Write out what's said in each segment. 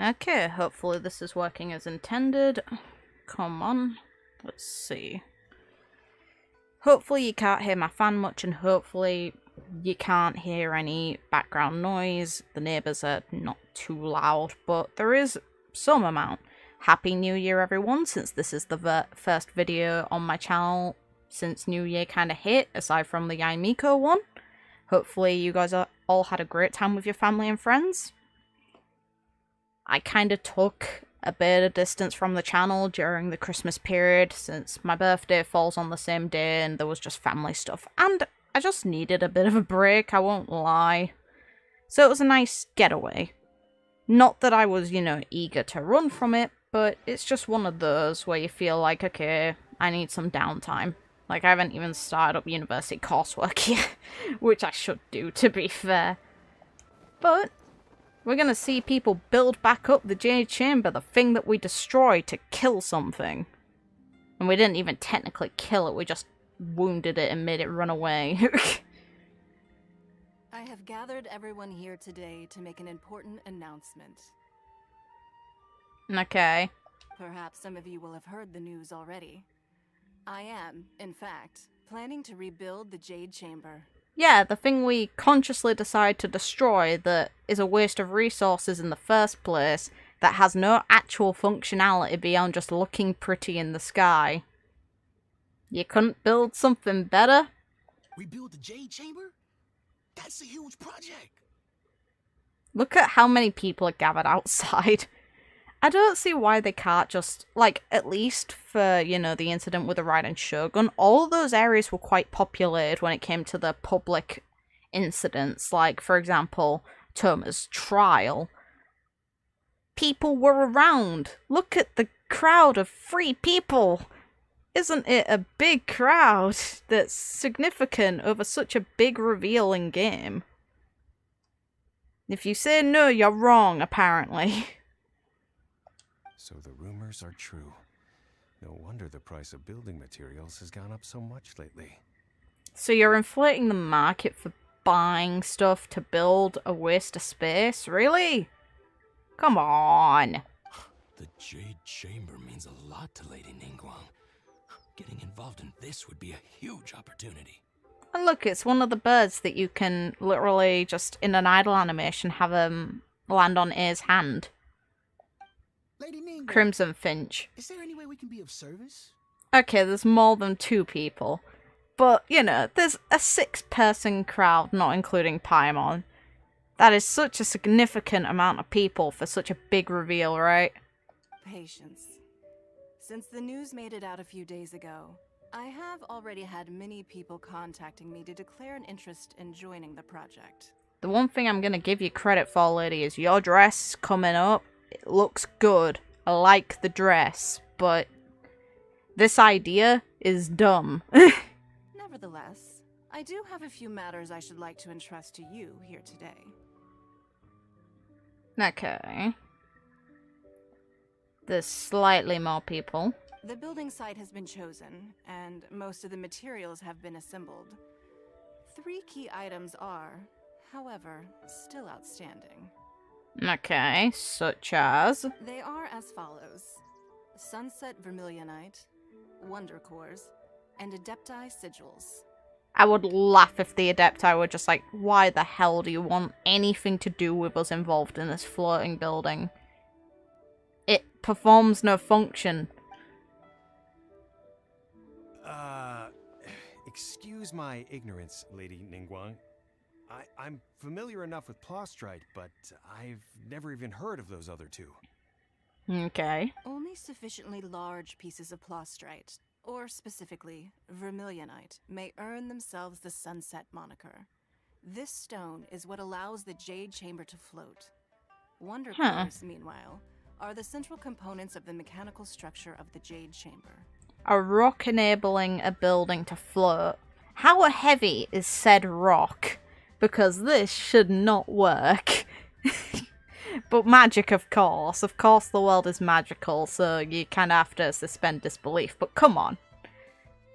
Okay, hopefully this is working as intended. Come on, let's see. Hopefully you can't hear my fan much, and hopefully you can't hear any background noise. The neighbours are not too loud, but there is some amount. Happy New Year, everyone, since this is the first video on my channel since New Year kind of hit, aside from the Miko one. Hopefully you guys all had a great time with your family and friends. I kind of took a bit of distance from the channel during the Christmas period, since my birthday falls on the same day and there was just family stuff, and I just needed a bit of a break, I won't lie. So it was a nice getaway. Not that I was, you know, eager to run from it, but it's just one of those where you feel like, okay, I need some downtime. Like, I haven't even started up university coursework yet, which I should do, to be fair. But we're gonna see people build back up the Jade Chamber, the thing that we destroyed to kill something. And we didn't even technically kill it, we just wounded it and made it run away. I have gathered everyone here today to make an important announcement. Okay. Perhaps some of you will have heard the news already. I am, in fact, planning to rebuild the Jade Chamber. Yeah, the thing we consciously decide to destroy that is a waste of resources in the first place, that has no actual functionality beyond just looking pretty in the sky. You couldn't build something better? Rebuild the Jade Chamber? That's a huge project. Look at how many people are gathered outside. I don't see why they can't just, like, at least for, you know, the incident with the Raiden Shogun, all of those areas were quite populated when it came to the public incidents. Like, for example, Toma's trial. People were around. Look at the crowd of 3 people. Isn't it a big crowd that's significant over such a big reveal in game? If you say no, you're wrong, apparently. So the rumors are true. No wonder the price of building materials has gone up so much lately. So you're inflating the market for buying stuff to build a waste of space? Really? Come on. The Jade Chamber means a lot to Lady Ningguang. Getting involved in this would be a huge opportunity. And look, it's one of the birds that you can literally just, in an idle animation, have land on A's hand. Lady Ningguang, Crimson Finch. is there any way we can be of service? Okay, there's more than 2 people. But, you know, there's a 6-person crowd, not including Paimon. That is such a significant amount of people for such a big reveal, right? Patience. Since the news made it out a few days ago, I have already had many people contacting me to declare an interest in joining the project. The one thing I'm gonna give you credit for, lady, is your dress coming up. It looks good. I like the dress, but this idea is dumb. Nevertheless, I do have a few matters I should like to entrust to you here today. Okay. There's slightly more people. The building site has been chosen, and most of the materials have been assembled. 3 key items are, however, still outstanding. Okay, such as? They are as follows: Sunset Vermilionite, Wonder Cores, and Adepti Sigils. I would laugh if the adepti were just like, why the hell do you want anything to do with us involved in this floating building? It performs no function. Excuse my ignorance, Lady Ningguang. I'm familiar enough with Plostrite, but I've never even heard of those other 2. Okay. Only sufficiently large pieces of Plostrite, or specifically Vermilionite, may earn themselves the Sunset moniker. This stone is what allows the Jade Chamber to float. Wonder Cores, meanwhile, are the central components of the mechanical structure of the Jade Chamber. A rock enabling a building to float. How heavy is said rock? Because this should not work. But magic, of course. Of course the world is magical, so you kind of have to suspend disbelief. But come on.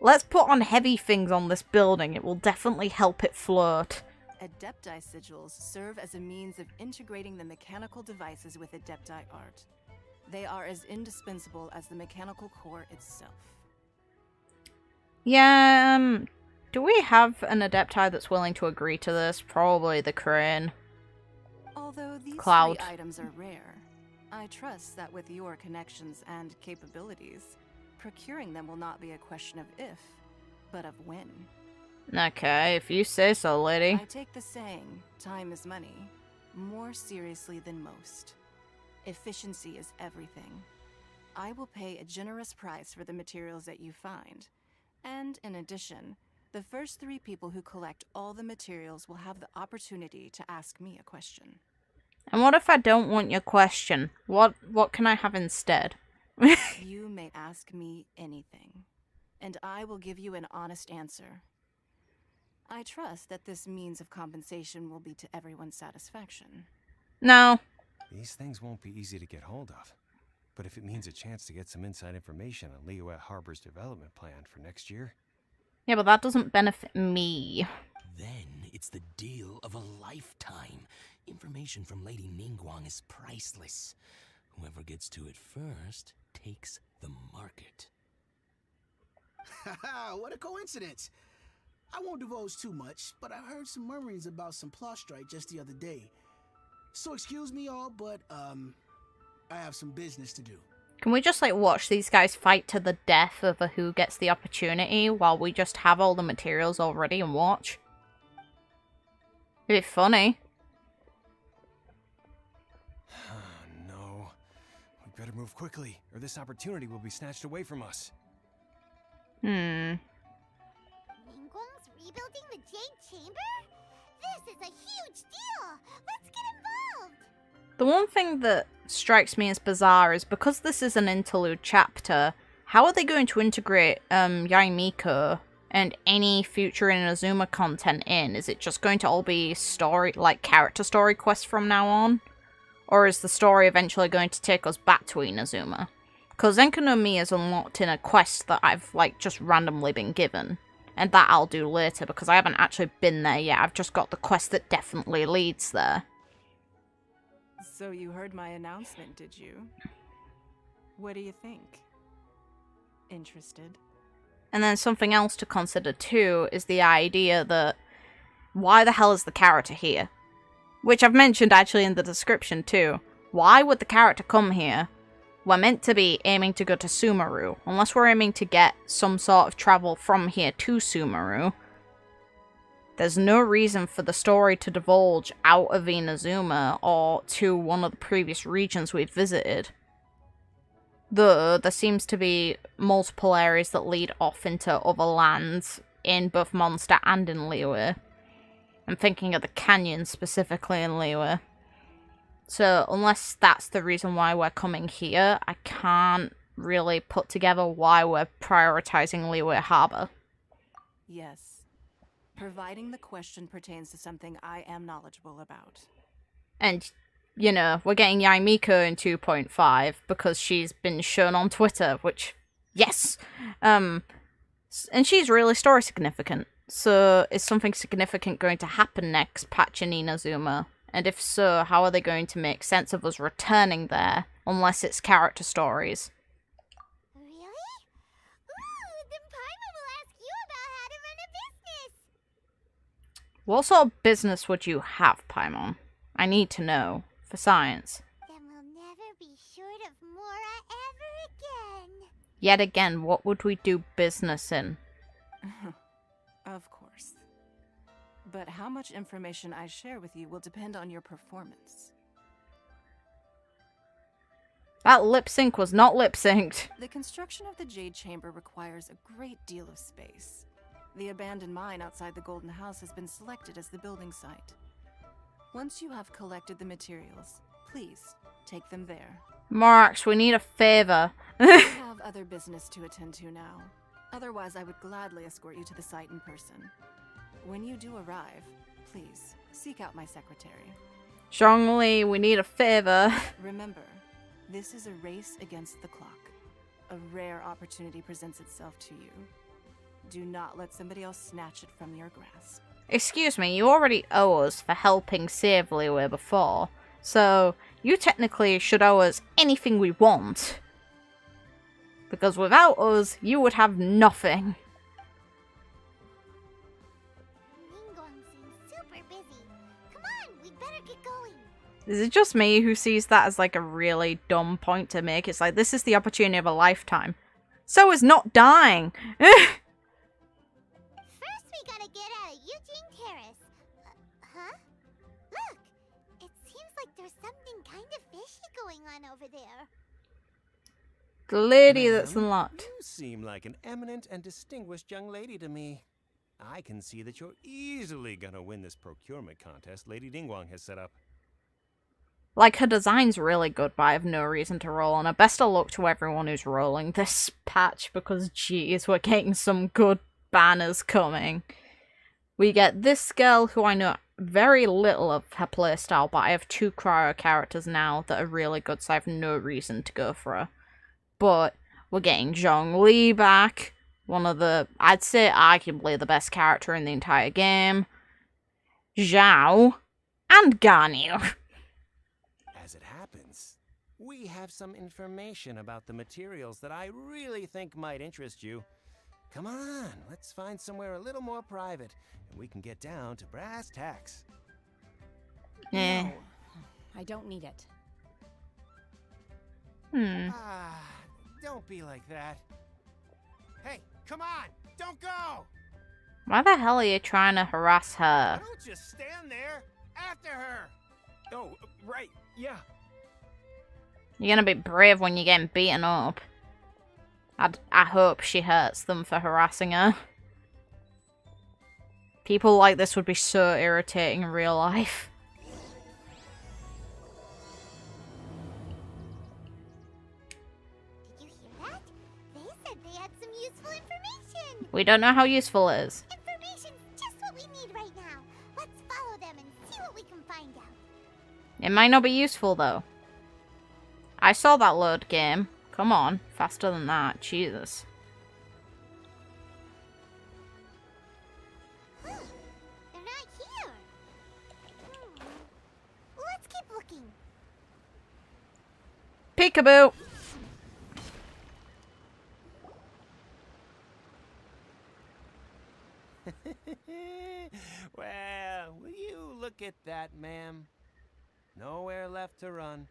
Let's put on heavy things on this building. It will definitely help it float. adepti sigils serve as a means of integrating the mechanical devices with adepti art. They are as indispensable as the mechanical core itself. Yeah, do we have an adepti that's willing to agree to this? Probably the crane. Although these Cloud. 3 items are rare, I trust that with your connections and capabilities, procuring them will not be a question of if, but of when. Okay, if you say so, lady. I take the saying, time is money, more seriously than most. Efficiency is everything. I will pay a generous price for the materials that you find. And in addition, the first 3 people who collect all the materials will have the opportunity to ask me a question. And what if I don't want your question? What can I have instead? You may ask me anything, and I will give you an honest answer. I trust that this means of compensation will be to everyone's satisfaction. No. These things won't be easy to get hold of. But if it means a chance to get some inside information on Liyue Harbor's development plan for next year... Yeah, but that doesn't benefit me. Then it's the deal of a lifetime. Information from Lady Ningguang is priceless. Whoever gets to it first takes the market. Haha, what a coincidence. I won't divulge too much, but I heard some murmurings about some Plostrite just the other day. So excuse me all, but I have some business to do. Can we just, like, watch these guys fight to the death over who gets the opportunity while we just have all the materials already and watch? It'd be funny. No. We better move quickly, or this opportunity will be snatched away from us. Ningguang's rebuilding the Jade Chamber? This is a huge deal! Let's get involved! The one thing that strikes me as bizarre is because this is an interlude chapter, how are they going to integrate Miko and any future Inazuma content in? Is it just going to all be story, like character story quests from now on? Or is the story eventually going to take us back to Inazuma? Because Zenko no Mi is unlocked in a quest that I've, like, just randomly been given. And that I'll do later because I haven't actually been there yet. I've just got the quest that definitely leads there. So you heard my announcement, did you? What do you think? Interested? And then something else to consider too is the idea that why the hell is the character here? Which I've mentioned actually in the description too. Why would the character come here? We're meant to be aiming to go to Sumeru, unless we're aiming to get some sort of travel from here to Sumeru. There's no reason for the story to divulge out of Inazuma or to one of the previous regions we've visited. Though there seems to be multiple areas that lead off into other lands in both Monster and in Liyue. I'm thinking of the canyon specifically in Liyue. So unless that's the reason why we're coming here, I can't really put together why we're prioritizing Liyue Harbor. Yes. Providing the question pertains to something I am knowledgeable about. And, you know, we're getting Miko in 2.5 because she's been shown on Twitter, which, yes! And she's really story significant. So is something significant going to happen next patch in Inazuma? And if so, how are they going to make sense of us returning there, unless it's character stories? Really? Ooh, then Paimon will ask you about how to run a business! What sort of business would you have, Paimon? I need to know, for science. Then we'll never be short of Mora ever again. Yet again, what would we do business in? Of course. But how much information I share with you will depend on your performance. That lip sync was not lip synced. The construction of the Jade Chamber requires a great deal of space. The abandoned mine outside the Golden House has been selected as the building site. Once you have collected the materials, please take them there. Marx, we need a favor. I have other business to attend to now. Otherwise, I would gladly escort you to the site in person. When you do arrive, please seek out my secretary. Strongly, we need a favor. Remember, this is a race against the clock. A rare opportunity presents itself to you. Do not let somebody else snatch it from your grasp. excuse me, you already owe us for helping save Liyue before, so you technically should owe us anything we want. Because without us, you would have nothing. Ningguang seems super busy. Come on, we better get going. Is it just me who sees that as like a really dumb point to make? It's like, this is the opportunity of a lifetime. So is not dying. First, we gotta get out of Eugene Terrace. Huh? Look, it seems like there's something kind of fishy going on over there. The lady Ma'am, that's unlocked. You seem like an eminent and distinguished young lady to me. I can see that you're easily gonna win this procurement contest Lady Ningguang has set up. Like, her design's really good, but I have no reason to roll on her. Best of luck to everyone who's rolling this patch, because geez, we're getting some good banners coming. We get this girl, who I know very little of her playstyle, but I have 2 cryo characters now that are really good, so I have no reason to go for her. But we're getting Zhongli back, one of the, I'd say arguably the best character in the entire game. Zhao, and Ganyu. As it happens, we have some information about the materials that I really think might interest you. Come on, let's find somewhere a little more private, and we can get down to brass tacks. Eh. No, I don't need it. Don't be like that. Hey, come on, don't go! Why the hell are you trying to harass her? Don't just stand there. After her. Oh, right, yeah. You're gonna be brave when you're getting beaten up. I hope she hurts them for harassing her. People like this would be so irritating in real life. Did you hear that? They said they had some useful information. We don't know how useful it is. Information's just what we need right now. Let's follow them and see what we can find out. It might not be useful, though. I saw that load game. Come on, faster than that. Jesus. They're not here. Let's keep looking. Peekaboo! Well, will you look at that, ma'am? Nowhere left to run.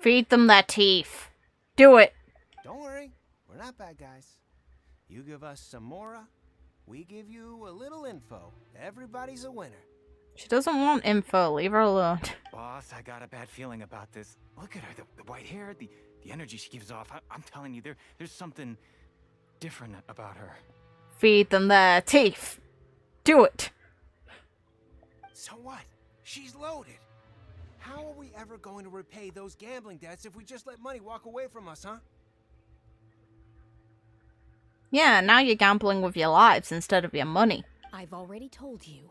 Feed them their teeth. Do it. Don't worry, we're not bad guys. You give us some mora, we give you a little info. Everybody's a winner. She doesn't want info. Leave her alone. Boss, I got a bad feeling about this. Look at her, the white hair, the energy she gives off. I'm telling you, there's something different about her. Feed them their teeth. Do it. So what? She's loaded. How are we ever going to repay those gambling debts if we just let money walk away from us, huh? Yeah, now you're gambling with your lives instead of your money. I've already told you,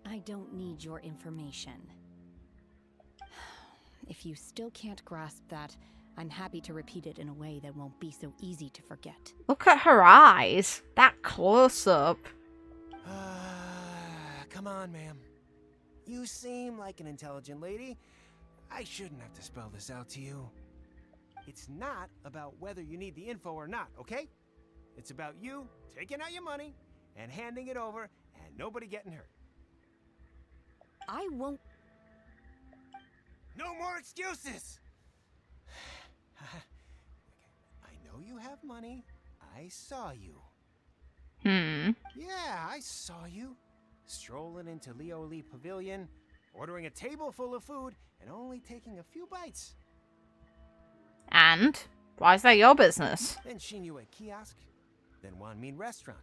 I don't need your information. If you still can't grasp that, I'm happy to repeat it in a way that won't be so easy to forget. Look at her eyes. That close-up. Come on, ma'am. You seem like an intelligent lady. I shouldn't have to spell this out to you. It's not about whether you need the info or not, okay? It's about you taking out your money and handing it over and nobody getting hurt. I won't. No more excuses! I know you have money. I saw you. Yeah, I saw you. Strolling into Liyue Pavilion, ordering a table full of food, and only taking a few bites. And? Why is that your business? Then Shenhe kiosk, then Wanmin restaurant.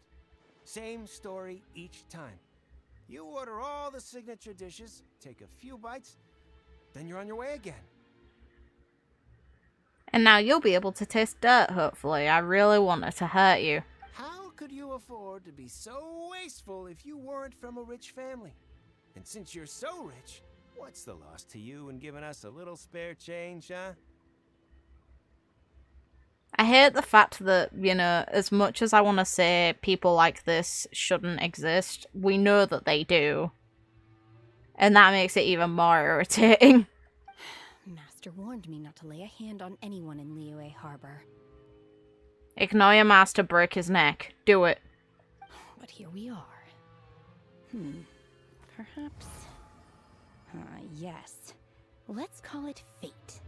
Same story each time. You order all the signature dishes, take a few bites, then you're on your way again. And now you'll be able to taste dirt, hopefully. I really want her to hurt you. How could you afford to be so wasteful if you weren't from a rich family? And since you're so rich, what's the loss to you in giving us a little spare change, huh? I hate the fact that, you know, as much as I want to say people like this shouldn't exist, we know that they do. And that makes it even more irritating. Master warned me not to lay a hand on anyone in Liyue Harbor. Ignore your master, break his neck. Do it. But here we are. Perhaps... yes. Let's call it fate.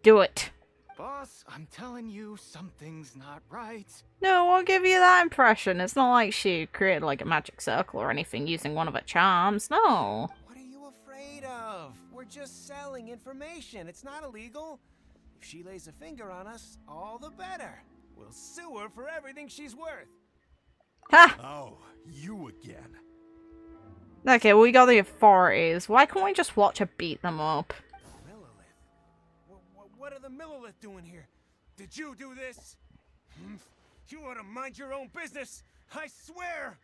Do it. Boss, I'm telling you, something's not right. No, I'll give you that impression. It's not like she created like a magic circle or anything using one of her charms. No. What are you afraid of? We're just selling information. It's not illegal. If she lays a finger on us, all the better. We'll sue her for everything she's worth. Ha! Oh, you again. Okay, we got the authorities. Why can't we just watch her beat them up? What are the Millilith doing here? Did you do this? You ought to mind your own business. I swear.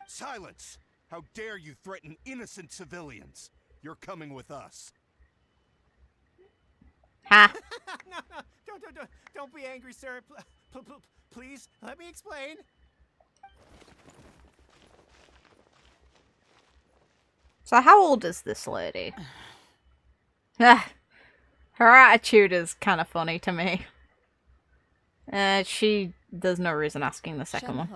Silence! How dare you threaten innocent civilians? You're coming with us. Ha! No, don't be angry, sir. Please, let me explain. So how old is this lady? Her attitude is kind of funny to me. There's no reason asking the second one.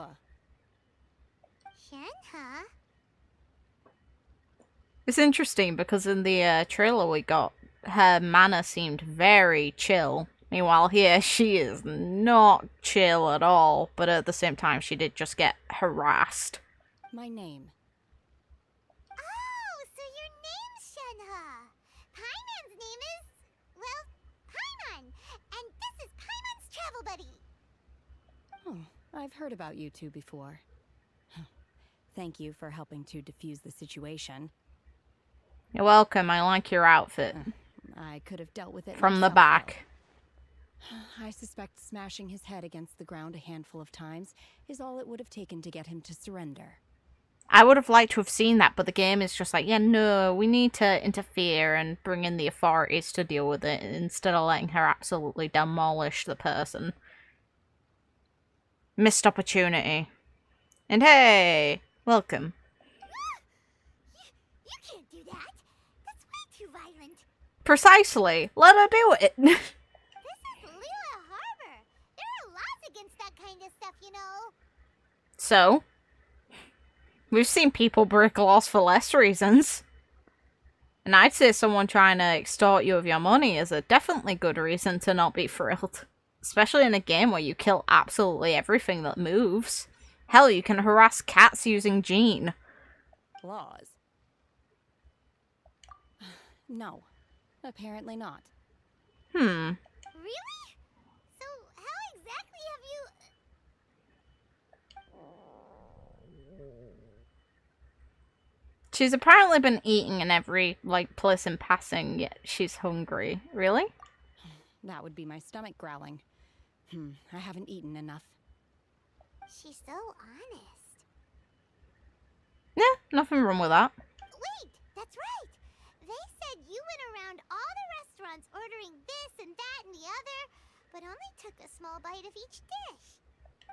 Shenhe? It's interesting because in the trailer we got, her manner seemed very chill. Meanwhile here, she is not chill at all. But at the same time, she did just get harassed. My name. Oh, so your name's Shenhe. Paimon's name is, well, Paimon. And this is Paimon's travel buddy. Oh, I've heard about you two before. Thank you for helping to defuse the situation. You're welcome. I like your outfit. I could have dealt with it From the myself, back. though. I suspect smashing his head against the ground a handful of times is all it would have taken to get him to surrender. I would have liked to have seen that, but the game is just like, yeah, no, we need to interfere and bring in the authorities to deal with it instead of letting her absolutely demolish the person. Missed opportunity. And hey, welcome. You can't do that. That's way too violent. Precisely. Let her do it. This is Liyue Harbor. There are laws against that kind of stuff, you know. So, we've seen people break laws for less reasons. And I'd say someone trying to extort you of your money is a definitely good reason to not be thrilled. Especially in a game where you kill absolutely everything that moves. Hell, you can harass cats using Gene. Laws? No. Apparently not. Really? So how exactly have you... She's apparently been eating in every, place in passing, yet she's hungry. Really? That would be my stomach growling. I haven't eaten enough. She's so honest. Yeah, nothing wrong with that. Wait, that's right. They said you went around all the restaurants ordering this and that and the other, but only took a small bite of each dish.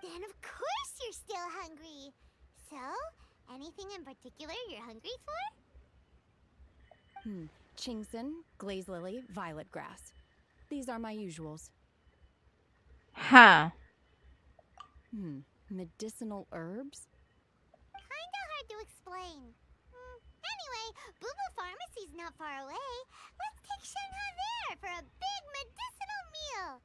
Then of course you're still hungry. So, anything in particular you're hungry for? Chingson, glaze lily, violet grass. These are my usuals. Huh. Medicinal herbs? Kinda hard to explain. Anyway, Boo Boo Pharmacy's not far away. Let's take Shenhe there for a big medicinal meal.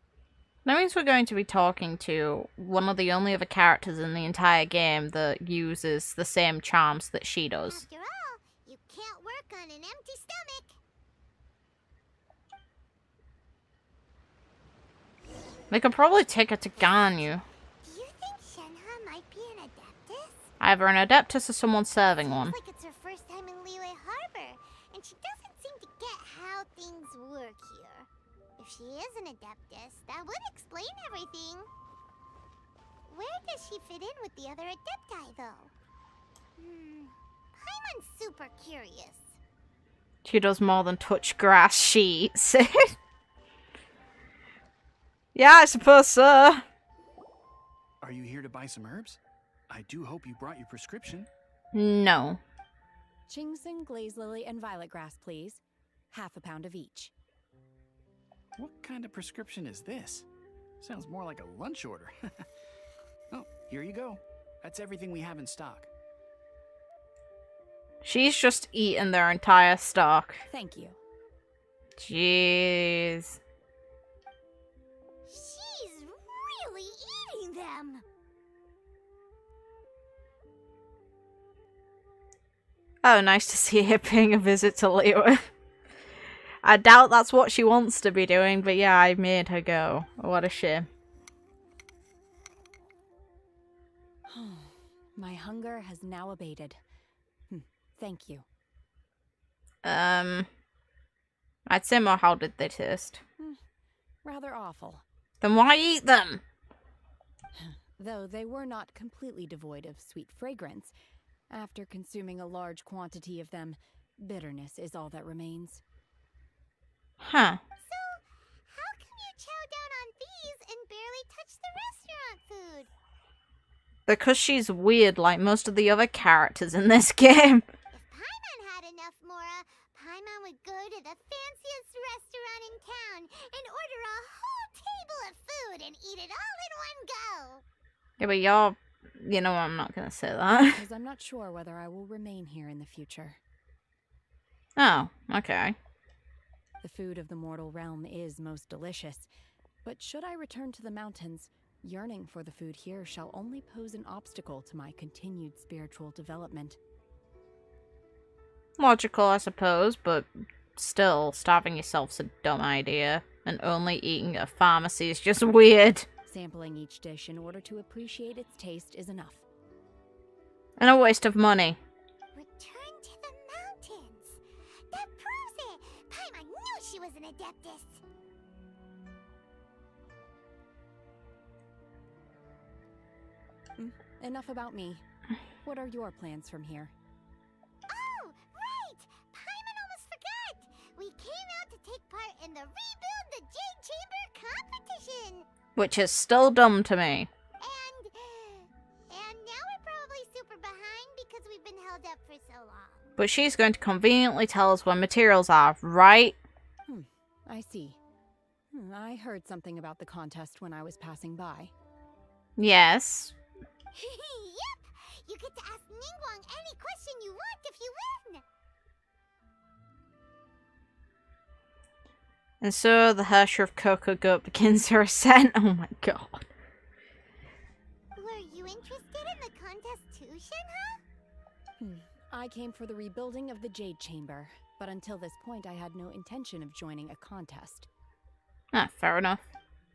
That means we're going to be talking to one of the only other characters in the entire game that uses the same charms that she does. After all, you can't work on an empty stomach. We could probably take her to Ganyu. Do you think Shenhe might be an adeptus? Either an adeptus or someone serving one. Seems like it's her first time in Liyue Harbor, and she doesn't seem to get how things work here. If she is an adeptus, that would explain everything. Where does she fit in with the other adepti, though? Paimon's super curious. She does more than touch grass, she eats it. Yeah, I suppose so. Are you here to buy some herbs? I do hope you brought your prescription. No. Chingsing, glaze lily, and violet grass, please. Half a pound of each. What kind of prescription is this? Sounds more like a lunch order. Oh, here you go. That's everything we have in stock. She's just eaten their entire stock. Thank you. Jeez. She's really eating them. Oh, nice to see her paying a visit to Liyue. I doubt that's what she wants to be doing, but yeah, I made her go. What a shame. My hunger has now abated. Thank you. I'd say more, how did they taste? Rather awful. Then why eat them? Though they were not completely devoid of sweet fragrance. After consuming a large quantity of them, bitterness is all that remains. Huh. So, how come you chow down on these and barely touch the restaurant food? Because she's weird like most of the other characters in this game. If Paimon had enough Mora, Paimon would go to the fanciest restaurant in town and order a whole table of food and eat it all in one go. Yeah, but you know, I'm not gonna say that. Because I'm not sure whether I will remain here in the future. Oh, okay. The food of the mortal realm is most delicious, but should I return to the mountains, yearning for the food here shall only pose an obstacle to my continued spiritual development. Logical, I suppose, but still, starving yourself's a dumb idea, and only eating at a pharmacy is just weird. Sampling each dish in order to appreciate its taste is enough. And a waste of money. Return to the mountains. That proves it. Paimon knew she was an adeptus. Enough about me. What are your plans from here? Oh, right! Paimon almost forgot! We came out to take part in the Rebuild the Jade Chamber competition! Which is still dumb to me. And now we're probably super behind because we've been held up for so long. But she's going to conveniently tell us when materials are, right? I see. I heard something about the contest when I was passing by. Yes. Yep! You get to ask Ningguang any question you want if you win! And so the Hersher of Cocoa Goat begins her ascent. Oh my god. Were you interested in the contest too, Shenhe? I came for the rebuilding of the Jade Chamber, but until this point I had no intention of joining a contest. Ah, fair enough.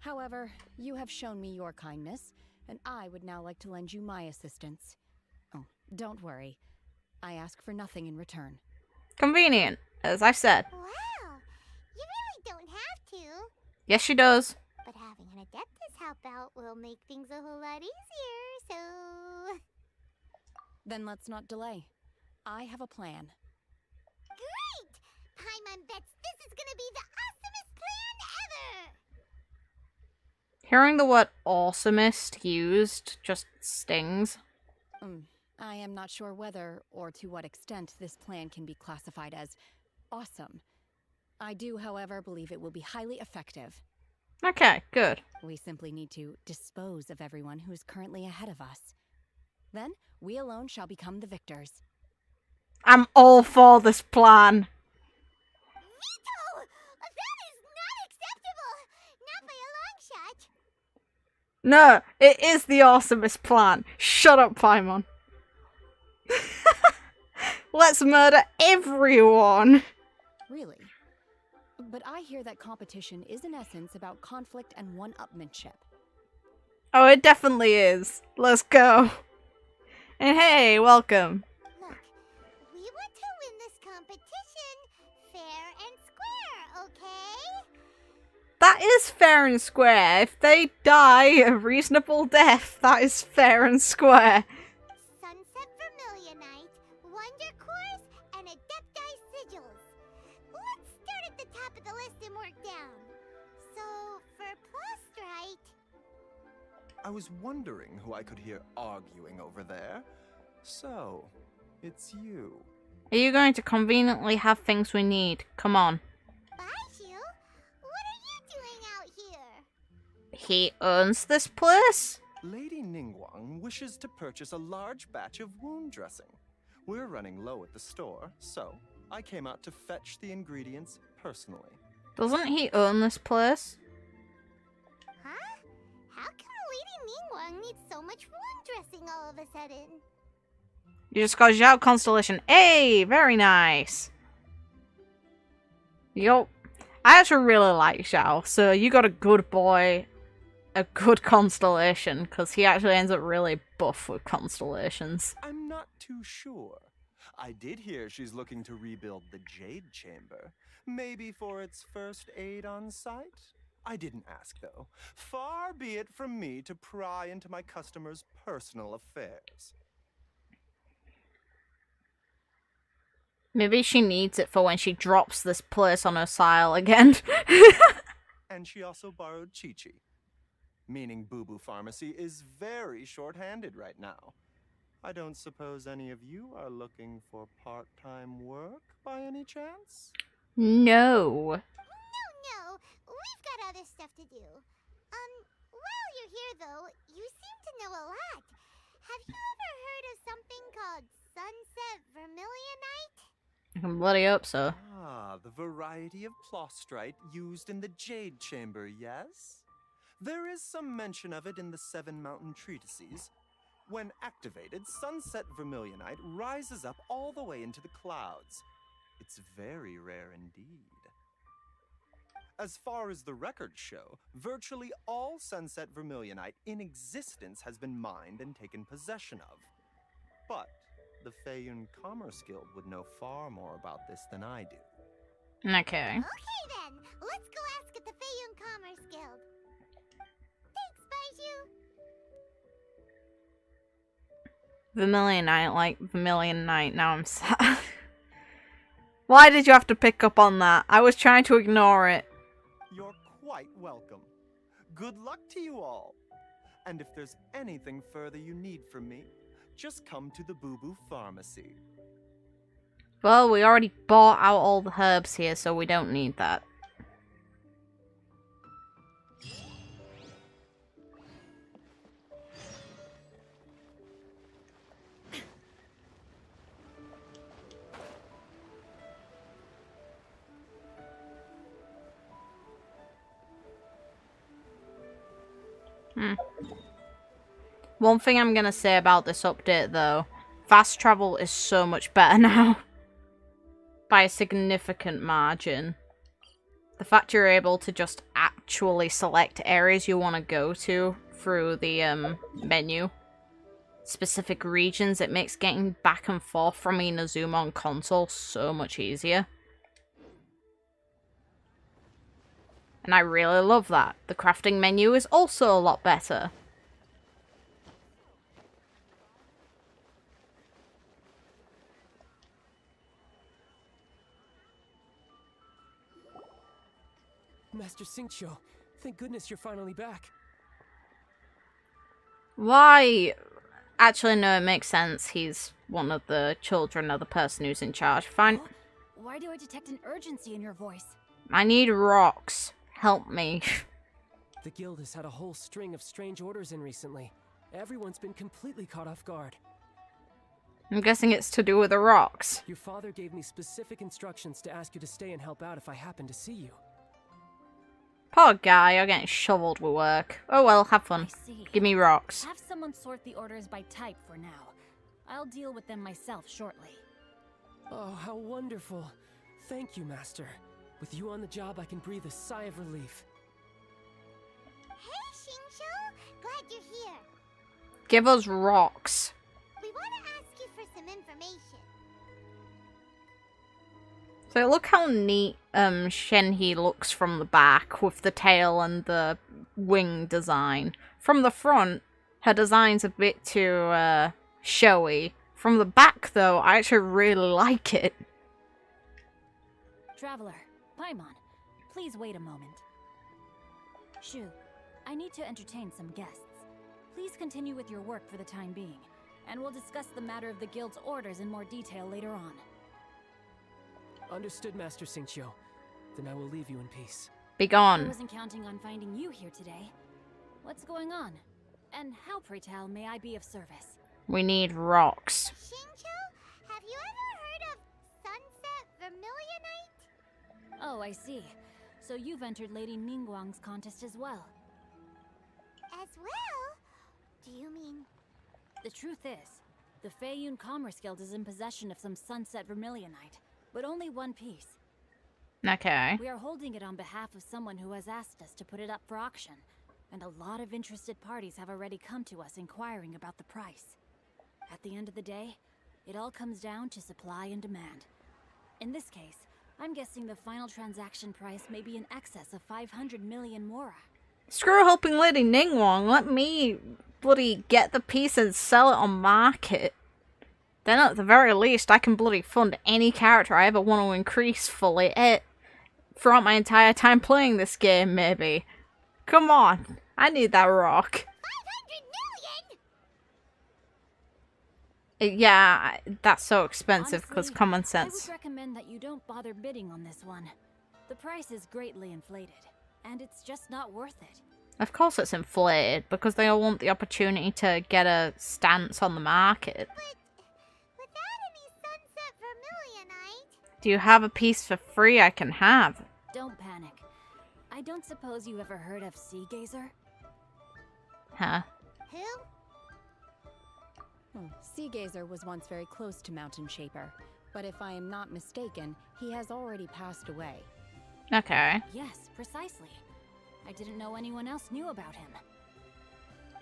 However, you have shown me your kindness, and I would now like to lend you my assistance. Oh, don't worry. I ask for nothing in return. Convenient, as I said. Wow! You really don't have to. Yes, she does. But having an adeptus help out will make things a whole lot easier, so... Then let's not delay. I have a plan. Great! Paimon bets this is gonna be the awesomest plan ever! Hearing the word awesomest used just stings. I am not sure whether or to what extent this plan can be classified as awesome. I do, however, believe it will be highly effective. Okay, good. We simply need to dispose of everyone who is currently ahead of us. Then, we alone shall become the victors. I'm all for this plan. Veto! That is not acceptable! Not by a long shot! No, it is the awesomest plan. Shut up, Paimon. Let's murder everyone. Really? But I hear that competition is in essence about conflict and one-upmanship. Oh, it definitely is. Let's go. And hey, welcome. Look, we want to win this competition fair and square, okay? That is fair and square. If they die a reasonable death, that is fair and square. Sunset vermilionite, wonder cores, and adepti sigils. Let's start at the top of the list and work down. So, for Plostrite. I was wondering who I could hear arguing over there. So, it's you. Are you going to conveniently have things we need? Come on. Baiju, what are you doing out here? He owns this place? Lady Ningguang wishes to purchase a large batch of wound dressing. We're running low at the store, so I came out to fetch the ingredients personally. Doesn't he own this place? Huh? How come Lady Ningguang needs so much wound dressing all of a sudden? You just got Zhao Constellation. Hey, very nice. Yo, I actually really like Zhao, so you got a good boy, a good constellation, because he actually ends up really buff with constellations. I'm not too sure. I did hear she's looking to rebuild the Jade Chamber. Maybe for its first aid on site? I didn't ask, though. Far be it from me to pry into my customers' personal affairs. Maybe she needs it for when she drops this place on her sile again. And she also borrowed Chi-Chi. Meaning Boo Boo Pharmacy is very short-handed right now. I don't suppose any of you are looking for part-time work by any chance? No. No, we've got other stuff to do. While you're here though, you seem to know a lot. Have you ever heard of something called sunset vermilionite? I can bloody hope so. Ah, the variety of plostrite used in the Jade Chamber, yes? There is some mention of it in the Seven Mountain Treatises. When activated, sunset vermilionite rises up all the way into the clouds. It's very rare indeed. As far as the records show, virtually all sunset vermilionite in existence has been mined and taken possession of. But the Feiyun Commerce Guild would know far more about this than I do. Okay. Okay then, let's go ask at the Feiyun Commerce Guild. Thanks, Baiju. Vermilionite, like vermilionite. Now I'm sad. Why did you have to pick up on that? I was trying to ignore it. You're quite welcome. Good luck to you all. And if there's anything further you need from me, just come to the Boo Boo Pharmacy. Well, we already bought out all the herbs here, so we don't need that. One thing I'm gonna say about this update, though, fast travel is so much better now. By a significant margin. The fact you're able to just actually select areas you want to go to through the menu. Specific regions, it makes getting back and forth from Inazuma on console so much easier. And I really love that. The crafting menu is also a lot better. Master Xingqiu, thank goodness you're finally back. Why? Actually, no, it makes sense. He's one of the children of the person who's in charge. Fine. Why do I detect an urgency in your voice? I need rocks. Help me. The guild has had a whole string of strange orders in recently. Everyone's been completely caught off guard. I'm guessing it's to do with the rocks. Your father gave me specific instructions to ask you to stay and help out if I happen to see you. Poor guy, you're getting shoveled with work. Oh well, have fun. Give me rocks. Have someone sort the orders by type for now. I'll deal with them myself shortly. Oh, how wonderful. Thank you, Master. With you on the job, I can breathe a sigh of relief. Hey, Xingqiu! Glad you're here. Give us rocks. We want to ask you for some information. So look how neat Shenhe looks from the back with the tail and the wing design. From the front, her design's a bit too showy. From the back, though, I actually really like it. Traveler, Paimon, please wait a moment. Shu, I need to entertain some guests. Please continue with your work for the time being, and we'll discuss the matter of the guild's orders in more detail later on. Understood, Master Xingqiu. Then I will leave you in peace. Be I gone. wasn't counting on finding you here today. What's going on? And how, pray tell, may I be of service? We need rocks. Xingqiu, have you ever heard of sunset vermilionite? Oh, I see. So you've entered Lady Ningguang's contest as well. As well? Do you mean... The truth is, the Feiyun Commerce Guild is in possession of some sunset vermilionite, but only one piece. Okay. We are holding it on behalf of someone who has asked us to put it up for auction, and a lot of interested parties have already come to us inquiring about the price. At the end of the day, it all comes down to supply and demand. In this case, I'm guessing the final transaction price may be in excess of 500 million mora. Screw helping Lady Ningguang. Let me bloody get the piece and sell it on market. Then at the very least, I can bloody fund any character I ever want to increase fully throughout my entire time playing this game, maybe. Come on. I need that rock. 500 million! Yeah, that's so expensive because Honestly, common I sense. would recommend that you don't bother bidding on this one. The price is greatly inflated, and it's just not worth it. Of course it's inflated, because they all want the opportunity to get a stance on the market. But without any sunset vermilionite... Do you have a piece for free I can have? Don't panic. I don't suppose you ever heard of Sea Gazer? Huh? Who? Sea Gazer was once very close to Mountain Shaper, but if I am not mistaken, he has already passed away. Okay. Yes, precisely. I didn't know anyone else knew about him.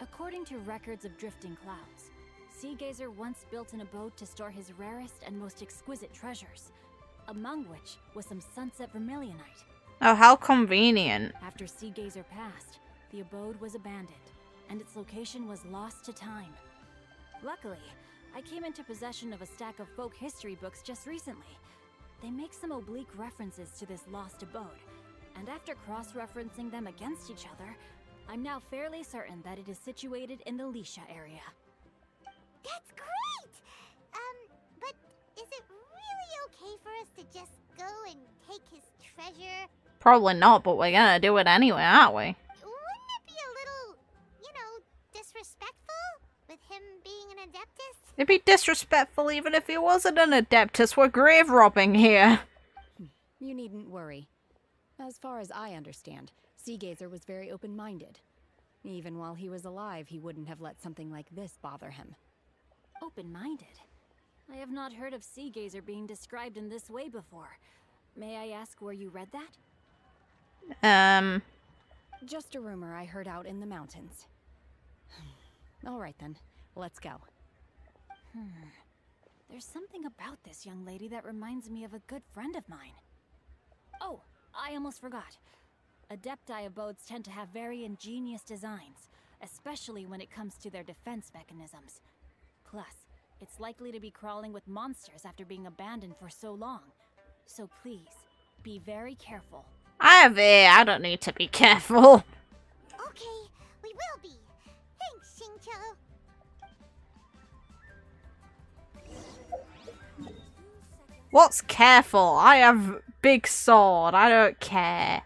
According to records of drifting clouds, Sea Gazer once built an abode to store his rarest and most exquisite treasures, among which was some sunset vermilionite. Oh, how convenient. After Sea Gazer passed, the abode was abandoned, and its location was lost to time. Luckily, I came into possession of a stack of folk history books just recently. They make some oblique references to this lost abode, and after cross-referencing them against each other, I'm now fairly certain that it is situated in the Liyue area. That's great! But is it really okay for us to just go and take his treasure? Probably not, but we're gonna do it anyway, aren't we? Wouldn't it be a little, disrespectful? With him being an adeptus? It'd be disrespectful even if he wasn't an adeptus. We're grave robbing here. You needn't worry. As far as I understand, Sea Gazer was very open-minded. Even while he was alive, he wouldn't have let something like this bother him. Open-minded? I have not heard of Sea Gazer being described in this way before. May I ask where you read that? Just a rumor I heard out in the mountains. All right then, let's go. There's something about this young lady that reminds me of a good friend of mine. Oh, I almost forgot. Adepti abodes tend to have very ingenious designs, especially when it comes to their defense mechanisms. Plus, it's likely to be crawling with monsters after being abandoned for so long. So please, be very careful. I don't need to be careful. Okay, we will be. Thanks, Xingqiu. What's careful? I have big sword. I don't care.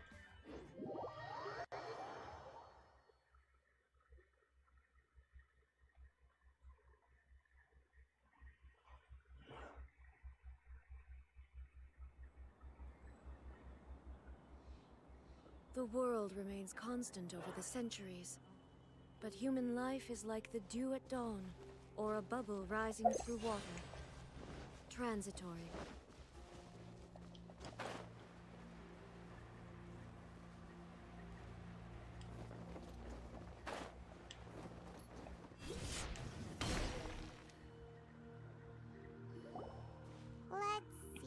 The world remains constant over the centuries, but human life is like the dew at dawn, or a bubble rising through water. Transitory. Let's see.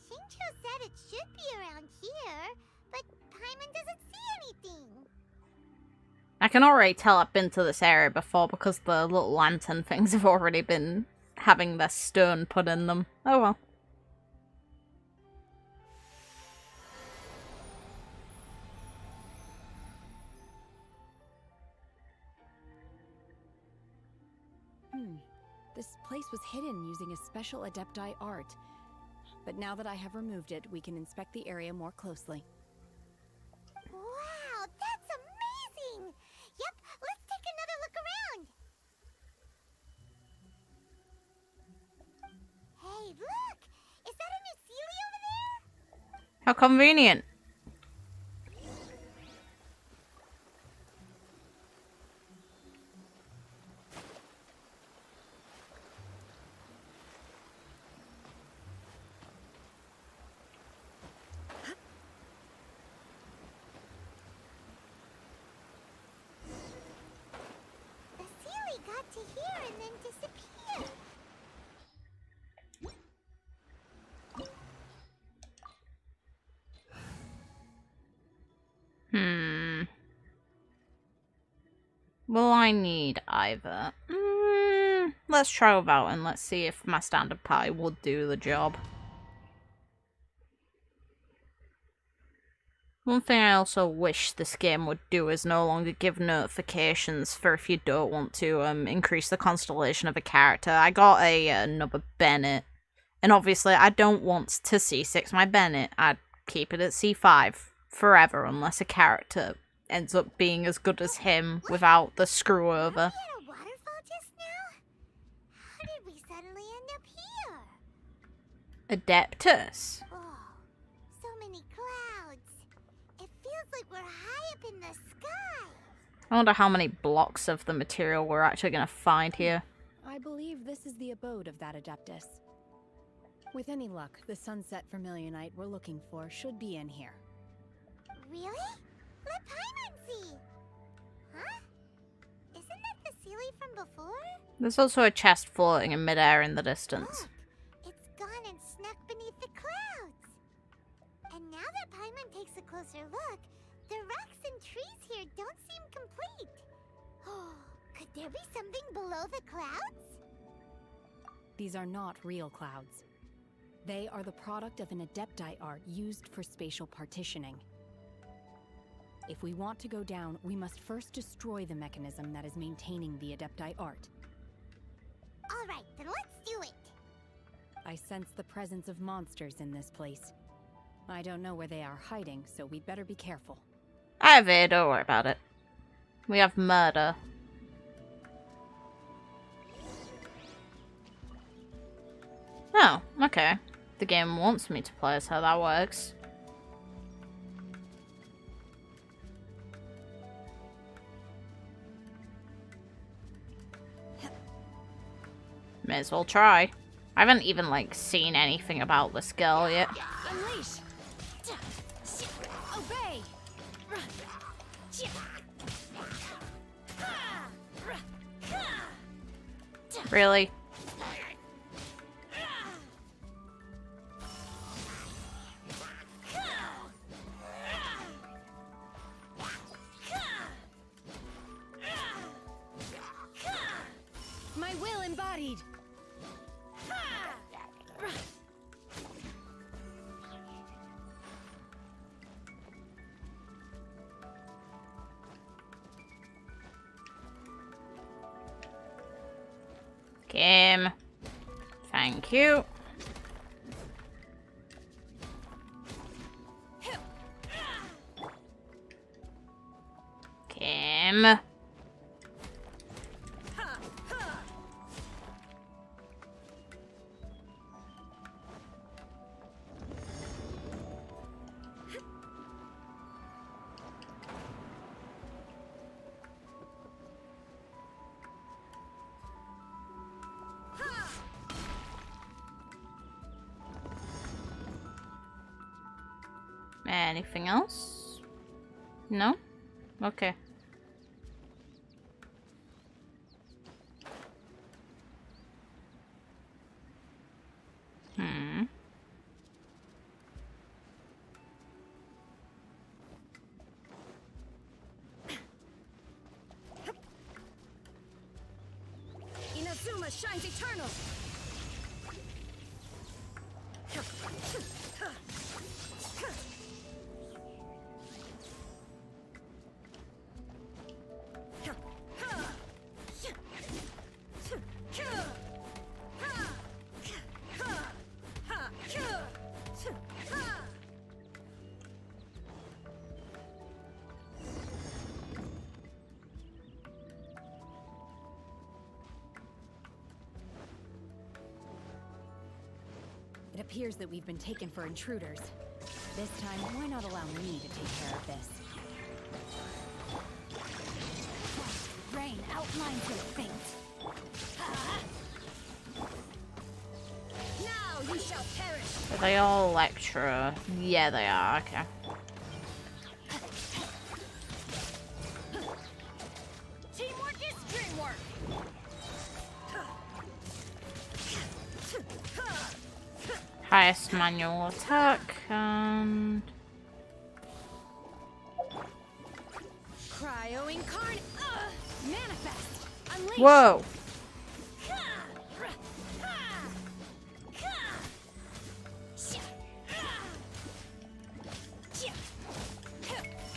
Xingqiu said it should be around here, but Paimon doesn't see anything. I can already tell I've been to this area before because the little lantern things have already been having their stone put in them. Oh well. This place was hidden using a special adepti art. But now that I have removed it, we can inspect the area more closely. Wow, that's amazing! Yep, let's take another look around. Hey, look! Is that a new Sealy over there? How convenient. The Sealy got to here and then disappeared. Will I need either? Let's try without and let's see if my standard pie would do the job. One thing I also wish this game would do is no longer give notifications for if you don't want to increase the constellation of a character. I got another Bennett, and obviously I don't want to C6 my Bennett. I'd keep it at C5 forever unless a character ends up being as good as him without the screw over. Are we at a waterfall just now? How did we suddenly end up here? Adeptus. Oh, so many clouds. It feels like we're high up in the sky. I wonder how many blocks of the material we're actually going to find here. I believe this is the abode of that adeptus. With any luck, the sunset vermilionite we're looking for should be in here. Really? Let Paimon see. Huh? Isn't that the Sealy from before? There's also a chest floating in midair in the distance. Look, it's gone and snuck beneath the clouds. And now that Paimon takes a closer look, the rocks and trees here don't seem complete. Oh, could there be something below the clouds? These are not real clouds. They are the product of an adepti art used for spatial partitioning. If we want to go down, we must first destroy the mechanism that is maintaining the adepti art. All right, then let's do it. I sense the presence of monsters in this place. I don't know where they are hiding, so we'd better be careful. I have it, don't worry about it. We have murder. Oh, okay. The game wants me to play as how that works. May as well try. I haven't even, like, seen anything about this girl yet. Unleash! Obey! Really? My will embodied! Game. Thank you. Game. Anything else? No? Okay. Inazuma shines eternal! It appears that we've been taken for intruders. This time, why not allow me to take care of this? Rain outlines your fate. Now you shall perish. Are they all Electra? Yeah, they are. Okay. Teamwork is dreamwork. Highest manual attack and Cryo incarnate. Manifest! Unleash! whoa!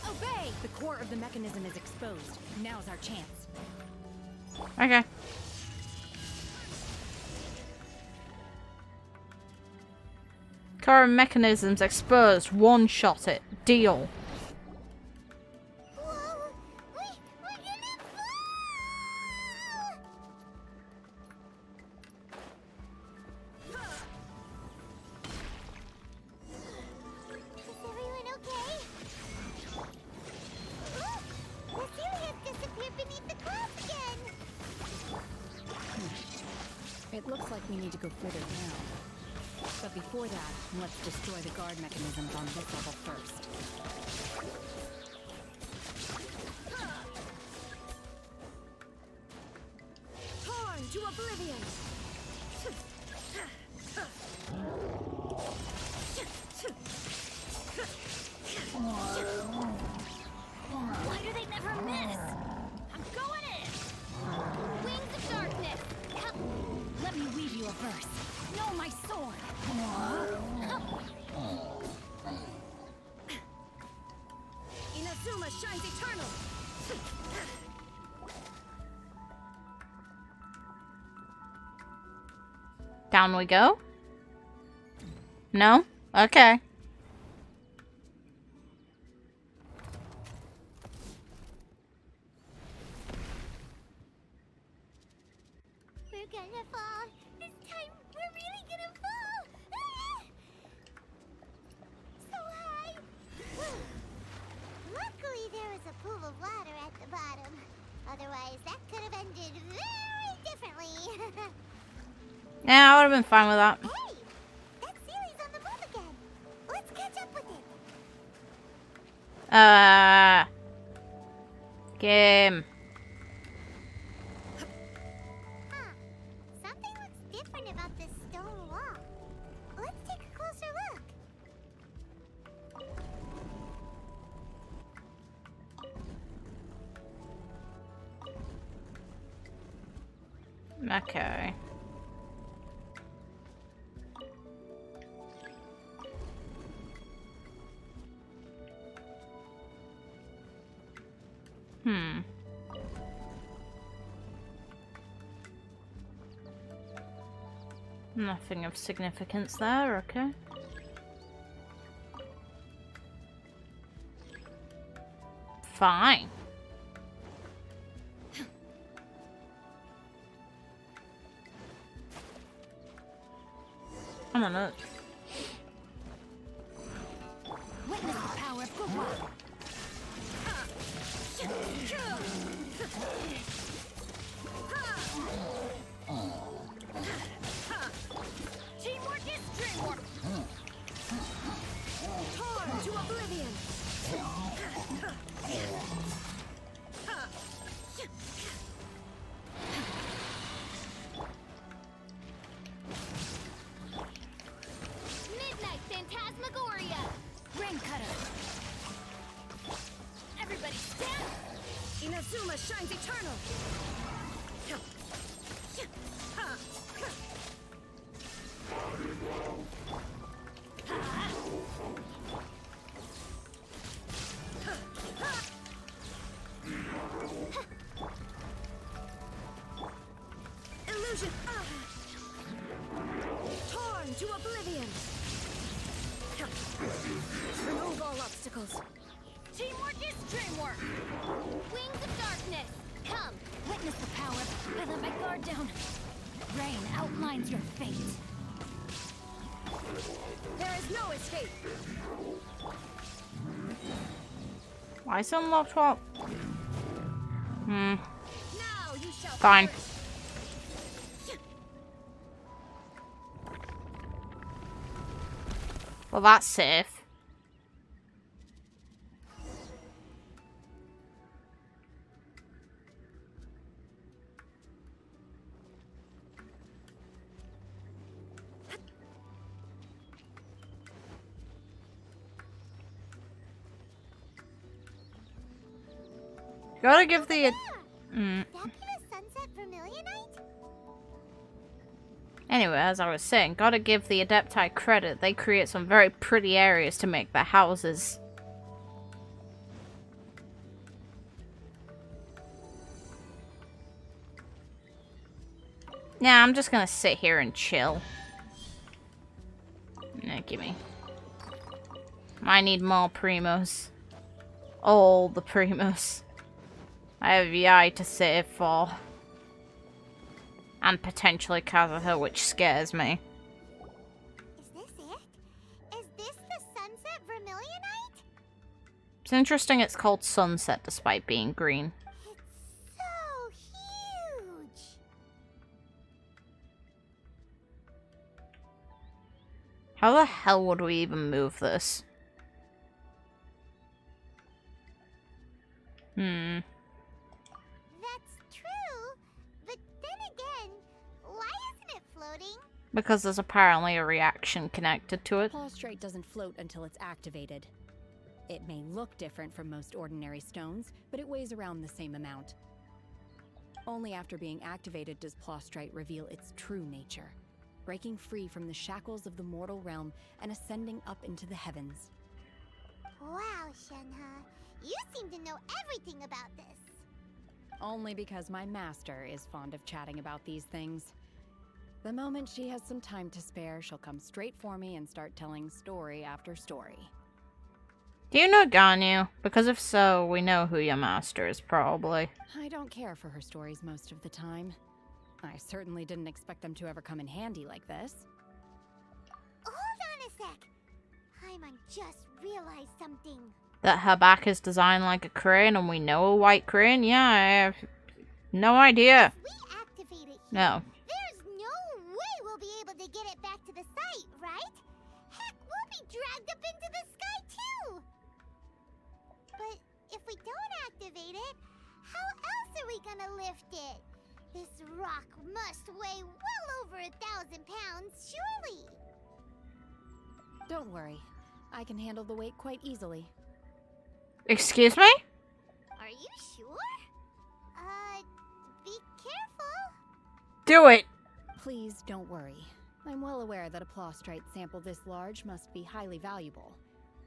Obey! The core of the mechanism is exposed. Now's our chance. Okay. Core mechanisms exposed. One shot it. Deal. Whoa! We're gonna fall! Is everyone okay? Look! Cecilia's disappeared beneath the clouds again! It looks like we need to go further down. But before that, let's destroy the guard mechanisms on this level first. Torn to oblivion. Why do they never miss? I'm going in! Wings of darkness! Come! Let me weave you a verse. Know my sword! Inazuma shines eternal. Down we go? No? Okay. We're gonna fall! This time, we're really gonna fall! Ah! So high! Luckily, there was a pool of water at the bottom. Otherwise, that could have ended very differently. Yeah, I would have been fine with that. Hey! That Sealy's on the move again! Let's catch up with it! Game. Huh. Something looks different about this stone wall. Let's take a closer look. Okay. Nothing of significance there, okay. Fine. I don't know. Witness the power of Gugwa. Teamwork is dreamwork. Torn to oblivion. Midnight Phantasmagoria. Ring cutter. Everybody stand. Inazuma shines eternal. Illusion. Torn to oblivion. Remove all obstacles. Teamwork is dreamwork. Wings of darkness. Come, witness the power. I let my guard down. Rain outlines your fate. There is no escape. Why is it unlocked what? Now you shall Fine. perish. Well, that's safe. Gotta give the... Fabulous sunset vermilionite? Anyway, as I was saying, gotta give the adepti credit. They create some very pretty areas to make their houses. Nah, I'm just gonna sit here and chill. Nah, gimme. I need more primos. All the primos. I have Yai to save for. And potentially Kazuha, which scares me. Is this it? Is this the sunset vermilionite? It's interesting it's called Sunset despite being green. It's so huge. How the hell would we even move this? That's true, but then again, why isn't it floating? Because there's apparently a reaction connected to it. Prostrate doesn't float until it's activated. It may look different from most ordinary stones, but it weighs around the same amount. Only after being activated does Prostrate reveal its true nature, breaking free from the shackles of the mortal realm and ascending up into the heavens. Wow, Shenhe, you seem to know everything about this. Only because my master is fond of chatting about these things. The moment she has some time to spare, she'll come straight for me and start telling story after story. Do you know Ganyu? Because if so, we know who your master is, probably. I don't care for her stories most of the time. I certainly didn't expect them to ever come in handy like this. Hold on a sec. Paimon just realized something. That her back is designed like a crane and we know a white crane? Yeah, I have no idea. If we activate it here, No. there's no way we'll be able to get it back to the site, right? Heck, we'll be dragged up into the sky too! But if we don't activate it, how else are we gonna lift it? This rock must weigh well over 1,000 pounds, surely! Don't worry. I can handle the weight quite easily. Excuse me? Are you sure? Be careful. Do it! Please don't worry. I'm well aware that a Prostrate sample this large must be highly valuable.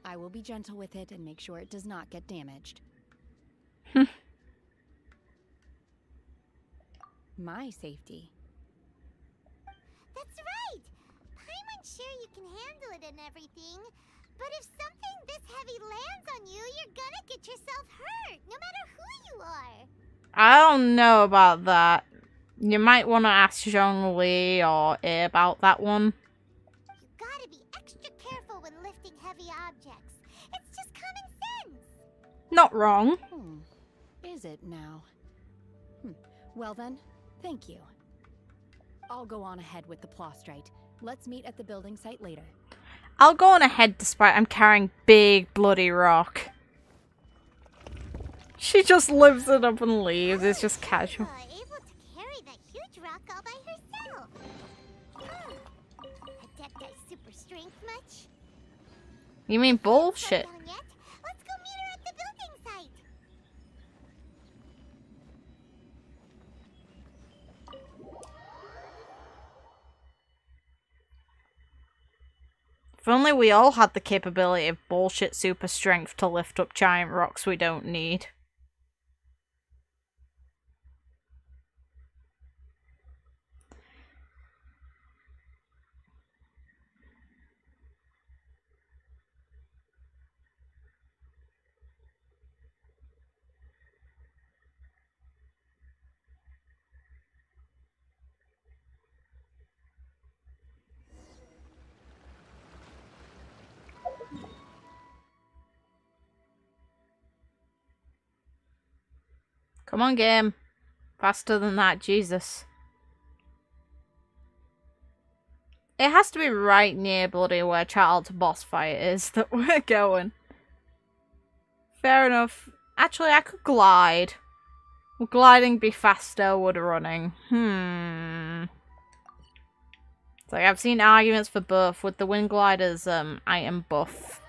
I will be gentle with it and make sure it does not get damaged. My safety. That's right! Paimon's sure you can handle it and everything, but if something this heavy lands on you, you're gonna get yourself hurt, no matter who you are. I don't know about that. You might want to ask Zhongli or A about that one. You gotta be extra careful when lifting heavy objects. It's just common sense. Not wrong. Is it now? Well then, thank you. I'll go on ahead with the Prostrate. Let's meet at the building site later. I'll go on ahead despite I'm carrying big bloody rock. She just lifts it up and leaves. It's just casual. Able to carry that huge rock all by herself. Adepti super strength much? You mean bullshit? Not done yet. Let's go meet her at the building site. If only we all had the capability of bullshit super strength to lift up giant rocks we don't need. Come on, game. Faster than that, Jesus. It has to be right near bloody where Child's boss fight is that we're going. Fair enough. Actually, I could glide. Would gliding be faster? Would running? It's like I've seen arguments for both. With the wind glider's item buff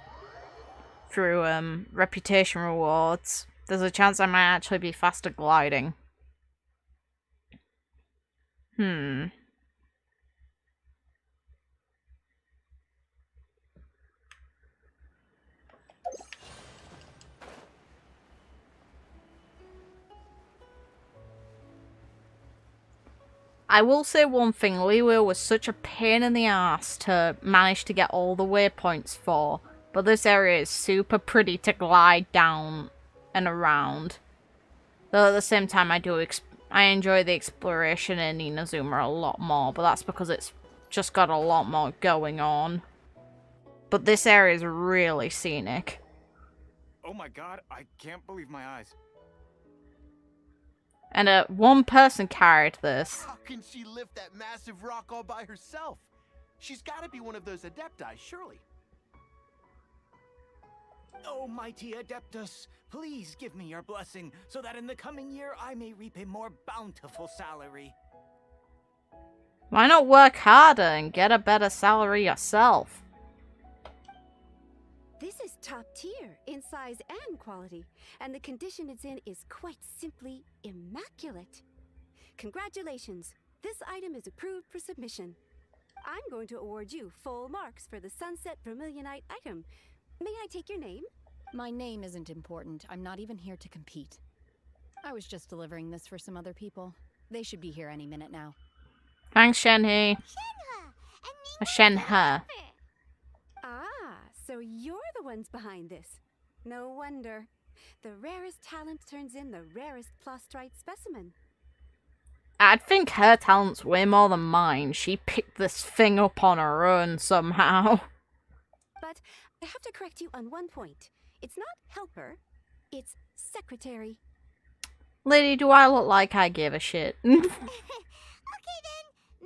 through reputation rewards, there's a chance I might actually be faster gliding. I will say one thing, Liyue was such a pain in the ass to manage to get all the waypoints for, but this area is super pretty to glide down and around. Though at the same time I enjoy the exploration in Inazuma a lot more, but that's because it's just got a lot more going on. But this area is really scenic. Oh my god, I can't believe my eyes. And one person carried this. How can she lift that massive rock all by herself? She's got to be one of those adepti, surely. Oh, mighty Adeptus, please give me your blessing so that in the coming year I may reap a more bountiful salary. Why not work harder and get a better salary yourself? This is top tier in size and quality, and the condition it's in is quite simply immaculate. Congratulations, this item is approved for submission. I'm going to award you full marks for the Sunset Vermilionite item. May I take your name? My name isn't important. I'm not even here to compete. I was just delivering this for some other people. They should be here any minute now. Thanks, Shenhe. Shenhe. Ah, so you're the ones behind this. No wonder. The rarest talent turns in the rarest plastrite specimen. I'd think her talent's way more than mine. She picked this thing up on her own somehow. But I have to correct you on one point. It's not helper, it's secretary. Lady, do I look like I give a shit? Okay then,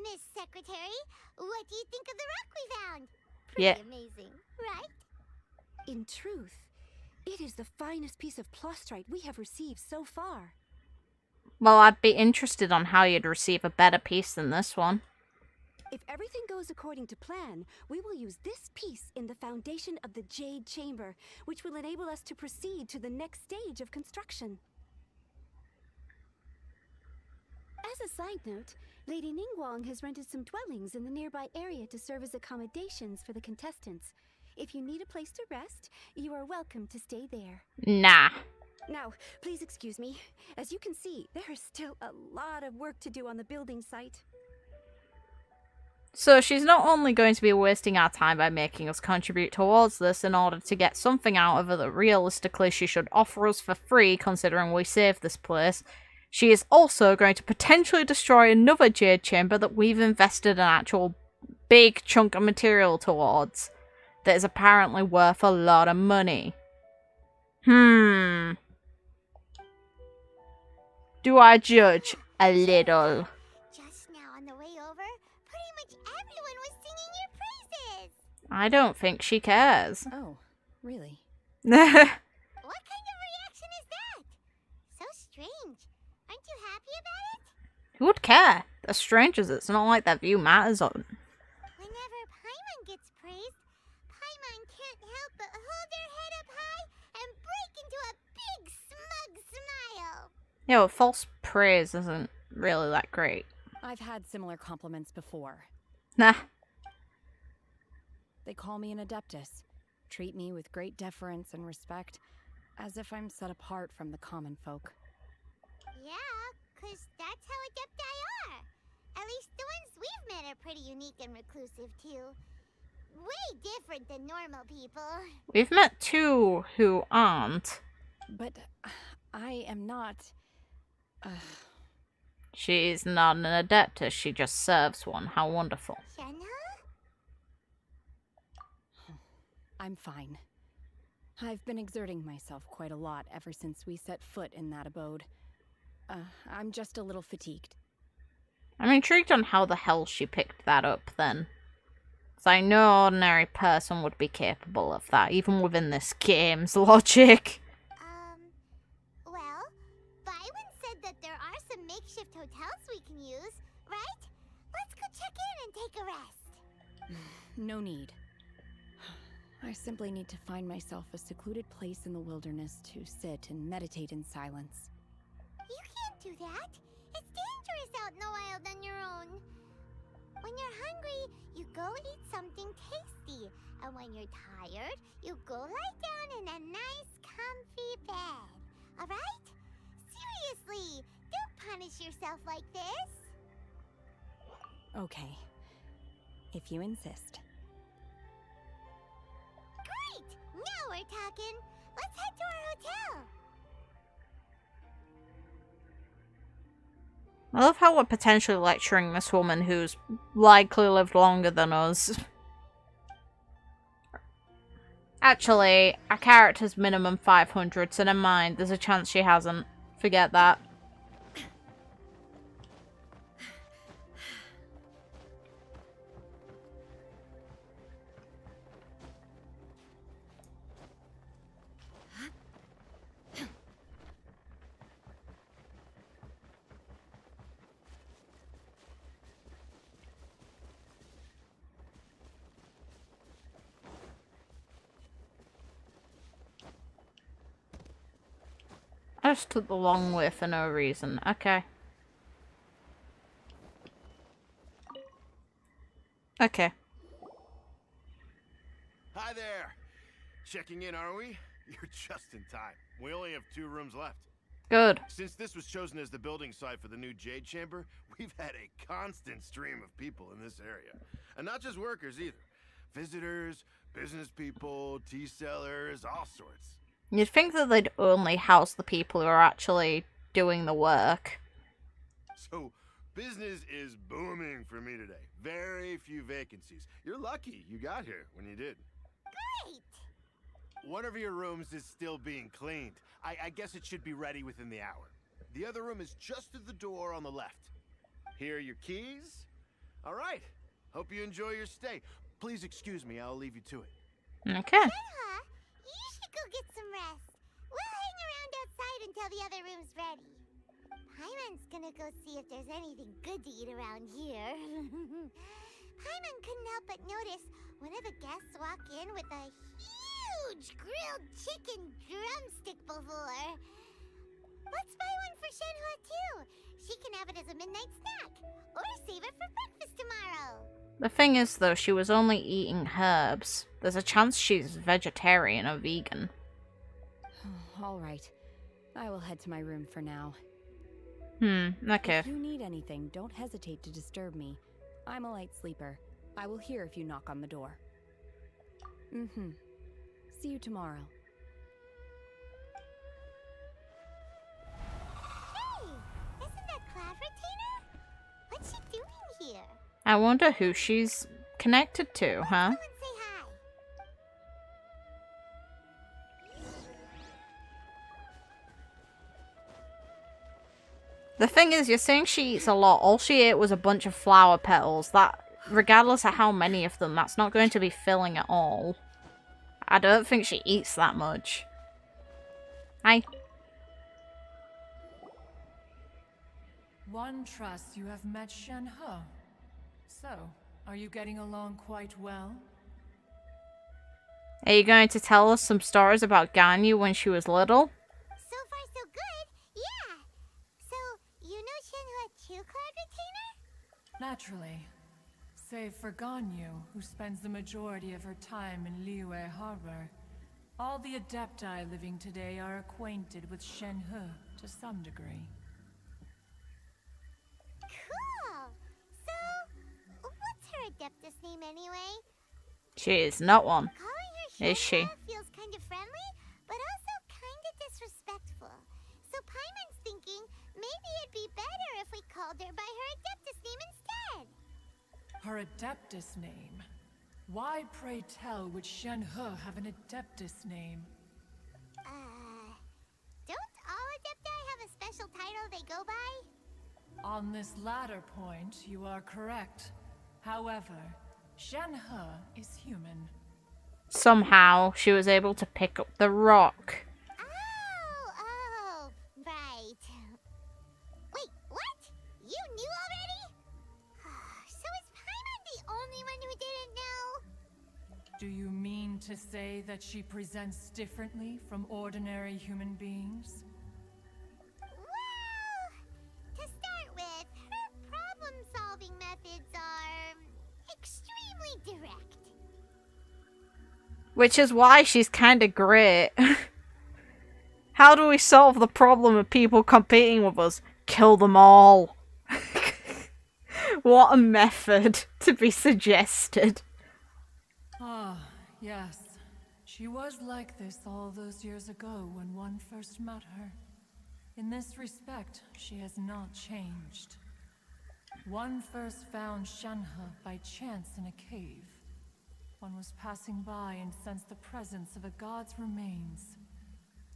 Miss Secretary. What do you think of the rock we found? Pretty amazing, right? In truth, it is the finest piece of plastrite we have received so far. Well, I'd be interested on how you'd receive a better piece than this one. If everything goes according to plan, we will use this piece in the foundation of the Jade Chamber, which will enable us to proceed to the next stage of construction. As a side note, Lady Ningguang has rented some dwellings in the nearby area to serve as accommodations for the contestants. If you need a place to rest, you are welcome to stay there. Nah. Now, please excuse me. As you can see, there is still a lot of work to do on the building site. So she's not only going to be wasting our time by making us contribute towards this in order to get something out of her that realistically she should offer us for free considering we saved this place, she is also going to potentially destroy another Jade Chamber that we've invested an actual big chunk of material towards that is apparently worth a lot of money. Do I judge? A little. Just now on the way over, pretty much everyone was singing your praises. I don't think she cares. Oh, really? What kind of reaction is that? So strange. Aren't you happy about it? Who would care? They're strangers. It's not like their view matters on. Whenever Paimon gets praised, Paimon can't help but hold their head up high and break into a big smug smile. Yeah, well, false praise isn't really that great. I've had similar compliments before. Nah. They call me an adeptus, treat me with great deference and respect, as if I'm set apart from the common folk. Yeah, 'cause that's how adepti are. At least the ones we've met are pretty unique and reclusive, too. Way different than normal people. We've met two who aren't. But I am not... She's not an adeptus, she just serves one. How wonderful. Shenhe? I'm fine. I've been exerting myself quite a lot ever since we set foot in that abode. I'm just a little fatigued. I'm intrigued on how the hell she picked that up then. Because I know no ordinary person would be capable of that, even within this game's logic. Well, Byron said that there are some makeshift hotels we can use, right? Let's go check in and take a rest. No need. I simply need to find myself a secluded place in the wilderness to sit and meditate in silence. You can't do that. It's dangerous out in the wild on your own. When you're hungry, you go eat something tasty. And when you're tired, you go lie down in a nice, comfy bed. Alright? Seriously, don't punish yourself like this. Okay. If you insist. Great! Now we're talking. Let's head to our hotel. I love how we're potentially lecturing this woman who's likely lived longer than us. Actually, our character's minimum 500, so never mind. There's a chance she hasn't. Forget that. I just took the long way for no reason. Okay. Okay. Hi there. Checking in, are we? You're just in time. We only have 2 rooms left. Good. Since this was chosen as the building site for the new Jade Chamber, we've had a constant stream of people in this area. And not just workers either. Visitors, business people, tea sellers, all sorts. You'd think that they'd only house the people who are actually doing the work. So, business is booming for me today. Very few vacancies. You're lucky you got here when you did. Great! One of your rooms is still being cleaned. I guess it should be ready within the hour. The other room is just at the door on the left. Here are your keys. All right. Hope you enjoy your stay. Please excuse me, I'll leave you to it. Okay. Shenhe, you should go get some rest. We'll hang around outside until the other room's ready. Paimon's gonna go see if there's anything good to eat around here. Paimon couldn't help but notice one of the guests walk in with a huge grilled chicken drumstick before. Let's buy one for Shenhe too. She can have it as a midnight snack, or save it for breakfast tomorrow. The thing is, though, she was only eating herbs. There's a chance she's vegetarian or vegan. All right. I will head to my room for now. Okay. If you need anything, don't hesitate to disturb me. I'm a light sleeper. I will hear if you knock on the door. See you tomorrow. Hey, isn't that Cloud Retainer? What's she doing here? I wonder who she's connected to, huh? Go and say hi. The thing is, you're saying she eats a lot. All she ate was a bunch of flower petals. That, regardless of how many of them, that's not going to be filling at all. I don't think she eats that much. Hi. One trusts you have met Shenhe. So, are you getting along quite well? Are you going to tell us some stories about Ganyu when she was little? So far, so good. Yeah. So, you know Shenhe too, Cloud Retainer? Naturally. Save for Ganyu, who spends the majority of her time in Liyue Harbor. All the adepti living today are acquainted with Shenhe to some degree. Cool. So, what's her adeptus name anyway? She is not one. Calling her Is she? Shenhe feels kind of friendly, but also kind of disrespectful. So Paimon's thinking maybe it'd be better if we called her by her adeptus name instead. Her adeptus name? Why, pray tell, would Shenhe have an adeptus name? Don't all adepti have a special title they go On this latter point, you are correct. However, Shenhe is human. Somehow, she was able to pick up the rock. Oh, right. Wait, what? You knew already? So is Paimon the only one who didn't know? Do you mean to say that she presents differently from ordinary human beings? Well, to start with, her problem-solving methods are extremely direct. Which is why she's kinda great. How do we solve the problem of people competing with us? Kill them all. What a method to be suggested. Ah, yes. She was like this all those years ago when one first met her. In this respect, she has not changed. One first found Shenhe by chance in a cave. One was passing by and sensed the presence of a god's remains.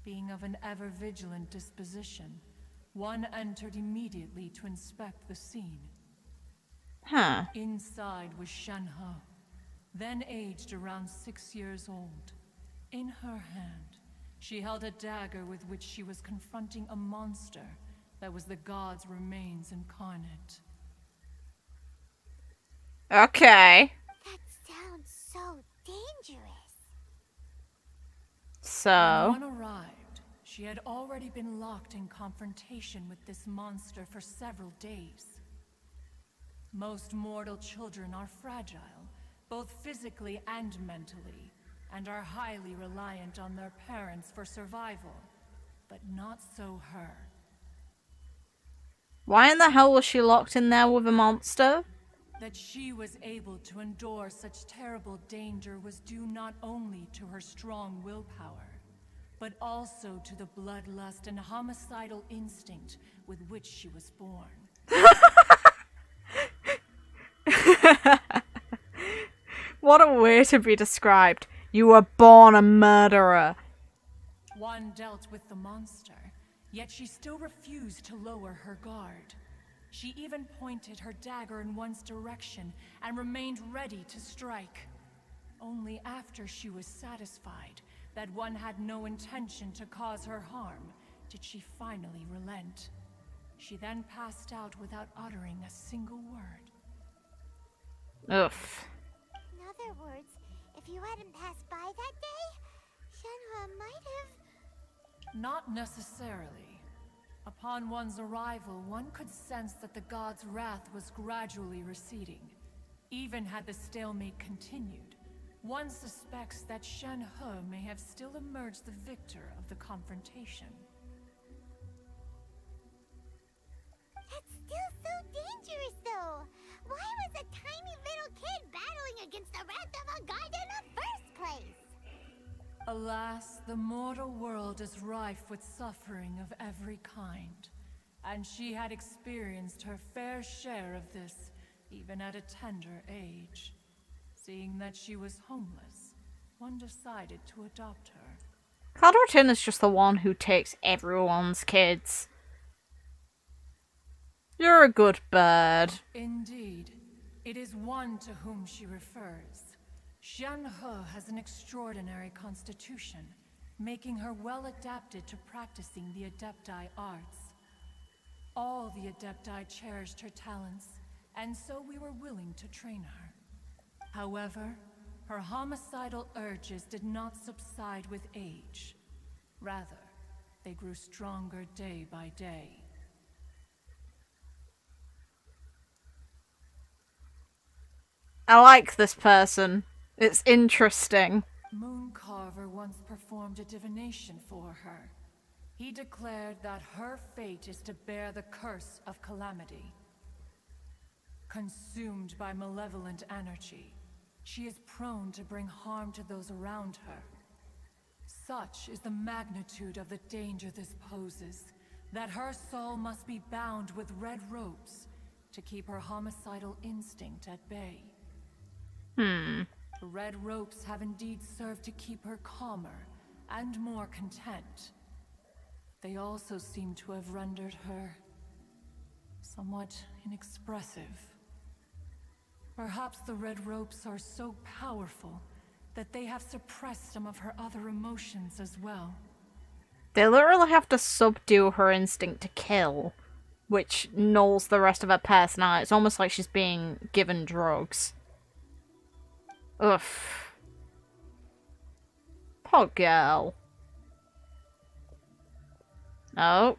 Being of an ever-vigilant disposition, one entered immediately to inspect the scene. Huh. Inside was Shenhe, then aged around 6 years old. In her hand, she held a dagger with which she was confronting a monster that was the god's remains incarnate. Okay. That sounds so dangerous. So. When one arrived, she had already been locked in confrontation with this monster for several days. Most mortal children are fragile, both physically and mentally, and are highly reliant on their parents for survival. But not so her. Why in the hell was she locked in there with a monster? That she was able to endure such terrible danger was due not only to her strong willpower, but also to the bloodlust and homicidal instinct with which she was born. What a way to be described. You were born a murderer. One dealt with the monster, yet she still refused to lower her guard. She even pointed her dagger in one's direction and remained ready to strike. Only after she was satisfied that one had no intention to cause her harm did she finally relent. She then passed out without uttering a single word. Oof. In other words, if you hadn't passed by that day, Shenhe might have... Not necessarily. Upon one's arrival, one could sense that the god's wrath was gradually receding. Even had the stalemate continued, one suspects that Shenhe may have still emerged the victor of the confrontation. That's still so dangerous, though. Why was a tiny little kid battling against the wrath of a god in the first place? Alas, the mortal world is rife with suffering of every kind, and she had experienced her fair share of this, even at a tender age. Seeing that she was homeless, one decided to adopt her. Calderton is just the one who takes everyone's kids. You're a good bird. Indeed, it is one to whom she refers. Shenhe has an extraordinary constitution, making her well adapted to practicing the adepti arts. All the adepti cherished her talents, and so we were willing to train her. However, her homicidal urges did not subside with age. Rather, they grew stronger day by day. I like this person. It's interesting. Mooncarver once performed a divination for her. He declared that her fate is to bear the curse of calamity. Consumed by malevolent energy, she is prone to bring harm to those around her. Such is the magnitude of the danger this poses, that her soul must be bound with red ropes to keep her homicidal instinct at bay. The red ropes have indeed served to keep her calmer and more content. They also seem to have rendered her somewhat inexpressive. Perhaps the red ropes are so powerful that they have suppressed some of her other emotions as well. They literally have to subdue her instinct to kill, which nulls the rest of her personality. It's almost like she's being given drugs. Ugh. Poor girl. Oh.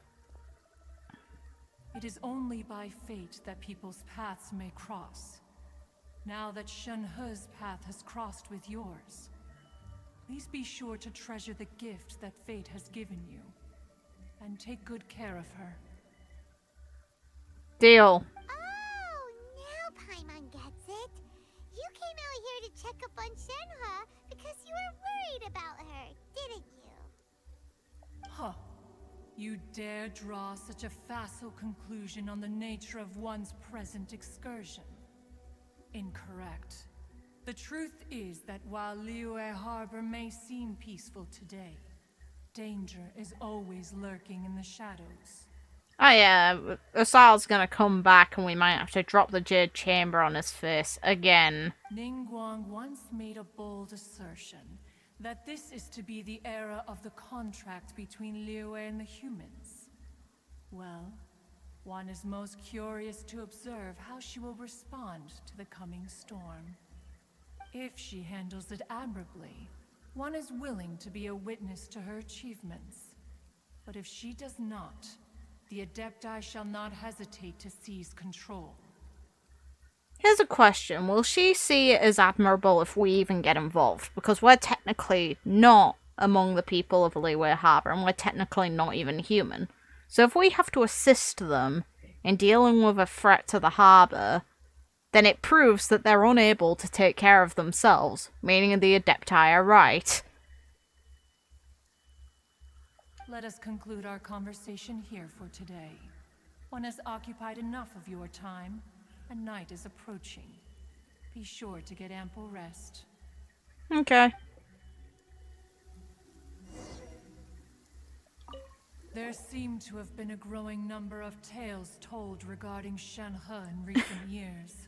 It is only by fate that people's paths may cross. Now that Shenhe's path has crossed with yours, please be sure to treasure the gift that fate has given you, and take good care of her. Deal. Oh, now Paimon gets it. You came out here to check up on Shenhe because you were worried about her, didn't you? Huh. You dare draw such a facile conclusion on the nature of one's present excursion? Incorrect. The truth is that while Liyue Harbor may seem peaceful today, danger is always lurking in the shadows. Oh yeah, Asal's gonna come back and we might have to drop the Jade Chamber on his face again. Ningguang once made a bold assertion that this is to be the era of the contract between Liyue and the humans. Well, one is most curious to observe how she will respond to the coming storm. If she handles it admirably, one is willing to be a witness to her achievements. But if she does not, the adepti shall not hesitate to seize control. Here's a question. Will she see it as admirable if we even get involved? Because we're technically not among the people of Liyue Harbor, and we're technically not even human. So if we have to assist them in dealing with a threat to the harbor, then it proves that they're unable to take care of themselves, meaning the adepti are right. Let us conclude our conversation here for today. One has occupied enough of your time, and night is approaching. Be sure to get ample rest. Okay. There seem to have been a growing number of tales told regarding Shenhe in recent years.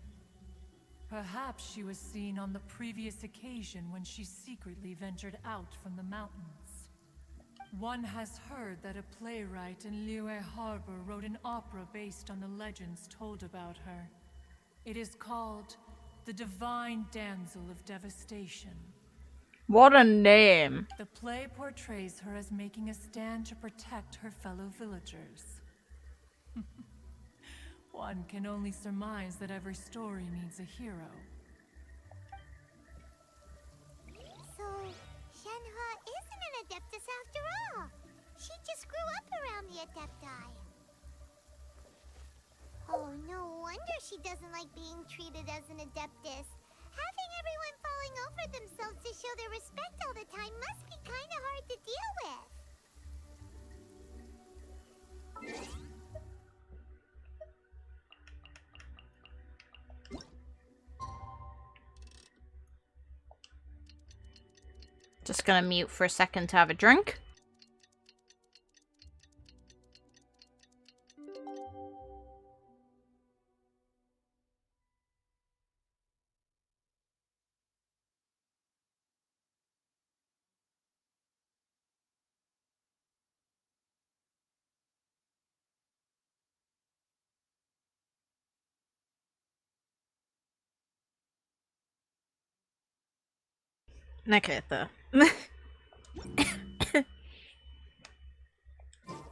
Perhaps she was seen on the previous occasion when she secretly ventured out from the mountains. One has heard that a playwright in Liyue Harbor wrote an opera based on the legends told about her. It is called The Divine Damsel of Devastation. What a name. The play portrays her as making a stand to protect her fellow villagers. One can only surmise that every story needs a hero. So, Shenhe isn't an adeptus after all. She just grew up around the adepti. Oh, no wonder she doesn't like being treated as an adeptus. Having everyone falling over themselves to show their respect all the time must be kind of hard to deal with. Just gonna mute for a second to have a drink. Okay, though.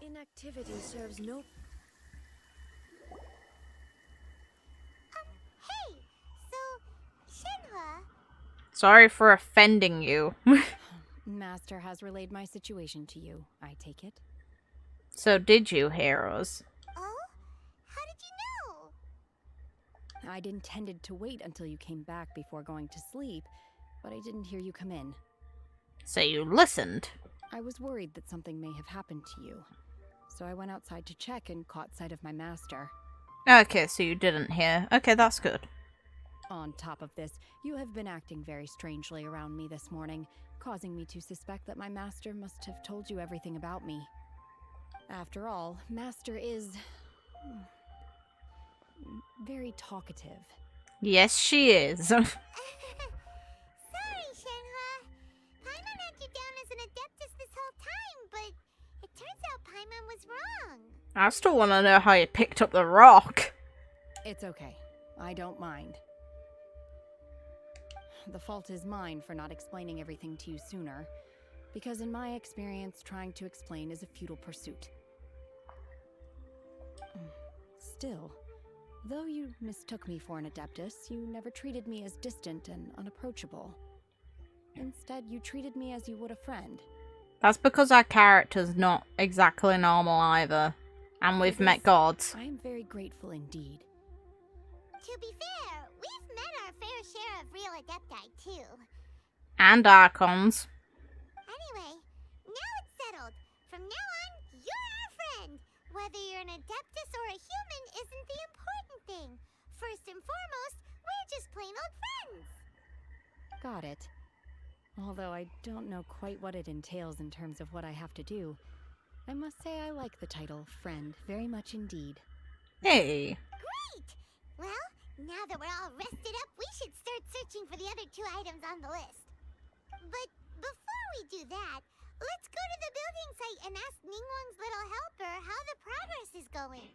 Inactivity serves no... Hey! So, Shenhe... Sorry for offending you. Master has relayed my situation to you, I take it. So did you, heroes? Oh? How did you know? I'd intended to wait until you came back before going to sleep, but I didn't hear you come in. So you listened? I was worried that something may have happened to you, so I went outside to check and caught sight of my master. Okay, so you didn't hear. Okay, that's good. On top of this, you have been acting very strangely around me this morning, causing me to suspect that my master must have told you everything about me. After all, Master is... very talkative. Yes, she is. Sorry, Shenhe. Paimon had you down as an adeptus this whole time, but it turns out Paimon was wrong. I still want to know how you picked up the rock. It's okay. I don't mind. The fault is mine for not explaining everything to you sooner, because in my experience, trying to explain is a futile pursuit. Still, though you mistook me for an adeptus, you never treated me as distant and unapproachable. Instead, you treated me as you would a friend. That's because our character's not exactly normal either. And we've met gods. I am very grateful indeed. To be fair, we've met our fair share of real adepti, too. And Archons. Anyway, now it's settled. From now on, you're our friend. Whether you're an adeptus or a human isn't the important thing. First and foremost, we're just plain old friends. Got it. Although I don't know quite what it entails in terms of what I have to do, I must say I like the title Friend very much indeed. Hey. Great! Well, now that we're all rested up, we should start searching for the other 2 items on the list. But before we do that, let's go to the building site and ask Ningguang's little helper how the progress is going.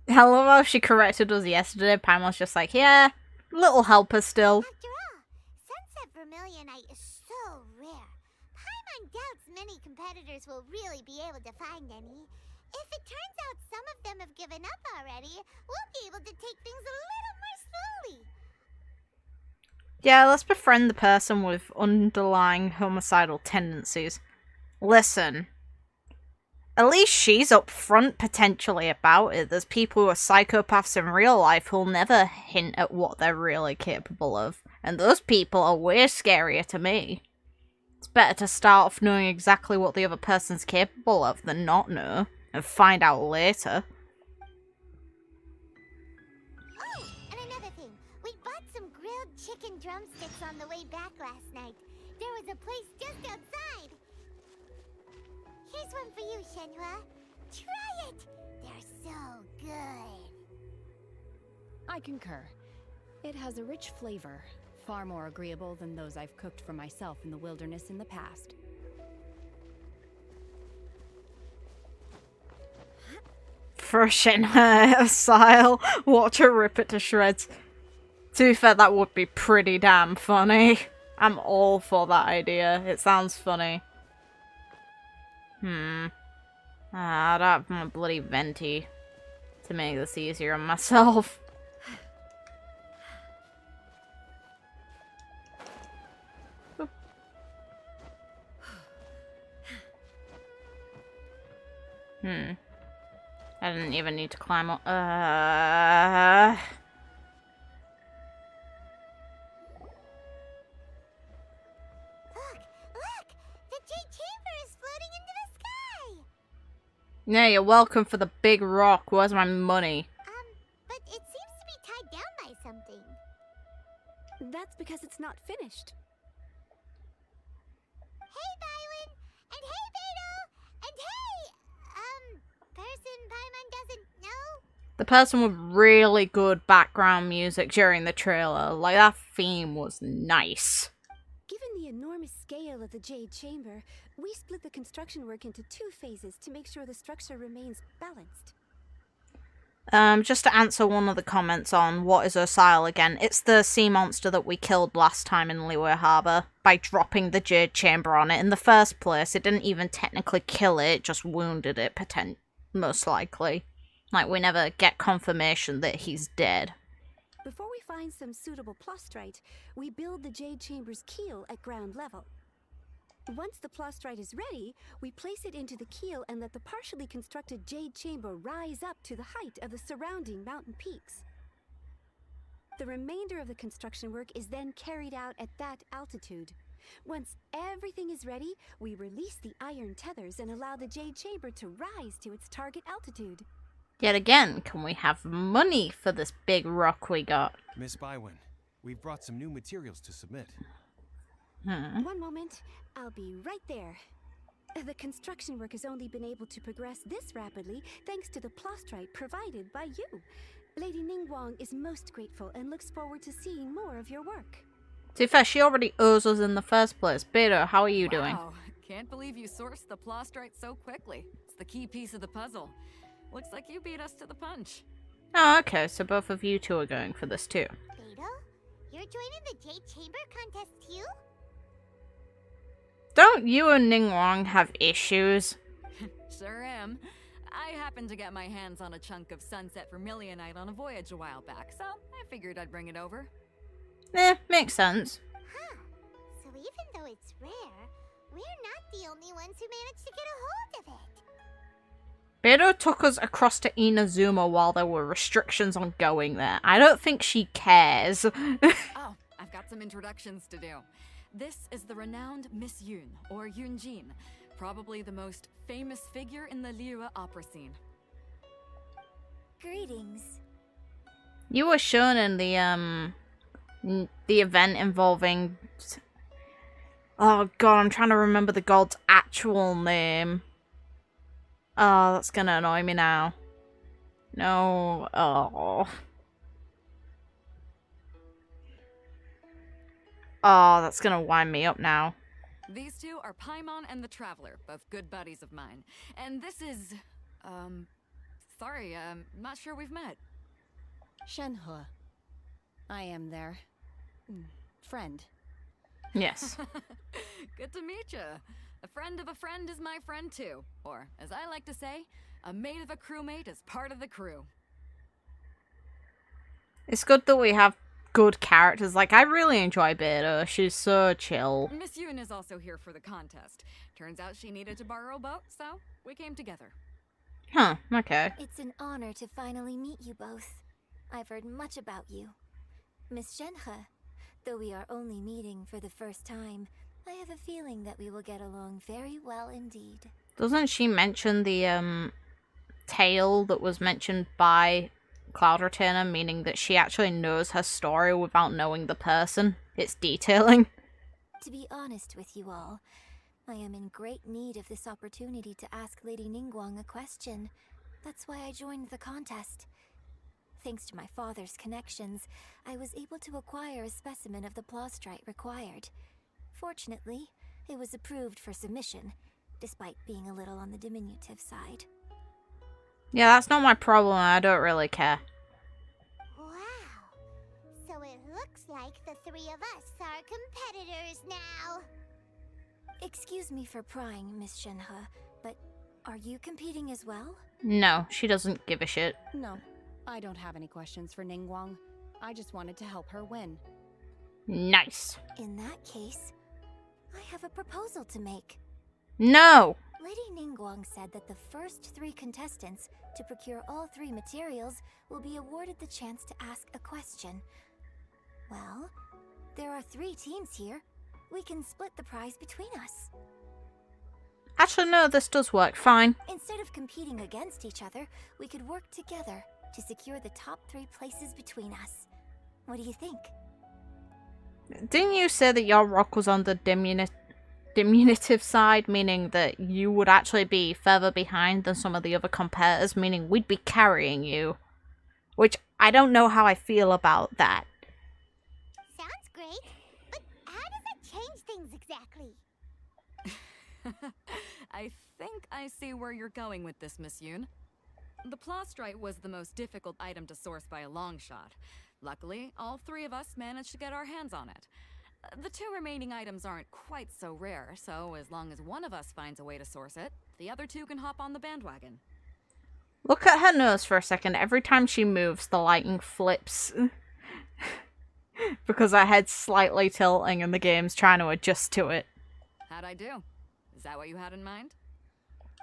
I love how she corrected us yesterday. Paimon's just like, yeah, little helper still. After all, sunset vermilionite is so rare. Paimon doubts many competitors will really be able to find any. If it turns out some of them have given up already, we'll be able to take things a little more slowly. Yeah, let's befriend the person with underlying homicidal tendencies. Listen, at least she's upfront potentially about it. There's people who are psychopaths in real life who'll never hint at what they're really capable of. And those people are way scarier to me. It's better to start off knowing exactly what the other person's capable of than not know, and find out later. Oh, and another thing. We bought some grilled chicken drumsticks on the way back last night. There was a place just outside. Here's one for you, Shenhe. Try it! They're so good. I concur. It has a rich flavor, far more agreeable than those I've cooked for myself in the wilderness in the past. For a Shenhe style, watch her rip it to shreds. To be fair, that would be pretty damn funny. I'm all for that idea. It sounds funny. I don't have my bloody venti to make this easier on myself. I didn't even need to climb up. Look! The Jade Chamber is floating into the sky! Yeah, you're welcome for the big rock. Where's my money? But it seems to be tied down by something. That's because it's not finished. Hey, Bywin! And hey, Beidou! And hey! Person Paimon doesn't know? The person with really good background music during the trailer. Like, that theme was nice. Given the enormous scale of the Jade Chamber, we split the construction work into 2 phases to make sure the structure remains balanced. Just to answer one of the comments on what is Osile again, it's the sea monster that we killed last time in Liyue Harbor by dropping the Jade Chamber on it. In the first place, it didn't even technically kill it, it just wounded it, most likely. Like, we never get confirmation that he's dead. Before we find some suitable plastrite, we build the Jade Chamber's keel at ground level. Once the plastrite is ready, we place it into the keel and let the partially constructed Jade Chamber rise up to the height of the surrounding mountain peaks. The remainder of the construction work is then carried out at that altitude. Once everything is ready, we release the iron tethers and allow the Jade Chamber to rise to its target altitude. Yet again, can we have money for this big rock we got? Miss Bywin, we've brought some new materials to submit. One moment, I'll be right there. The construction work has only been able to progress this rapidly thanks to the plastrite provided by you. Lady Ningguang is most grateful and looks forward to seeing more of your work. To be fair, she already owes us in the first place. Beto, how are you doing? Wow, can't believe you sourced the plostrite so quickly. It's the key piece of the puzzle. Looks like you beat us to the punch. Oh, okay, so both of you two are going for this too. Beto, you're joining the Jade Chamber contest too? Don't you and Ningguang have issues? Sure am. I happened to get my hands on a chunk of sunset vermilionite on a voyage a while back, so I figured I'd bring it over. Makes sense. Huh. So even though it's rare, we're not the only ones who managed to get a hold of it. Beto took us across to Inazuma while there were restrictions on going there. I don't think she cares. Oh, I've got some introductions to do. This is the renowned Miss Yun, or Yunjin, probably the most famous figure in the Liyue opera scene. Greetings. You were shown in the event involving... Oh god, I'm trying to remember the god's actual name. Oh, that's gonna annoy me now. No. Oh. Oh, that's gonna wind me up now. These two are Paimon and the Traveler, both good buddies of mine. And this is... sorry, not sure we've met. Shenhe. I am their... friend. Yes. Good to meet you. A friend of a friend is my friend too. Or, as I like to say, a mate of a crewmate is part of the crew. It's good that we have good characters. Like, I really enjoy Beto. She's so chill. Miss Yun is also here for the contest. Turns out she needed to borrow a boat, so we came together. Huh, okay. It's an honor to finally meet you both. I've heard much about you. Miss Shenhe, though we are only meeting for the first time, I have a feeling that we will get along very well indeed. Doesn't she mention the, tale that was mentioned by Cloud Retainer, meaning that she actually knows her story without knowing the person? It's detailing. To be honest with you all, I am in great need of this opportunity to ask Lady Ningguang a question. That's why I joined the contest. Thanks to my father's connections, I was able to acquire a specimen of the plostrite required. Fortunately, it was approved for submission, despite being a little on the diminutive side. Yeah, that's not my problem. I don't really care. Wow. So it looks like the three of us are competitors now. Excuse me for prying, Miss Shenhe, but are you competing as well? No, she doesn't give a shit. No, I don't have any questions for Ningguang. I just wanted to help her win. Nice. In that case, I have a proposal to make. No! Lady Ningguang said that the first 3 contestants to procure all 3 materials will be awarded the chance to ask a question. Well, there are 3 teams here. We can split the prize between us. Actually, no, this does work fine. Instead of competing against each other, we could work together to secure the top 3 places between us. What do you think? Didn't you say that your rock was on the diminutive side, meaning that you would actually be further behind than some of the other competitors, meaning we'd be carrying you? Which, I don't know how I feel about that. Sounds great, but how does it change things exactly? I think I see where you're going with this, Miss Yun. The plostrite was the most difficult item to source by a long shot. Luckily, all 3 of us managed to get our hands on it. The 2 remaining items aren't quite so rare, so as long as one of us finds a way to source it, the other 2 can hop on the bandwagon. Look at her nose for a second. Every time she moves, the lighting flips. Because her head's slightly tilting and the game's trying to adjust to it. How'd I do? Is that what you had in mind?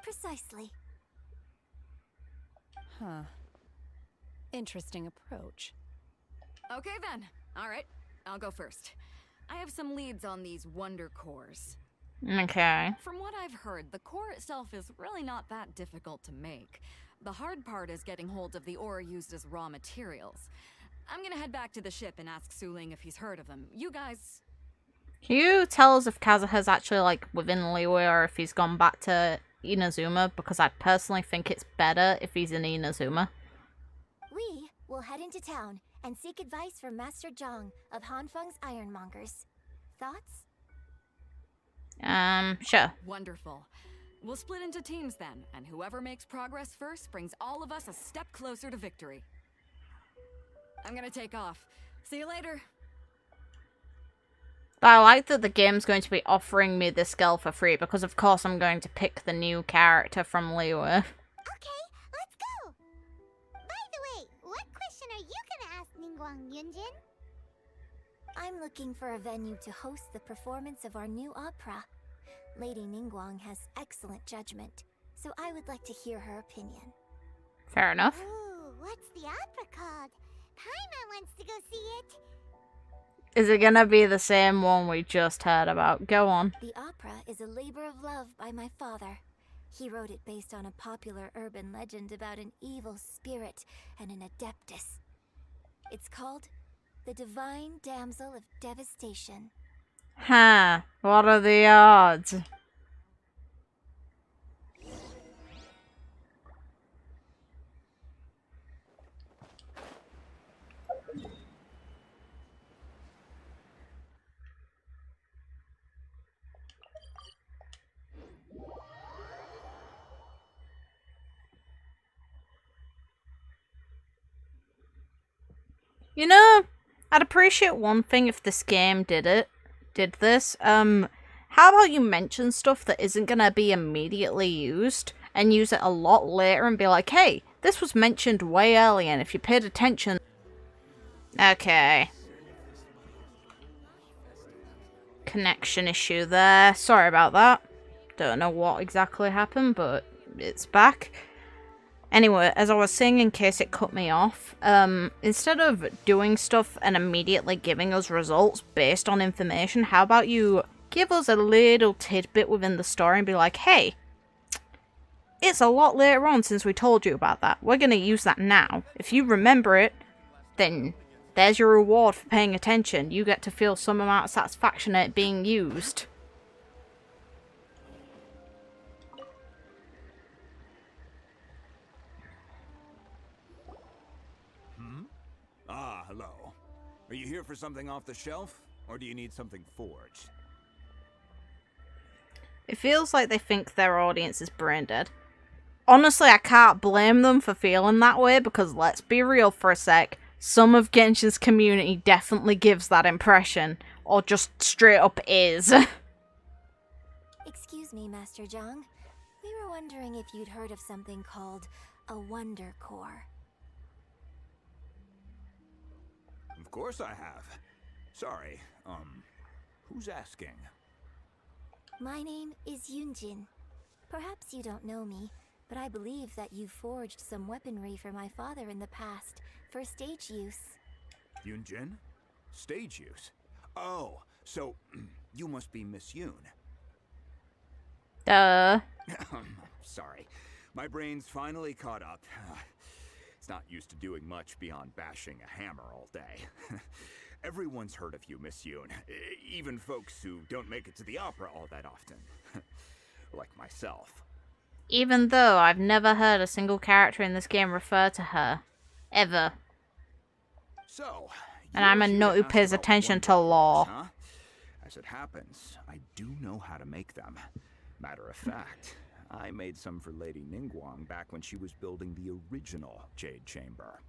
Precisely. Huh. Interesting approach. Okay then. Alright, I'll go first. I have some leads on these wonder cores. Okay. From what I've heard, the core itself is really not that difficult to make. The hard part is getting hold of the ore used as raw materials. I'm gonna head back to the ship and ask Suling if he's heard of them. You guys... Can you tell us if Kazuha's actually, like, within Liyue or if he's gone back to Inazuma? Because I personally think it's better if he's in Inazuma. We will we'll head into town and seek advice from Master Zhang of Hanfeng's Ironmongers. Thoughts? Sure. Wonderful. We'll split into teams then, and whoever makes progress first brings all of us a step closer to victory. I'm gonna take off. See you later. But I like that the game's going to be offering me this girl for free, because of course I'm going to pick the new character from Liyue. Okay, let's go! By the way, what question are you gonna ask Ningguang, Yunjin? I'm looking for a venue to host the performance of our new opera. Lady Ningguang has excellent judgment, so I would like to hear her opinion. Fair enough. Ooh, what's the opera called? Paimon wants to go see it. Is it gonna be the same one we just heard about? Go on. The opera is a labor of love by my father. He wrote it based on a popular urban legend about an evil spirit and an adeptus. It's called The Divine Damsel of Devastation. Huh. What are the odds? You know, I'd appreciate one thing if this game did this. How about you mention stuff that isn't gonna be immediately used and use it a lot later and be like, hey, this was mentioned way earlier and if you paid attention... Okay. Connection issue there. Sorry about that. Don't know what exactly happened, but it's back. Anyway, as I was saying in case it cut me off, instead of doing stuff and immediately giving us results based on information, how about you give us a little tidbit within the story and be like, hey, it's a lot later on since we told you about that. We're going to use that now. If you remember it, then there's your reward for paying attention. You get to feel some amount of satisfaction at it being used. Hello. Are you here for something off the shelf, or do you need something forged? It feels like they think their audience is brain dead. Honestly, I can't blame them for feeling that way, because let's be real for a sec, some of Genshin's community definitely gives that impression, or just straight up is. Excuse me, Master Zhang. We were wondering if you'd heard of something called a Wonder Core. Of course I have. Sorry, who's asking? My name is Yunjin. Perhaps you don't know me, but I believe that you forged some weaponry for my father in the past, for stage use. Yunjin? Stage use? Oh, so you must be Miss Yun. Sorry, my brain's finally caught up. It's not used to doing much beyond bashing a hammer all day. Everyone's heard of you, Miss Yun. Even folks who don't make it to the opera all that often. Like myself. Even though I've never heard a single character in this game refer to her. Ever. So, and I'm a nut who pays attention to lore. Huh? As it happens, I do know how to make them. Matter of fact, I made some for Lady Ningguang back when she was building the original Jade Chamber.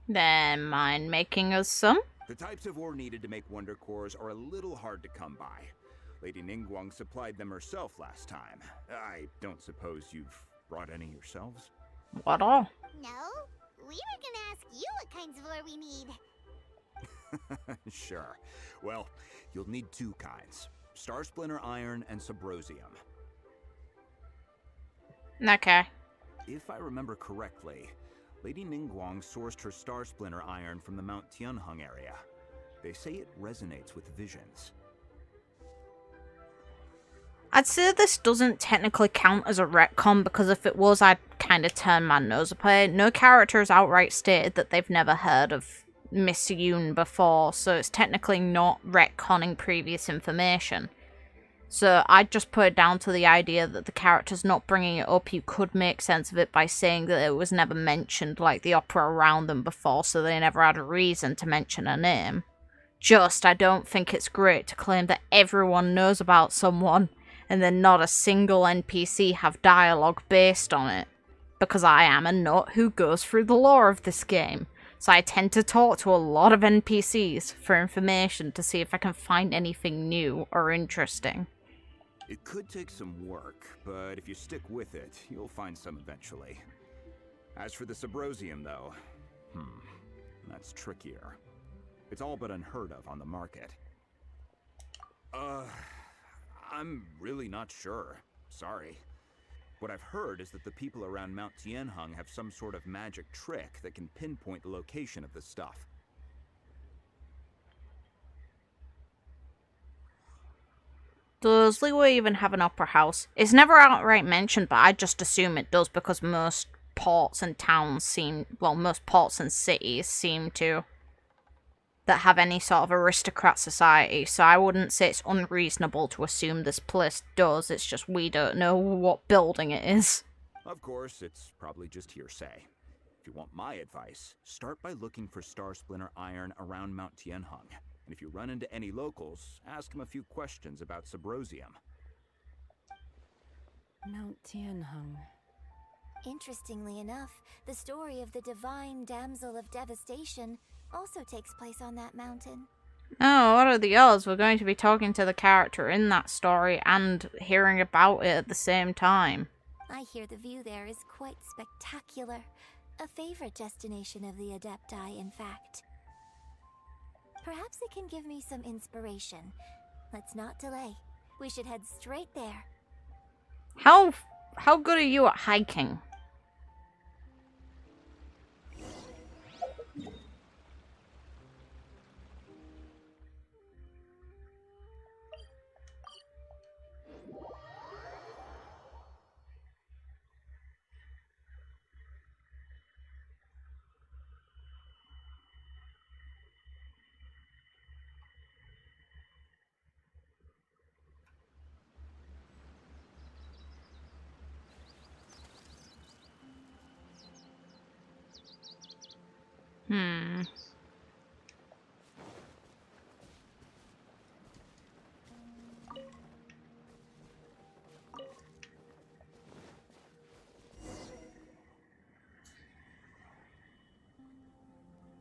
Then mind making us some? The types of ore needed to make Wonder Cores are a little hard to come by. Lady Ningguang supplied them herself last time. I don't suppose you've brought any yourselves? What all? No, we were gonna ask you what kinds of ore we need. Sure. Well, you'll need two kinds. Star Splinter Iron and Subrosium. Okay. If I remember correctly, Lady Ningguang sourced her Star Splinter Iron from the Mount Tianheng area. They say it resonates with visions. I'd say this doesn't technically count as a retcon, because if it was, I'd kind of turn my nose up at it. No character has outright stated that they've never heard of Miss Yun before, so it's technically not retconning previous information. So I'd just put it down to the idea that the character's not bringing it up. You could make sense of it by saying that it was never mentioned, like the opera around them before, so they never had a reason to mention her name. Just, I don't think it's great to claim that everyone knows about someone and then not a single NPC have dialogue based on it. Because I am a nut who goes through the lore of this game. So I tend to talk to a lot of NPCs for information to see if I can find anything new or interesting. It could take some work, but if you stick with it, you'll find some eventually. As for the Subrosium, though, that's trickier. It's all but unheard of on the market. I'm really not sure. Sorry. What I've heard is that the people around Mount Tianheng have some sort of magic trick that can pinpoint the location of the stuff. Does Liyue even have an opera house? It's never outright mentioned, but I just assume it does because most ports and towns seem, well, most ports and cities seem to, that have any sort of aristocrat society, so I wouldn't say it's unreasonable to assume this place does, it's just we don't know what building it is. Of course, it's probably just hearsay. If you want my advice, start by looking for Star Splinter iron around Mount Tianheng. And if you run into any locals, ask them a few questions about Subrosium. Mount Tianheng. Interestingly enough, the story of the divine damsel of devastation also takes place on that mountain. Oh, what are the odds we're going to be talking to the character in that story and hearing about it at the same time? I hear the view there is quite spectacular. A favorite destination of the adepti, in fact. Perhaps it can give me some inspiration. Let's not delay. We should head straight there. How good are you at hiking?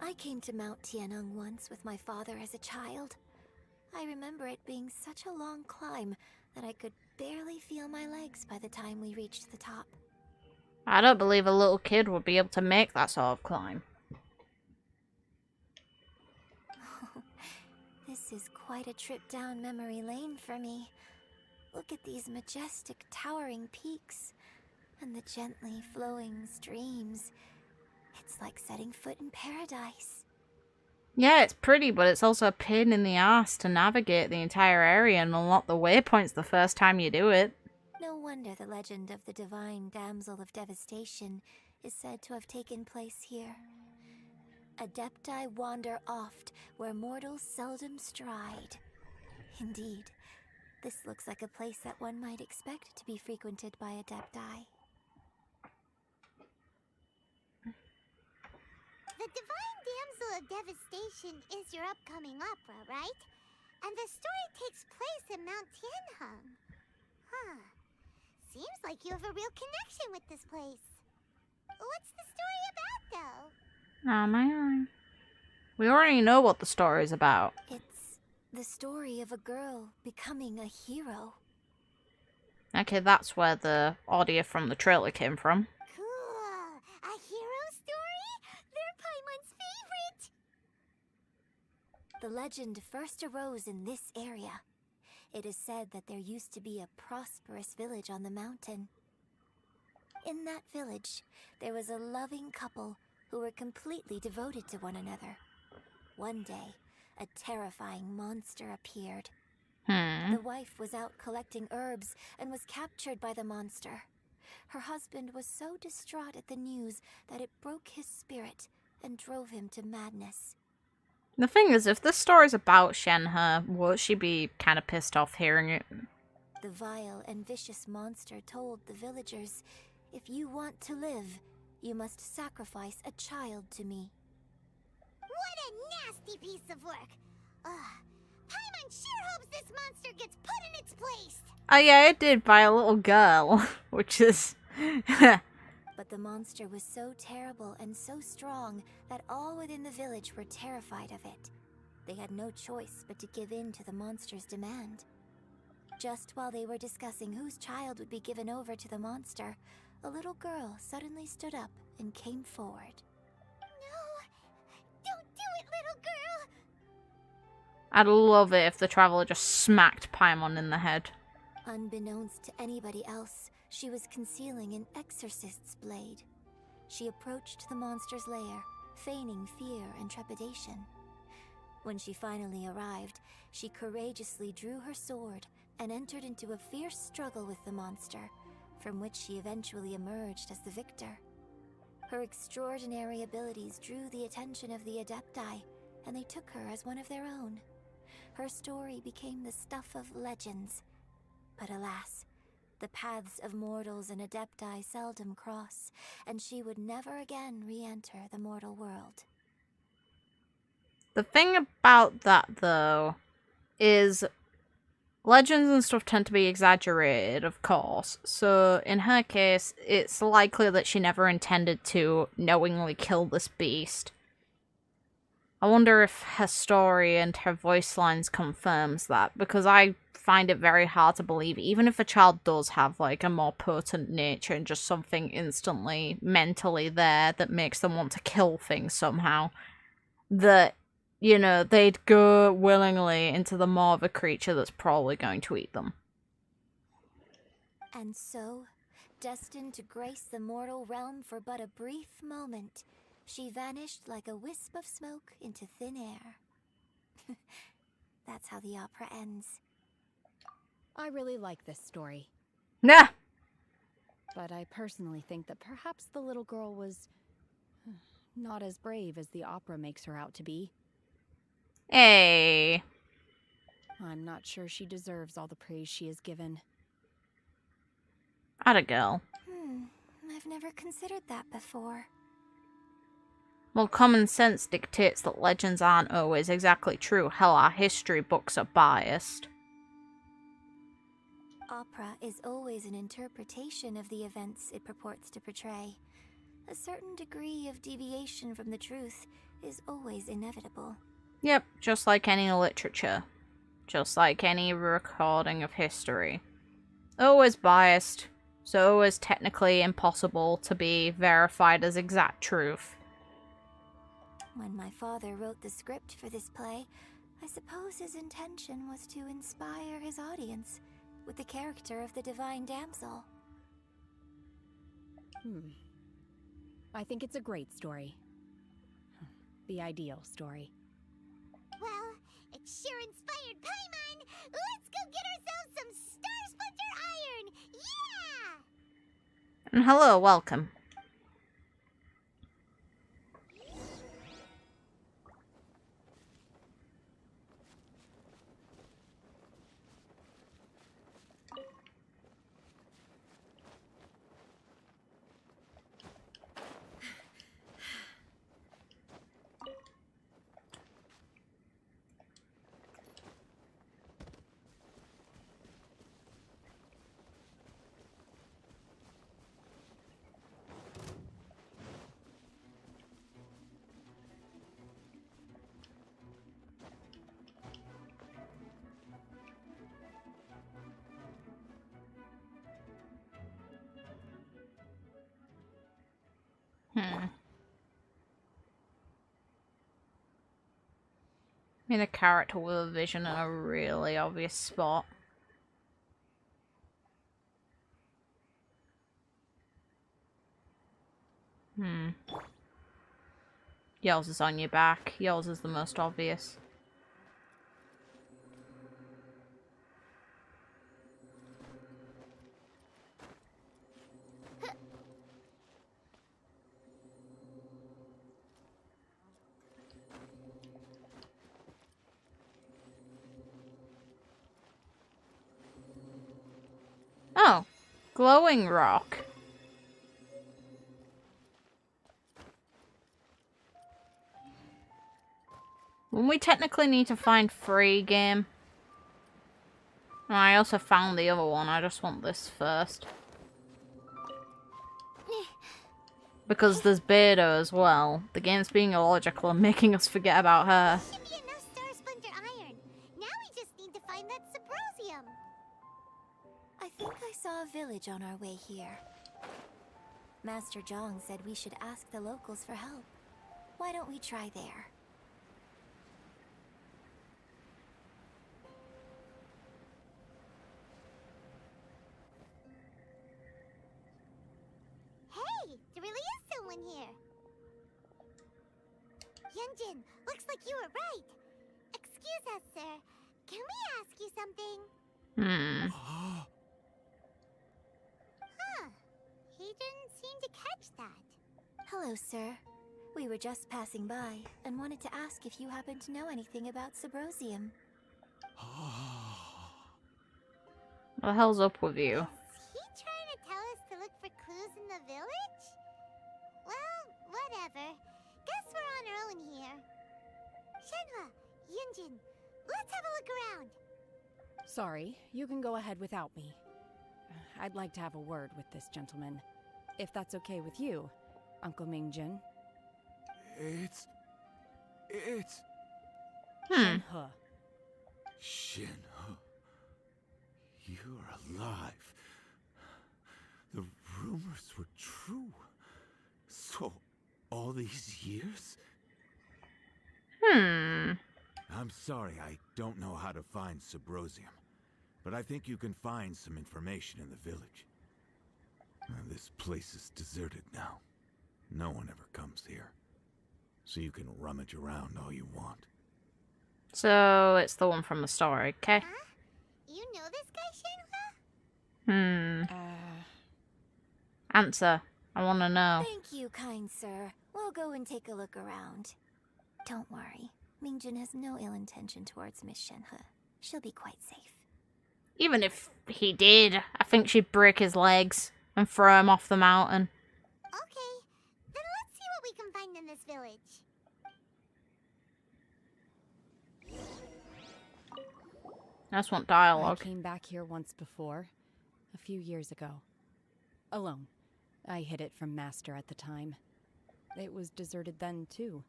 I came to Mount Tianheng once with my father as a child. I remember it being such a long climb that I could barely feel my legs by the time we reached the top. I don't believe a little kid would be able to make that sort of climb. This is quite a trip down memory lane for me. Look at these majestic, towering peaks, and the gently flowing streams. It's like setting foot in paradise. Yeah, it's pretty, but it's also a pain in the ass to navigate the entire area and unlock the waypoints the first time you do it. No wonder the legend of the divine damsel of devastation is said to have taken place here. Adepti wander oft where mortals seldom stride. Indeed, this looks like a place that one might expect to be frequented by adepti. The Divine Damsel of Devastation is your upcoming opera, right? And the story takes place in Mount Tianheng. Huh. Seems like you have a real connection with this place. What's the story about, though? Oh my. We already know what the story's about. It's the story of a girl becoming a hero. Okay, that's where the audio from the trailer came from. Cool. A hero story? They're Paimon's favorite. The legend first arose in this area. It is said that there used to be a prosperous village on the mountain. In that village, there was a loving couple who were completely devoted to one another. One day, a terrifying monster appeared. The wife was out collecting herbs and was captured by the monster. Her husband was so distraught at the news that it broke his spirit and drove him to madness. The thing is, if this story's about Shenhe, won't she be kind of pissed off hearing it? The vile and vicious monster told the villagers, "If you want to live, you must sacrifice a child to me." What a nasty piece of work! Paimon sure hopes this monster gets put in its place! Oh yeah, it did by a little girl, which is... But the monster was so terrible and so strong that all within the village were terrified of it. They had no choice but to give in to the monster's demand. Just while they were discussing whose child would be given over to the monster, a little girl suddenly stood up and came forward. No! Don't do it, little girl! I'd love it if the Traveler just smacked Paimon in the head. Unbeknownst to anybody else, she was concealing an exorcist's blade. She approached the monster's lair, feigning fear and trepidation. When she finally arrived, she courageously drew her sword and entered into a fierce struggle with the monster, from which she eventually emerged as the victor. Her extraordinary abilities drew the attention of the adepti, and they took her as one of their own. Her story became the stuff of legends. But alas, the paths of mortals and adepti seldom cross, and she would never again re-enter the mortal world. The thing about that, though, is legends and stuff tend to be exaggerated, of course. So, in her case, it's likely that she never intended to knowingly kill this beast. I wonder if her story and her voice lines confirms that, because I find it very hard to believe, even if a child does have, like, a more potent nature and just something instantly mentally there that makes them want to kill things somehow, that, you know, they'd go willingly into the maw of a creature that's probably going to eat them. And so, destined to grace the mortal realm for but a brief moment, she vanished like a wisp of smoke into thin air. That's how the opera ends. I really like this story. Nah! But I personally think that perhaps the little girl was not as brave as the opera makes her out to be. Hey! I'm not sure she deserves all the praise she is given. Atta girl. I've never considered that before. Well, common sense dictates that legends aren't always exactly true. Hell, our history books are biased. Opera is always an interpretation of the events it purports to portray. A certain degree of deviation from the truth is always inevitable. Yep, just like any literature. Just like any recording of history. Always biased, so always technically impossible to be verified as exact truth. When my father wrote the script for this play, I suppose his intention was to inspire his audience with the character of the divine damsel. I think it's a great story. The ideal story. Well, it sure inspired Paimon! Let's go get ourselves some Star Splinter Iron! Yeah! And hello, welcome. I mean, a character with a vision in a really obvious spot. Yours is on your back. Yours is the most obvious. Glowing rock. Wouldn't we technically need to find free game? Oh, I also found the other one. I just want this first. Because there's Beardo as well. The game's being illogical and making us forget about her. Should be enough star splinter iron. Now we just need to find that Subrosium. I think I saw a village on our way here. Master Zhang said we should ask the locals for help. Why don't we try there? Hey, there really is someone here. Yunjin, looks like you were right. Excuse us, sir. Can we ask you something? Huh. He didn't seem to catch that. Hello, sir. We were just passing by and wanted to ask if you happen to know anything about Subrosium. What the hell's up with you? Is he trying to tell us to look for clues in the village? Well, whatever. Guess we're on our own here. Shenhe, Yunjin, let's have a look around. Sorry, you can go ahead without me. I'd like to have a word with this gentleman. If that's okay with you, Uncle Mingjin. It's... Shenhe. Shenhe. You're alive. The rumors were true. So, all these years? I'm sorry, I don't know how to find Subrosium. But I think you can find some information in the village. This place is deserted now. No one ever comes here. So you can rummage around all you want. So, it's the one from the story, okay? You know this guy, Shenhe? Answer. I want to know. Thank you, kind sir. We'll go and take a look around. Don't worry. Mingjin has no ill intention towards Miss Shenhe. She'll be quite safe. Even if he did, I think she'd break his legs and throw him off the mountain. Okay, then let's see what we can find in this village. I just want dialogue. I came back here once before, a few years ago. Alone. I hid it from Master at the time. It was deserted then, too.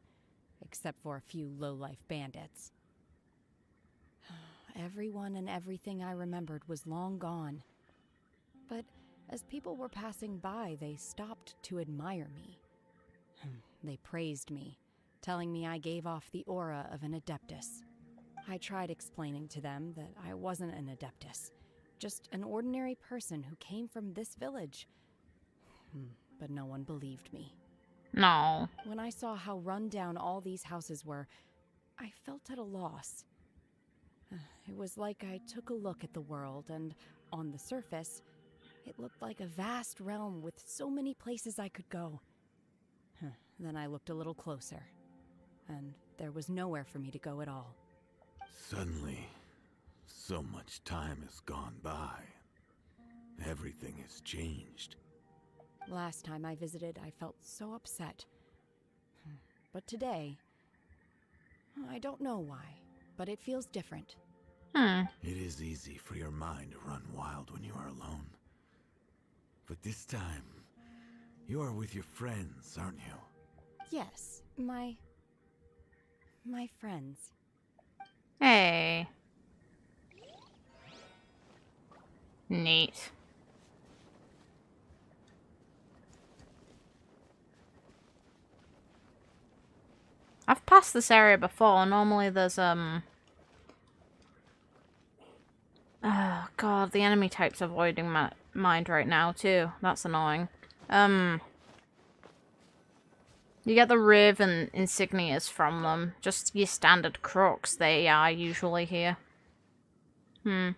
Except for a few low-life bandits. Everyone and everything I remembered was long gone. But as people were passing by, they stopped to admire me. They praised me, telling me I gave off the aura of an adeptus. I tried explaining to them that I wasn't an adeptus, just an ordinary person who came from this village. But no one believed me. No. When I saw how run down all these houses were, I felt at a loss. It was like I took a look at the world, and on the surface, it looked like a vast realm with so many places I could go. Then I looked a little closer, and there was nowhere for me to go at all. Suddenly, so much time has gone by. Everything has changed. Last time I visited, I felt so upset. But today, I don't know why, but it feels different. It is easy for your mind to run wild when you are alone. But this time, you are with your friends, aren't you? Yes, my friends. Hey. Neat. I've passed this area before. Normally there's, oh god, the enemy type's avoiding my mind right now, too. That's annoying. You get the Raven insignias from them. Just your standard crooks they are usually here. A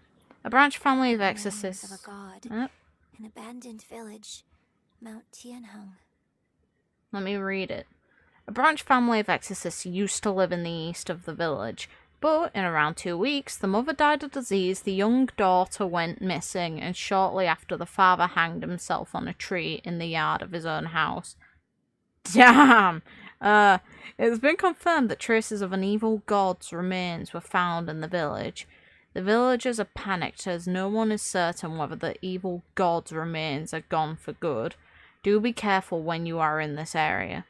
branch family of exorcists. Of a god. An abandoned village. Mount Tianheng. Let me read it. A branch family of exorcists used to live in the east of the village. But in around 2 weeks, the mother died of disease, the young daughter went missing, and shortly after, the father hanged himself on a tree in the yard of his own house. Damn! It's been confirmed that traces of an evil god's remains were found in the village. The villagers are panicked as no one is certain whether the evil god's remains are gone for good. Do be careful when you are in this area.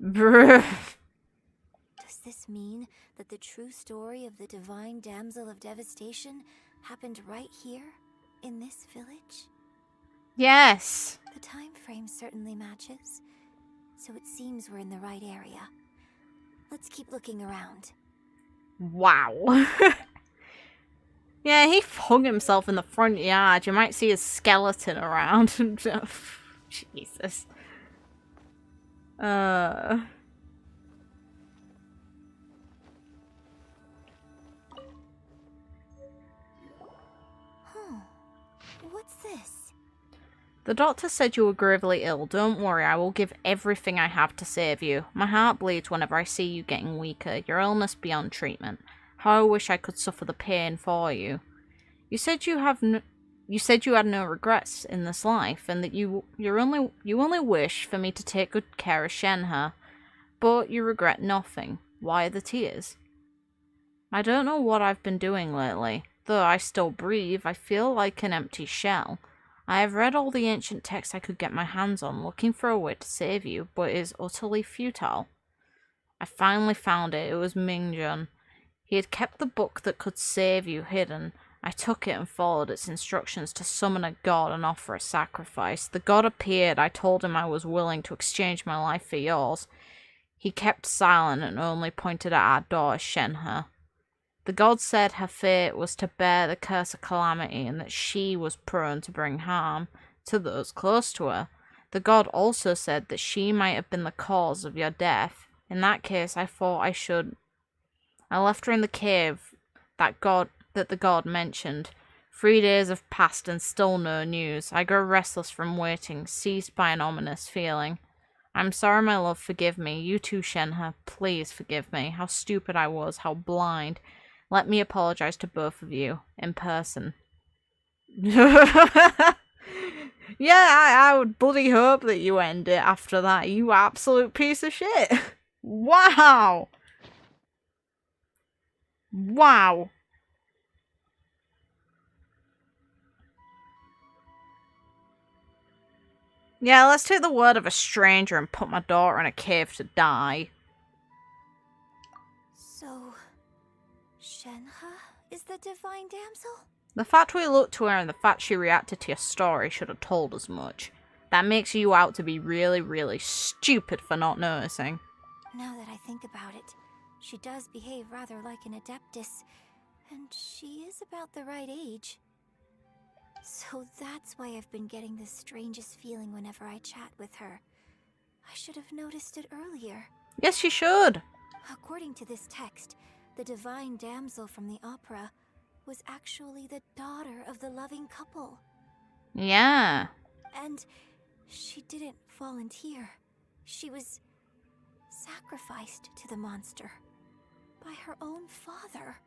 Bruh. Does this mean that the true story of the divine damsel of devastation happened right here, in this village? Yes. The time frame certainly matches, so it seems we're in the right area. Let's keep looking around. Wow. Yeah, he hung himself in the front yard. You might see his skeleton around. Jesus. What's this? The doctor said you were gravely ill. Don't worry, I will give everything I have to save you. My heart bleeds whenever I see you getting weaker. Your illness beyond treatment. How I wish I could suffer the pain for you. You said you had no regrets in this life, and that you only wish for me to take good care of Shenhe, but you regret nothing. Why the tears? I don't know what I've been doing lately. Though I still breathe, I feel like an empty shell. I have read all the ancient texts I could get my hands on, looking for a way to save you, but it is utterly futile. I finally found it. It was Mingjun. He had kept the book that could save you hidden. I took it and followed its instructions to summon a god and offer a sacrifice. The god appeared. I told him I was willing to exchange my life for yours. He kept silent and only pointed at our daughter Shenhe. The god said her fate was to bear the curse of calamity and that she was prone to bring harm to those close to her. The god also said that she might have been the cause of your death. In that case, I thought I should. I left her in the cave that the god mentioned. 3 days have passed and still no news. I grow restless from waiting, seized by an ominous feeling. I'm sorry, my love, forgive me. You too, Shenhe, please forgive me. How stupid I was, how blind. Let me apologize to both of you, in person. Yeah, I would bloody hope that you end it after that, you absolute piece of shit. Wow. Wow. Yeah, let's take the word of a stranger and put my daughter in a cave to die. So, Shenhe is the divine damsel? The fact we looked to her and the fact she reacted to your story should have told us much. That makes you out to be really, really stupid for not noticing. Now that I think about it, she does behave rather like an adeptus, and she is about the right age. So that's why I've been getting the strangest feeling whenever I chat with her. I should have noticed it earlier. Yes, you should. According to this text, the divine damsel from the opera was actually the daughter of the loving couple. Yeah. And she didn't volunteer. She was sacrificed to the monster by her own father.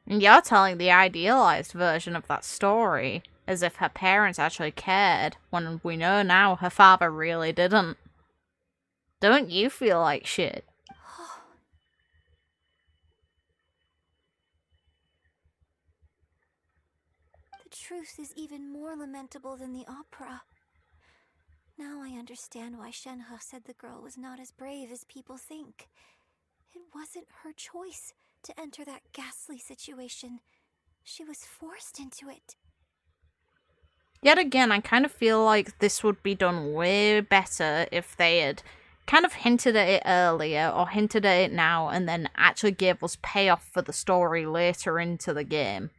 And you're telling the idealized version of that story, as if her parents actually cared, when we know now her father really didn't. Don't you feel like shit? The truth is even more lamentable than the opera. Now I understand why Shenhe said the girl was not as brave as people think. It wasn't her choice to enter that ghastly situation. She was forced into it. Yet again, I kind of feel like this would be done way better if they had kind of hinted at it earlier or hinted at it now and then actually gave us payoff for the story later into the game.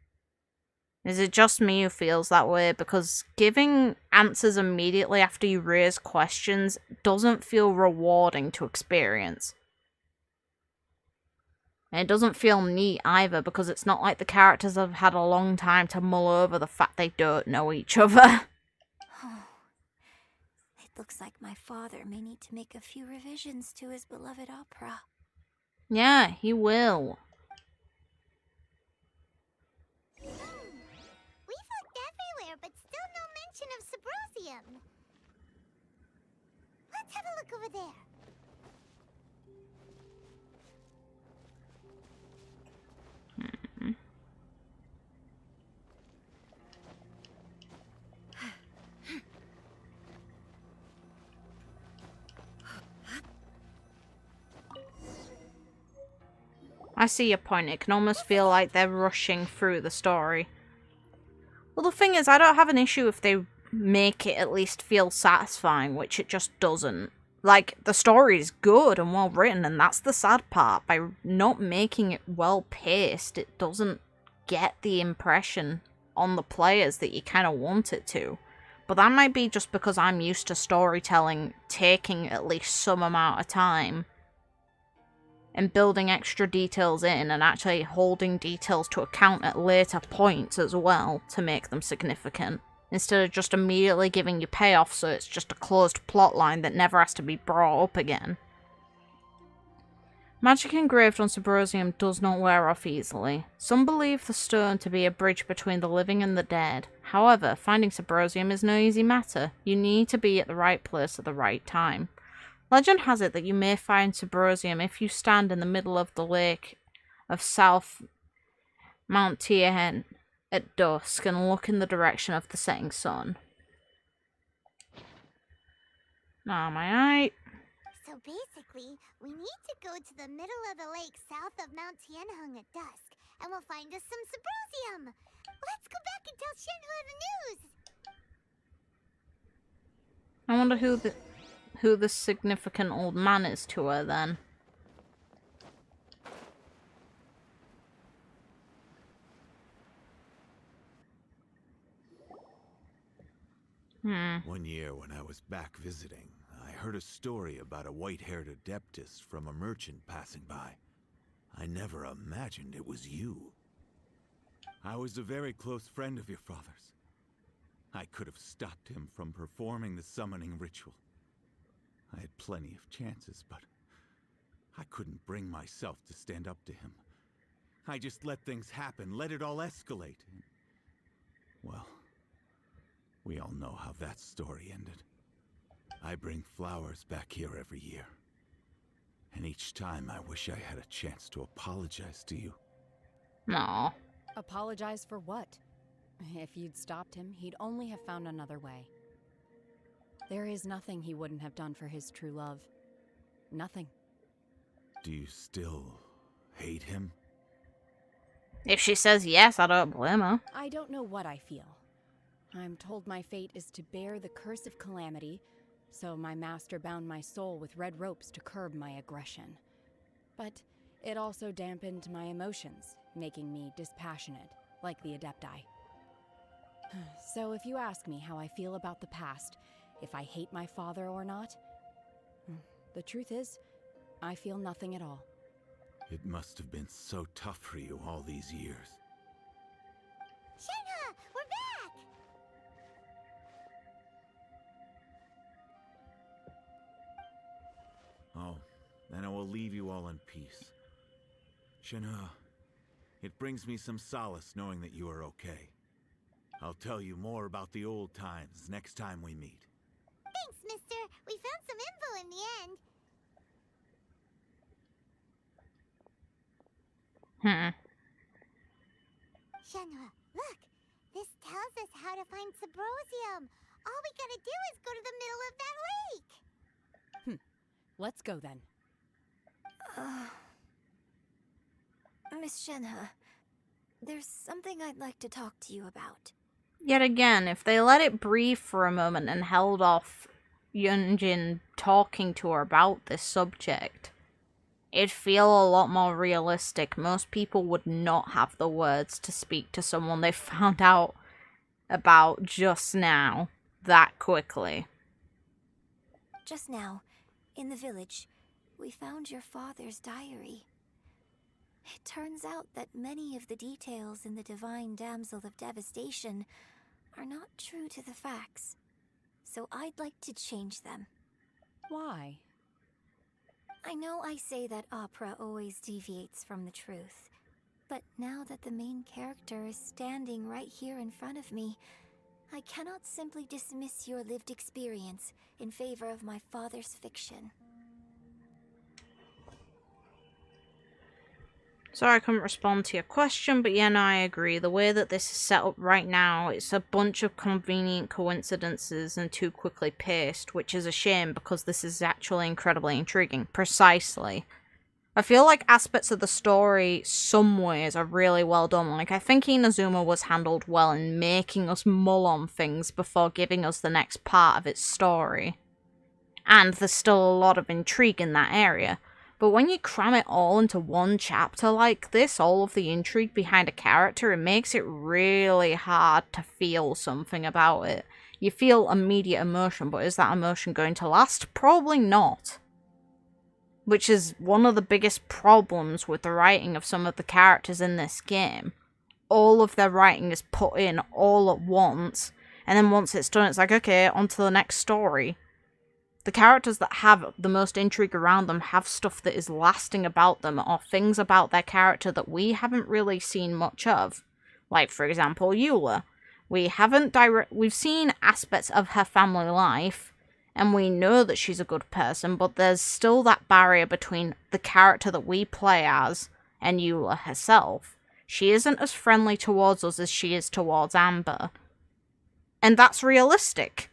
Is it just me who feels that way? Because giving answers immediately after you raise questions doesn't feel rewarding to experience. And it doesn't feel neat either, because it's not like the characters have had a long time to mull over the fact they don't know each other. It looks like my father may need to make a few revisions to his beloved opera. Yeah, he will. We've looked everywhere, but still no mention of Subrosium. Let's have a look over there. I see your point. It can almost feel like they're rushing through the story. Well, the thing is, I don't have an issue if they make it at least feel satisfying, which it just doesn't. Like, the story's good and well written, and that's the sad part. By not making it well paced, it doesn't get the impression on the players that you kind of want it to. But that might be just because I'm used to storytelling taking at least some amount of time and building extra details in and actually holding details to account at later points as well to make them significant, instead of just immediately giving you payoff so it's just a closed plot line that never has to be brought up again. Magic engraved on Subrosium does not wear off easily. Some believe the stone to be a bridge between the living and the dead. However, finding Subrosium is no easy matter. You need to be at the right place at the right time. Legend has it that you may find Subrosium if you stand in the middle of the lake of South Mount Tiehen at dusk and look in the direction of the setting sun. Am I right? So basically, we need to go to the middle of the lake south of Mount Tianheng at dusk, and we'll find us some Subrosium. Let's go back and tell Shenhe the news. I wonder who the significant old man is to her then. One year when I was back visiting, I heard a story about a white-haired adeptus from a merchant passing by. I never imagined it was you. I was a very close friend of your father's. I could have stopped him from performing the summoning ritual. I had plenty of chances, but I couldn't bring myself to stand up to him. I just let things happen, let it all escalate. Well, we all know how that story ended. I bring flowers back here every year. And each time I wish I had a chance to apologize to you. No. Apologize for what? If you'd stopped him, he'd only have found another way. There is nothing he wouldn't have done for his true love. Nothing. Do you still hate him? If she says yes, I don't blame her. I don't know what I feel. I'm told my fate is to bear the curse of calamity, so my master bound my soul with red ropes to curb my aggression. But it also dampened my emotions, making me dispassionate, like the adepti. So if you ask me how I feel about the past, if I hate my father or not, the truth is, I feel nothing at all. It must have been so tough for you all these years. Shenhe, we're back! Oh, then I will leave you all in peace. Shenhe, it brings me some solace knowing that you are okay. I'll tell you more about the old times next time we meet. Thanks, mister. We found some info in the end. Shenhe, look. This tells us how to find Subrosium. All we gotta do is go to the middle of that lake. Let's go then. Miss Shenhe, there's something I'd like to talk to you about. Yet again, if they let it breathe for a moment and held off Yunjin talking to her about this subject, it'd feel a lot more realistic. Most people would not have the words to speak to someone they found out about just now that quickly. Just now, in the village, we found your father's diary. It turns out that many of the details in the Divine Damsel of Devastation are not true to the facts, so I'd like to change them. Why? I know I say that opera always deviates from the truth, but now that the main character is standing right here in front of me, I cannot simply dismiss your lived experience in favor of my father's fiction. Sorry I couldn't respond to your question, but yeah, no, I agree. The way that this is set up right now, it's a bunch of convenient coincidences and too quickly paced, which is a shame because this is actually incredibly intriguing. Precisely. I feel like aspects of the story, some ways, are really well done. Like, I think Inazuma was handled well in making us mull on things before giving us the next part of its story. And there's still a lot of intrigue in that area. But when you cram it all into one chapter like this, all of the intrigue behind a character, it makes it really hard to feel something about it. You feel immediate emotion, but is that emotion going to last? Probably not. Which is one of the biggest problems with the writing of some of the characters in this game. All of their writing is put in all at once, and then once it's done, it's like, okay, on to the next story. The characters that have the most intrigue around them have stuff that is lasting about them, or things about their character that we haven't really seen much of. Like, for example, Liyue. We've seen aspects of her family life, and we know that she's a good person, but there's still that barrier between the character that we play as and Liyue herself. She isn't as friendly towards us as she is towards Amber. And that's realistic.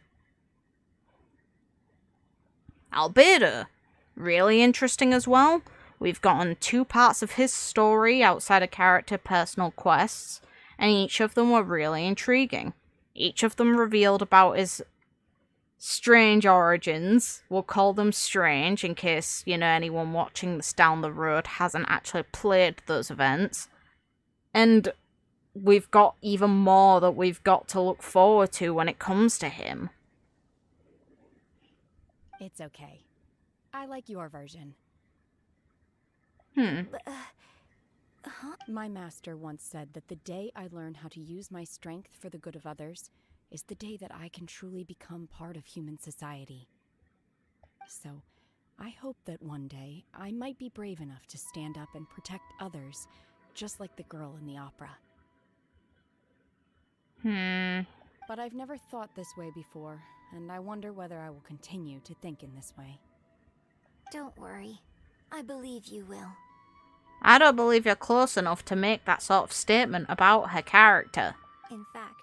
Abode, really interesting as well. We've gotten 2 parts of his story outside of character personal quests, and each of them were really intriguing. Each of them revealed about his strange origins. We'll call them strange in case, anyone watching this down the road hasn't actually played those events. And we've got even more that we've got to look forward to when it comes to him. It's okay. I like your version. My master once said that the day I learn how to use my strength for the good of others is the day that I can truly become part of human society. So, I hope that one day I might be brave enough to stand up and protect others, just like the girl in the opera. But I've never thought this way before, and I wonder whether I will continue to think in this way. Don't worry. I believe you will. I don't believe you're close enough to make that sort of statement about her character. In fact,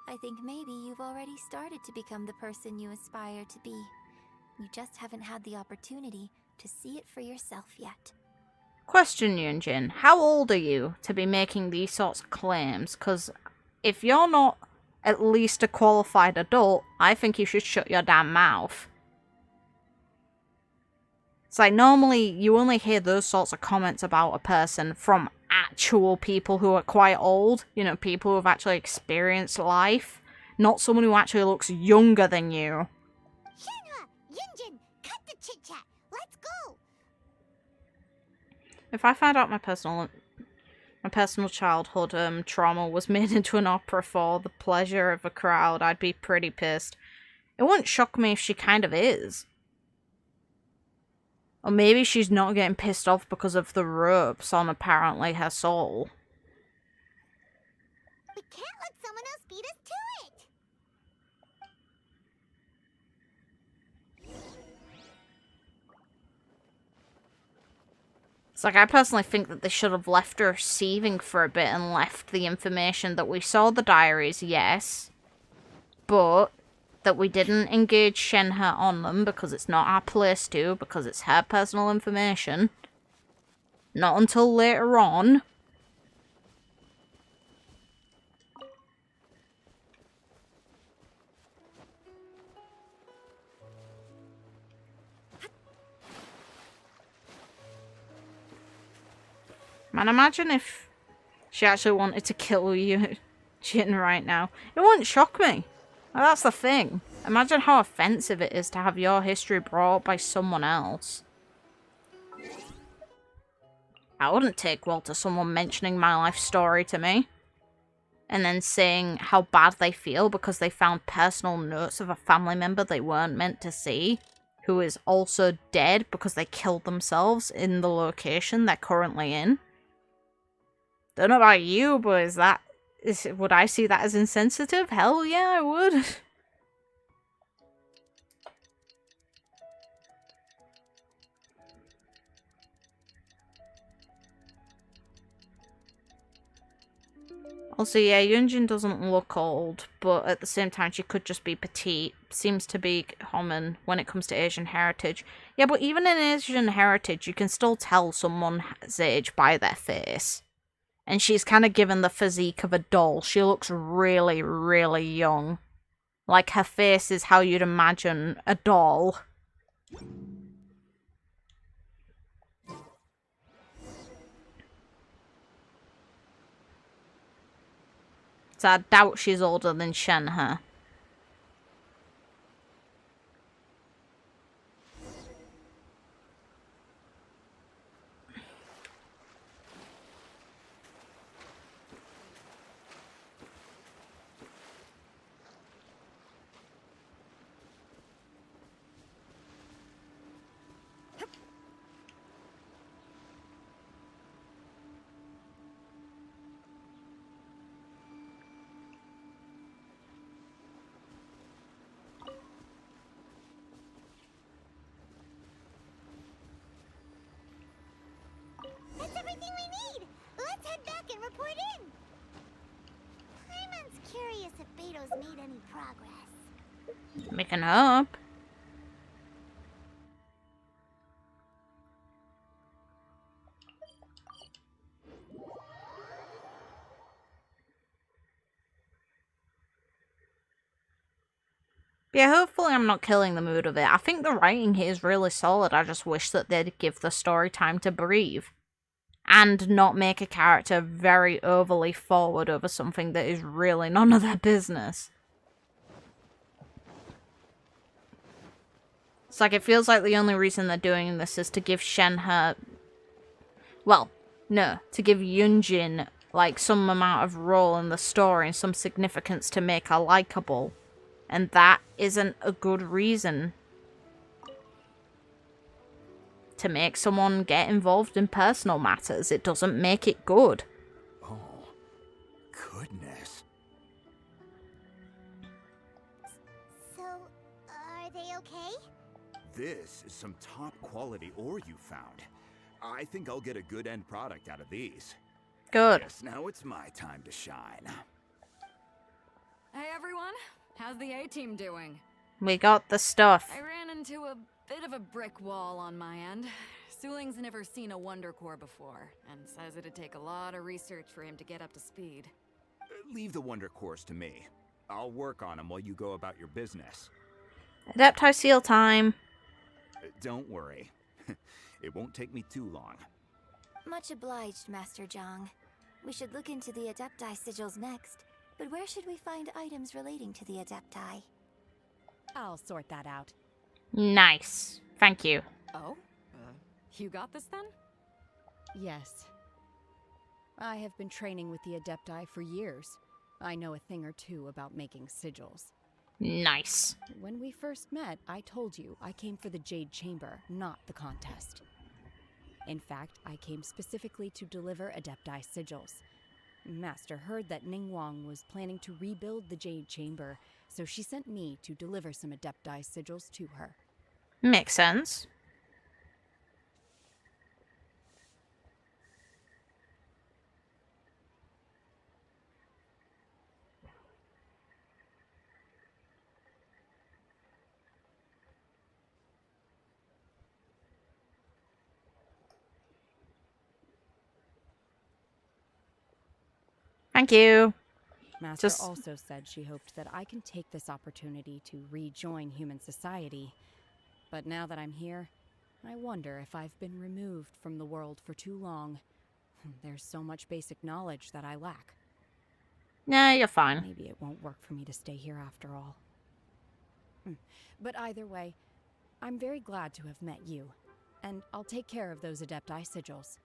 I think maybe you've already started to become the person you aspire to be. You just haven't had the opportunity to see it for yourself yet. Question, Yunjin, how old are you to be making these sorts of claims? Because if you're not at least a qualified adult, I think you should shut your damn mouth. It's like, normally you only hear those sorts of comments about a person from actual people who are quite old, people who have actually experienced life, not someone who actually looks younger than you. Shenhe, Yunjin, cut the chit-chat. Let's go. If I found out my personal childhood trauma was made into an opera for the pleasure of a crowd, I'd be pretty pissed. It wouldn't shock me if she kind of is. Or maybe she's not getting pissed off because of the ropes on apparently her soul. We can't let someone else beat us to it. It's like, I personally think that they should have left her seething for a bit and left the information that we saw the diaries, yes. But that we didn't engage Shenhe on them because it's not our place to, because it's her personal information. Not until later on. Man, imagine if she actually wanted to kill you, Jin, right now. It wouldn't shock me. That's the thing. Imagine how offensive it is to have your history brought up by someone else. I wouldn't take well to someone mentioning my life story to me. And then saying how bad they feel because they found personal notes of a family member they weren't meant to see, who is also dead because they killed themselves in the location they're currently in. Don't know about you, but would I see that as insensitive? Hell yeah, I would. Also, yeah, Yunjin doesn't look old, but at the same time, she could just be petite. Seems to be common when it comes to Asian heritage. Yeah, but even in Asian heritage, you can still tell someone's age by their face. And she's kind of given the physique of a doll. She looks really, really young. Like, her face is how you'd imagine a doll. So I doubt she's older than Shenhe. That's everything we need! Let's head back and report in! Paimon's curious if Beto's made any progress. Making up. Yeah, hopefully I'm not killing the mood of it. I think the writing here is really solid. I just wish that they'd give the story time to breathe. And not make a character very overly forward over something that is really none of their business. It's like, it feels like the only reason they're doing this is to give Shenhe... Well, no. To give Yunjin, like, some amount of role in the story and some significance to make her likable. And that isn't a good reason to make someone get involved in personal matters. It doesn't make it good. Oh, goodness. So, are they okay? This is some top quality ore you found. I think I'll get a good end product out of these. Good. Yes, now it's my time to shine. Hey everyone, how's the A-team doing? We got the stuff. I ran into a bit of a brick wall on my end. Suling's never seen a Wonder Core before, and says it'd take a lot of research for him to get up to speed. Leave the Wonder Cores to me. I'll work on them while you go about your business. Adepti seal time. Don't worry. It won't take me too long. Much obliged, Master Zhang. We should look into the adepti sigils next, but where should we find items relating to the adepti? I'll sort that out. Nice. Thank you. Oh? You got this then? Yes. I have been training with the adepti for years. I know a thing or two about making sigils. Nice. When we first met, I told you I came for the Jade Chamber, not the contest. In fact, I came specifically to deliver adepti sigils. Master heard that Ningguang was planning to rebuild the Jade Chamber, so she sent me to deliver some adepti sigils to her. Makes sense. Thank you. Master also said she hoped that I can take this opportunity to rejoin human society. But now that I'm here, I wonder if I've been removed from the world for too long. There's so much basic knowledge that I lack. Nah, you're fine. Maybe it won't work for me to stay here after all. But either way, I'm very glad to have met you. And I'll take care of those adepti sigils.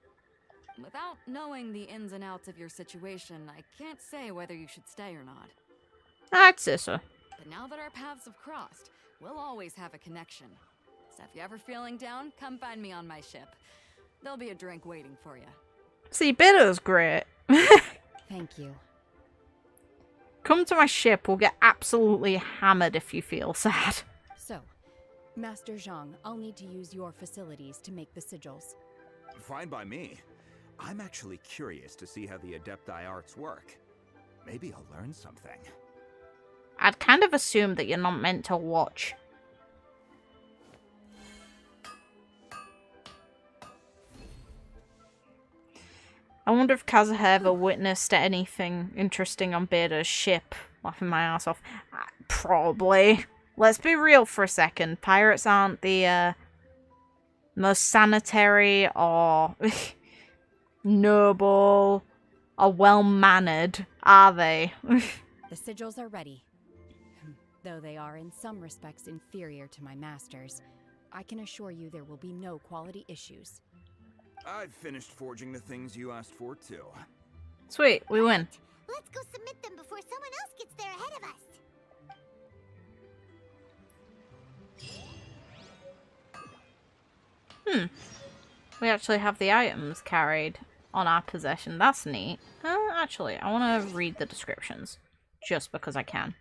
Without knowing the ins and outs of your situation, I can't say whether you should stay or not. I'd say so. But now that our paths have crossed, we'll always have a connection. So if you're ever feeling down, come find me on my ship. There'll be a drink waiting for you. See, Bitter's great. Thank you. Come to my ship, we'll get absolutely hammered if you feel sad. So, Master Zhang, I'll need to use your facilities to make the sigils. Fine by me. I'm actually curious to see how the adepti arts work. Maybe I'll learn something. I'd kind of assume that you're not meant to watch. I wonder if Kazuha ever witnessed anything interesting on Beta's ship. Laughing my ass off. Probably. Let's be real for a second. Pirates aren't the most sanitary or noble or well-mannered, are they? The sigils are ready. Though they are in some respects inferior to my masters, I can assure you there will be no quality issues. I've finished forging the things you asked for, too. Sweet, we win. Let's go submit them before someone else gets there ahead of us. We actually have the items carried on our possession. That's neat. Actually, I want to read the descriptions. Just because I can.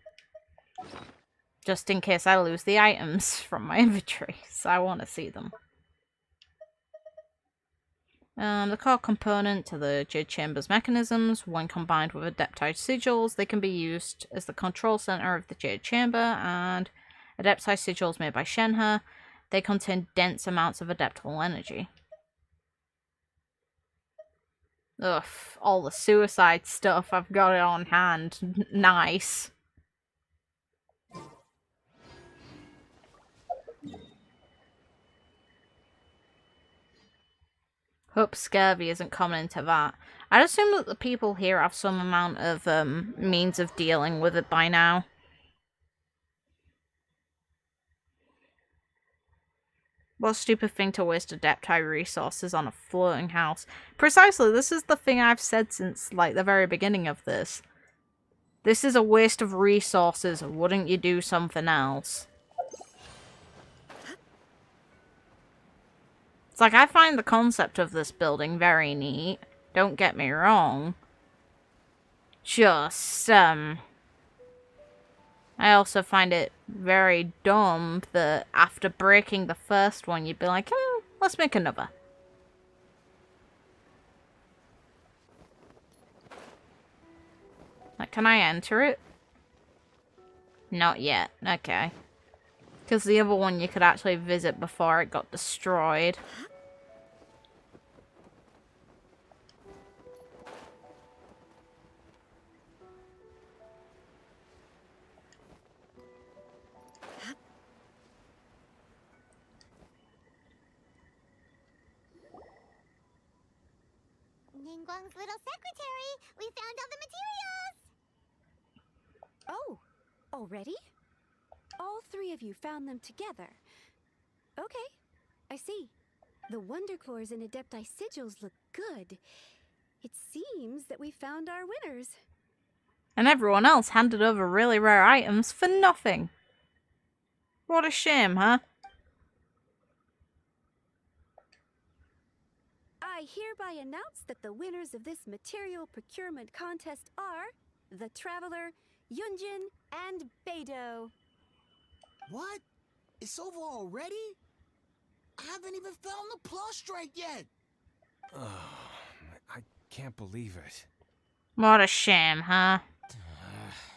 Just in case I lose the items from my inventory. So I want to see them. The core component to the Jade Chamber's mechanisms, when combined with adepti sigils, they can be used as the control center of the Jade Chamber, and adepti sigils made by Shenhe, they contain dense amounts of adeptal energy. Ugh, all the suicide stuff, I've got it on hand. Nice. Hope scurvy isn't common into that. I'd assume that the people here have some amount of means of dealing with it by now. What a stupid thing to waste adepti resources on a floating house. Precisely, this is the thing I've said since, like, the very beginning of this. This is a waste of resources. Wouldn't you do something else? It's like, I find the concept of this building very neat. Don't get me wrong. Just, I also find it very dumb that after breaking the first one, you'd be like, let's make another. Like, can I enter it? Not yet. Okay. Because the other one you could actually visit before it got destroyed. Ningguang's little secretary! We found all the materials! Oh, already? All three of you found them together. Okay, I see. The Wonder Cores and Adepti sigils look good. It seems that we found our winners. And everyone else handed over really rare items for nothing. What a shame, huh? I hereby announce that the winners of this material procurement contest are the Traveler, Yunjin, and Beidou. What? It's over already? I haven't even found the prostrate yet. Oh, I can't believe it. What a shame, huh?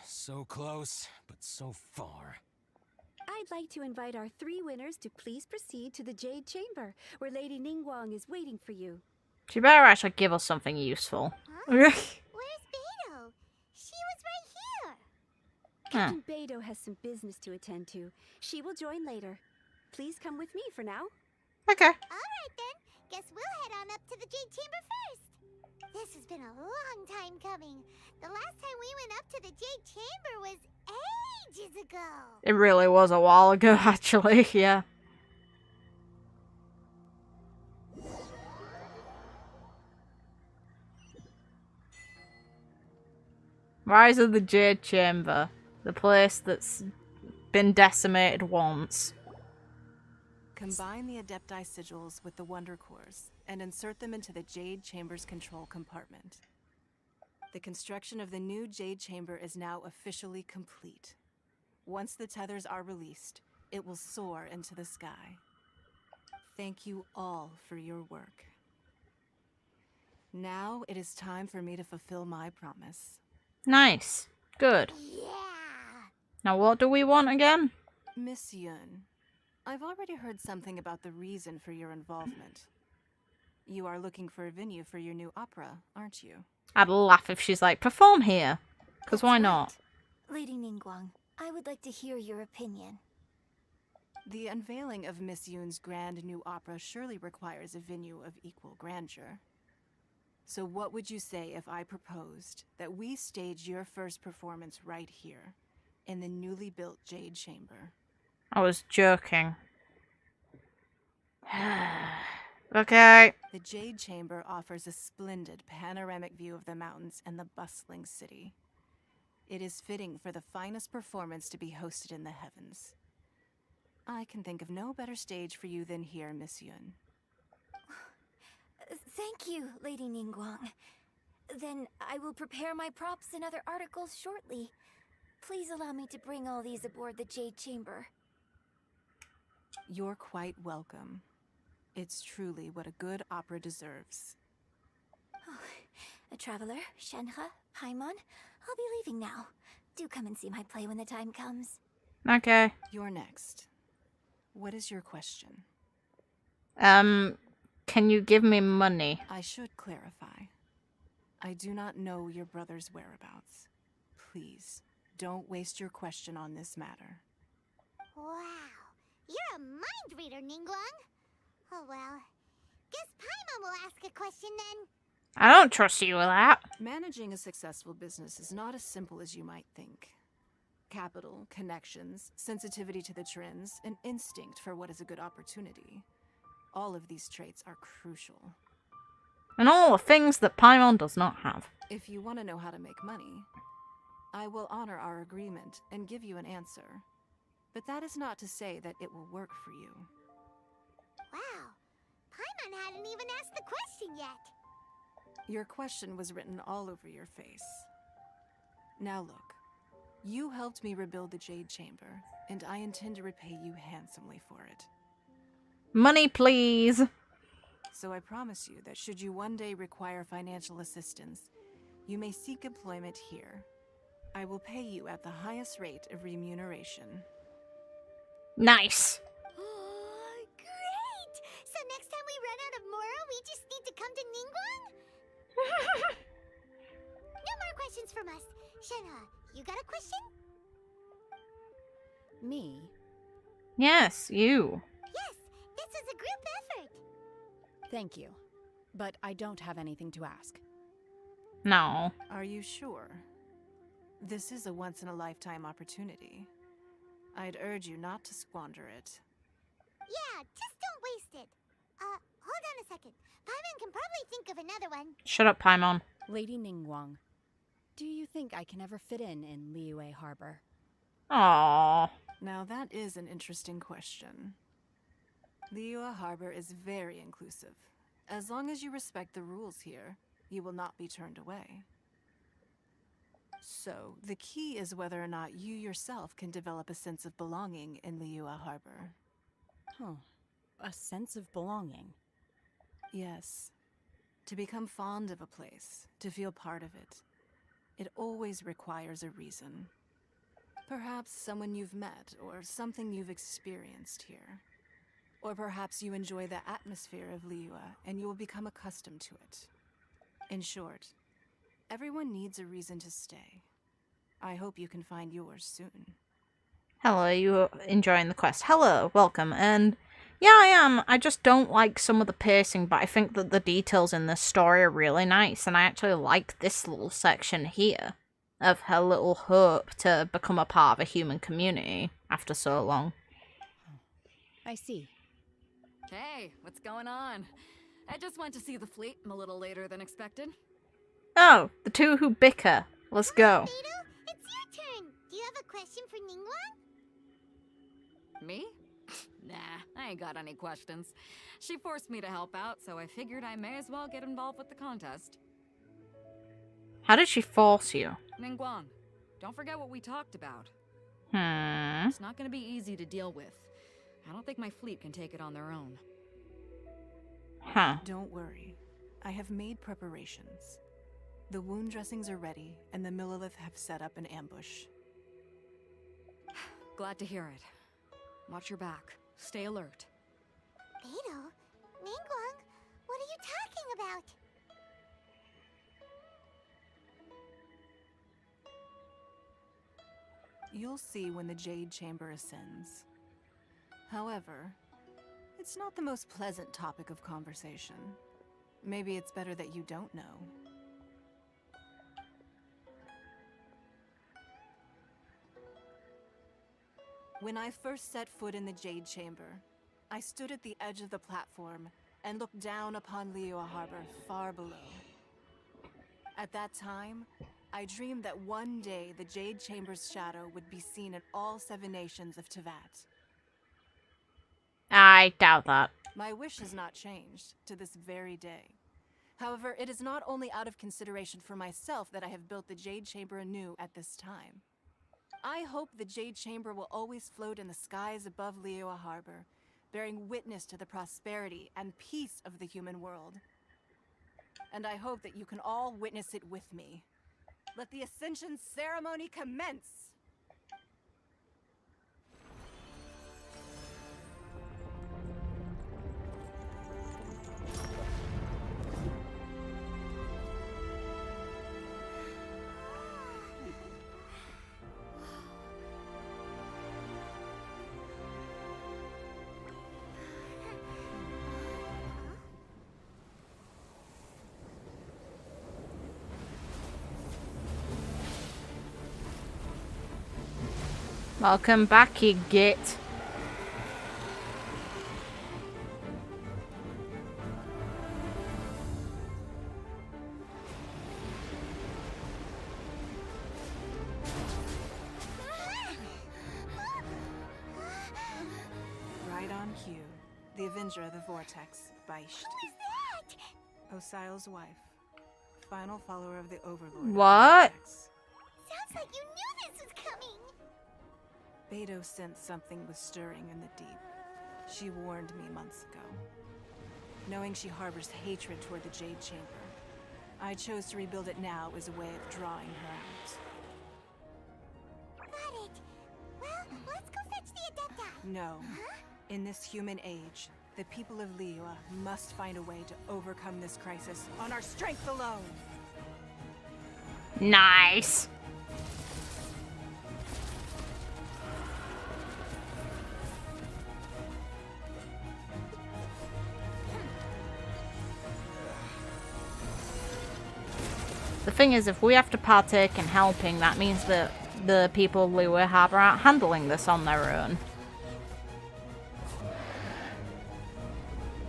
So close, but so far. I'd like to invite our three winners to please proceed to the Jade Chamber, where Lady Ningguang is waiting for you. She better actually give us something useful. Huh? Where's Beidou? She was right here. Captain Beidou has some business to attend to. She will join later. Please come with me for now. Okay. Alright then. Guess we'll head on up to the Jade Chamber first. This has been a long time coming. The last time we went up to the Jade Chamber was ages ago. It really was a while ago, actually, yeah. Rise of the Jade Chamber. The place that's been decimated once. Combine the adepti sigils with the wonder cores and insert them into the Jade Chamber's control compartment. The construction of the new Jade Chamber is now officially complete. Once the tethers are released, it will soar into the sky. Thank you all for your work. Now it is time for me to fulfill my promise. Nice. Good. Yeah! Now what do we want again? Miss Yun, I've already heard something about the reason for your involvement. You are looking for a venue for your new opera, aren't you? I'd laugh if she's like, perform here. Because why not? Lady Ningguang, I would like to hear your opinion. The unveiling of Miss Yun's grand new opera surely requires a venue of equal grandeur. So what would you say if I proposed that we stage your first performance right here, in the newly built Jade Chamber? I was joking. Okay. The Jade Chamber offers a splendid panoramic view of the mountains and the bustling city. It is fitting for the finest performance to be hosted in the heavens. I can think of no better stage for you than here, Miss Yun. Thank you, Lady Ningguang. Then I will prepare my props and other articles shortly. Please allow me to bring all these aboard the Jade Chamber. You're quite welcome. It's truly what a good opera deserves. Oh, a traveler, Shenhe, Paimon, I'll be leaving now. Do come and see my play when the time comes. Okay. You're next. What is your question? Can you give me money? I should clarify. I do not know your brother's whereabouts. Please, don't waste your question on this matter. Wow, you're a mind reader, Ningguang. Oh well, guess Paimon will ask a question then. I don't trust you with that. Managing a successful business is not as simple as you might think. Capital, connections, sensitivity to the trends, and instinct for what is a good opportunity. All of these traits are crucial. And all the things that Paimon does not have. If you want to know how to make money, I will honor our agreement and give you an answer. But that is not to say that it will work for you. Wow, Paimon hadn't even asked the question yet. Your question was written all over your face. Now look, you helped me rebuild the Jade Chamber, and I intend to repay you handsomely for it. Money, please. So I promise you that should you one day require financial assistance, you may seek employment here. I will pay you at the highest rate of remuneration. Nice. Great! So next time we run out of Moro, we just need to come to Ningguang? No more questions from us. Shenhe, you got a question? Me? Yes, you. Yes, this is a group effort. Thank you. But I don't have anything to ask. No. Are you sure? This is a once-in-a-lifetime opportunity. I'd urge you not to squander it. Yeah, just don't waste it. Hold on a second. Paimon can probably think of another one. Shut up, Paimon. Lady Ningguang, do you think I can ever fit in Liyue Harbor? Aww. Now that is an interesting question. Liyue Harbor is very inclusive. As long as you respect the rules here, you will not be turned away. So, the key is whether or not you yourself can develop a sense of belonging in Liyue Harbor. Huh. A sense of belonging? Yes. To become fond of a place, to feel part of it, it always requires a reason. Perhaps someone you've met, or something you've experienced here. Or perhaps you enjoy the atmosphere of Liyue, and you will become accustomed to it. In short, everyone needs a reason to stay. I hope you can find yours soon. Hello, you enjoying the quest? Hello, welcome. And yeah, I am. I just don't like some of the pacing, but I think that the details in this story are really nice, and I actually like this little section here of her little hope to become a part of a human community after so long. I see. Hey, what's going on? I just went to see the fleet. I'm a little later than expected. Oh, the two who bicker. Let's go. Beidou, it's your turn. Do you have a question for Ningguang? Me? Nah, I ain't got any questions. She forced me to help out, so I figured I may as well get involved with the contest. How did she force you? Ningguang, don't forget what we talked about. Hmm. It's not gonna be easy to deal with. I don't think my fleet can take it on their own. Huh. Don't worry. I have made preparations. The wound dressings are ready, and the Millilith have set up an ambush. Glad to hear it. Watch your back. Stay alert. Beidou? Ningguang? What are you talking about? You'll see when the Jade Chamber ascends. However, it's not the most pleasant topic of conversation. Maybe it's better that you don't know. When I first set foot in the Jade Chamber, I stood at the edge of the platform and looked down upon Liyue Harbor far below. At that time, I dreamed that one day the Jade Chamber's shadow would be seen in all 7 nations of Teyvat. I doubt that. My wish has not changed to this very day. However, it is not only out of consideration for myself that I have built the Jade Chamber anew at this time. I hope the Jade Chamber will always float in the skies above Liyue Harbor, bearing witness to the prosperity and peace of the human world. And I hope that you can all witness it with me. Let the ascension ceremony commence! Welcome back, you git. Right on cue. The Avenger of the Vortex, Beisht. Who is that? Osial's wife. Final follower of the Overlord. What? Sounds like you knew this was coming. Beidou sensed something was stirring in the deep. She warned me months ago. Knowing she harbors hatred toward the Jade Chamber, I chose to rebuild it now as a way of drawing her out. Got it. Well, let's go fetch the adepti. No. Huh? In this human age, the people of Liyue must find a way to overcome this crisis on our strength alone. Nice. The thing is, if we have to partake in helping, that means that the people of Liyue Harbor aren't handling this on their own.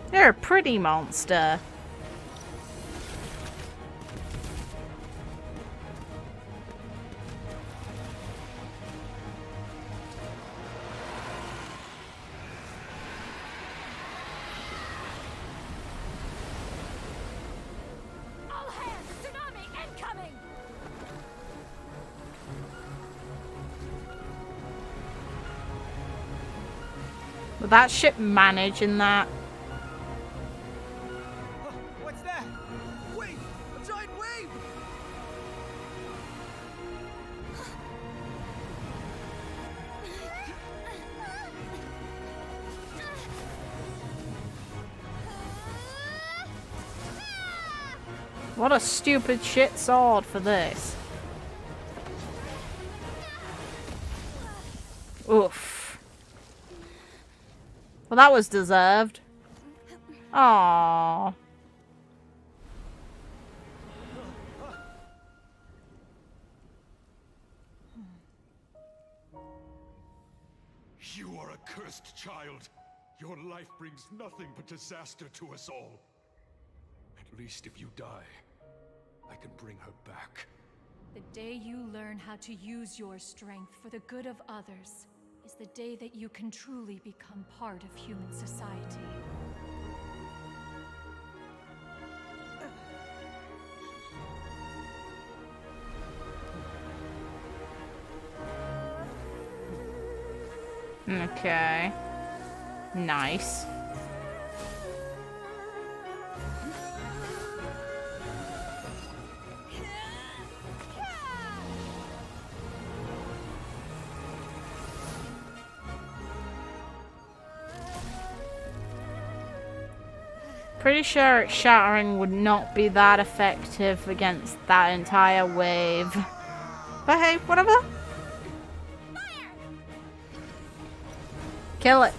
They're a pretty monster. All hands! Tsunami incoming! Will that ship manage in that? What's that? Wait! A giant wave! What a stupid shit sword for this. Oof. Well, that was deserved. Aww. You are a cursed child. Your life brings nothing but disaster to us all. At least if you die, I can bring her back. The day you learn how to use your strength for the good of others, is the day that you can truly become part of human society. Okay. Nice. Pretty sure shattering would not be that effective against that entire wave. But hey, whatever. Kill it.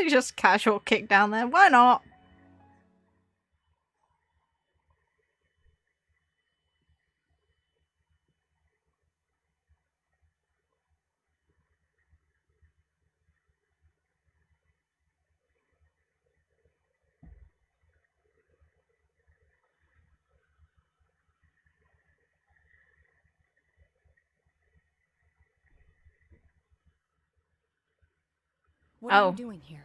Just casual kick down there. Why not? What are you doing here?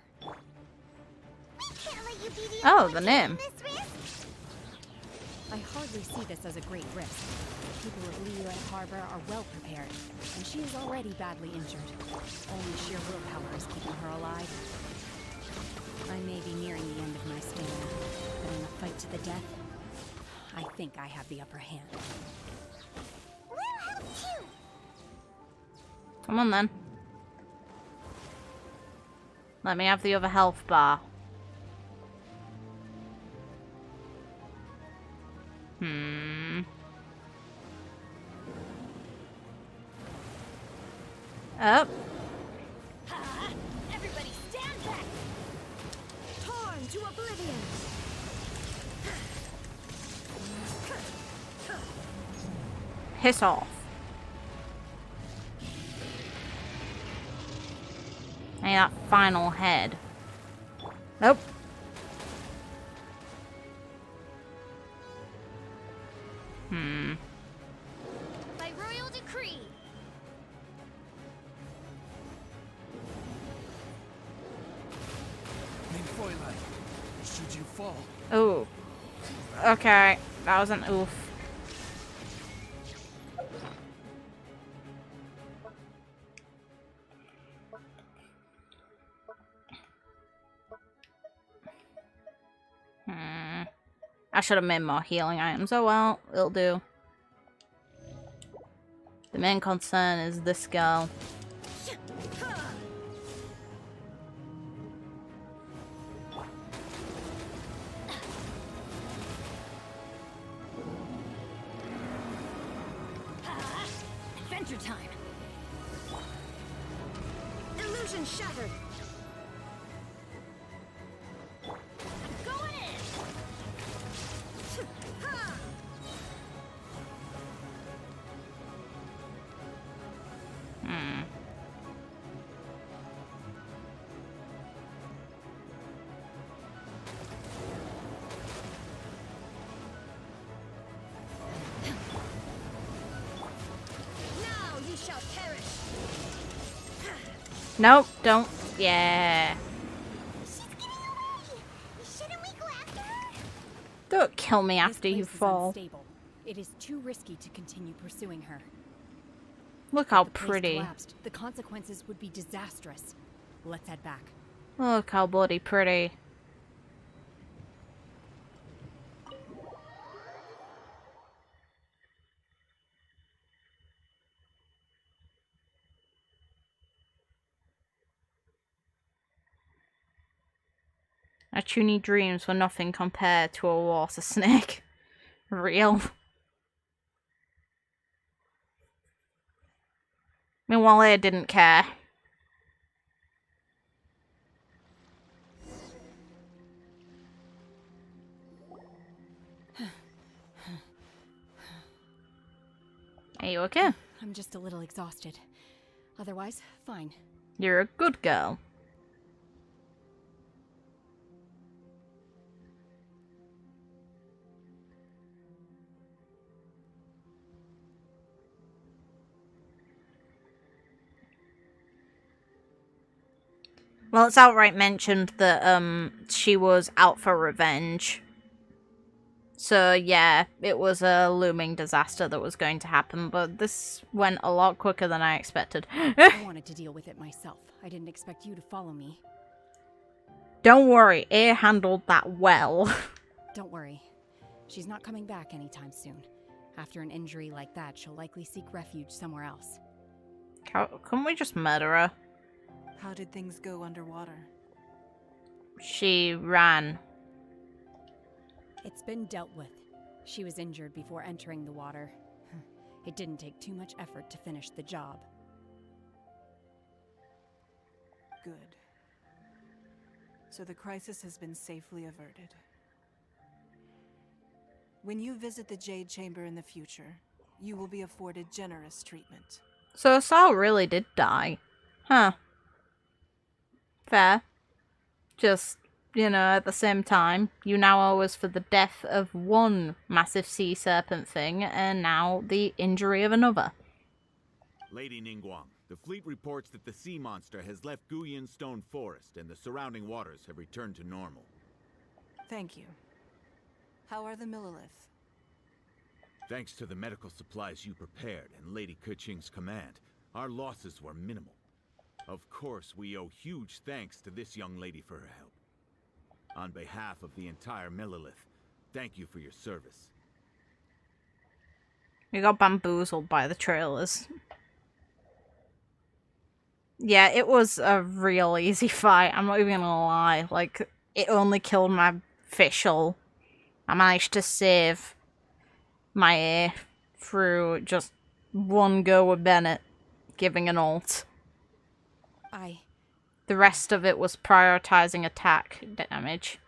Oh, the name. I hardly see this as a great risk. The people of Liyue Harbor are well prepared, and she is already badly injured. Only sheer willpower is keeping her alive. I may be nearing the end of my stamina, but in a fight to the death, I think I have the upper hand. Come on then. Let me have the other health bar. Up. Everybody stand back! Torn to oblivion! Piss off. Hey, that final head. Nope. By royal decree. Should you fall? Ooh. Okay. That was an oof. I should have made more healing items. Oh well, it'll do. The main concern is this girl. Adventure time. Illusion shattered. Going in. Now you shall perish. Nope, don't. Yeah. She's getting away. Shouldn't we go after her? Don't kill me after you This place is fall. unstable. It is too risky to continue pursuing her. Look how If the place pretty. collapsed, the consequences would be disastrous. Let's head back. Look how bloody pretty. Our chuny dreams were nothing compared to a water snake. Real. Meanwhile, I didn't care. Are you okay? I'm just a little exhausted. Otherwise, fine. You're a good girl. Well, it's outright mentioned that she was out for revenge. So yeah, it was a looming disaster that was going to happen, but this went a lot quicker than I expected. I wanted to deal with it myself. I didn't expect you to follow me. Don't worry, A handled that well. Don't worry. She's not coming back anytime soon. After an injury like that, she'll likely seek refuge somewhere else. Couldn't we just murder her? How did things go underwater? She ran. It's been dealt with. She was injured before entering the water. It didn't take too much effort to finish the job. Good. So the crisis has been safely averted. When you visit the Jade Chamber in the future, you will be afforded generous treatment. So Saul really did die. Huh. Fair. Just, you know, at the same time, you now owe us for the death of one massive sea serpent thing, and now the injury of another. Lady Ningguang, the fleet reports that the sea monster has left Guyan Stone Forest and the surrounding waters have returned to normal. Thank you. How are the Millilith? Thanks to the medical supplies you prepared and Lady Keqing's command, our losses were minimal. Of course, we owe huge thanks to this young lady for her help. On behalf of the entire Millilith, thank you for your service. We got bamboozled by the trailers. Yeah, it was a real easy fight, I'm not even gonna lie. Like, it only killed my official. I managed to save my A through just one go with Bennett giving an ult. The rest of it was prioritizing attack damage.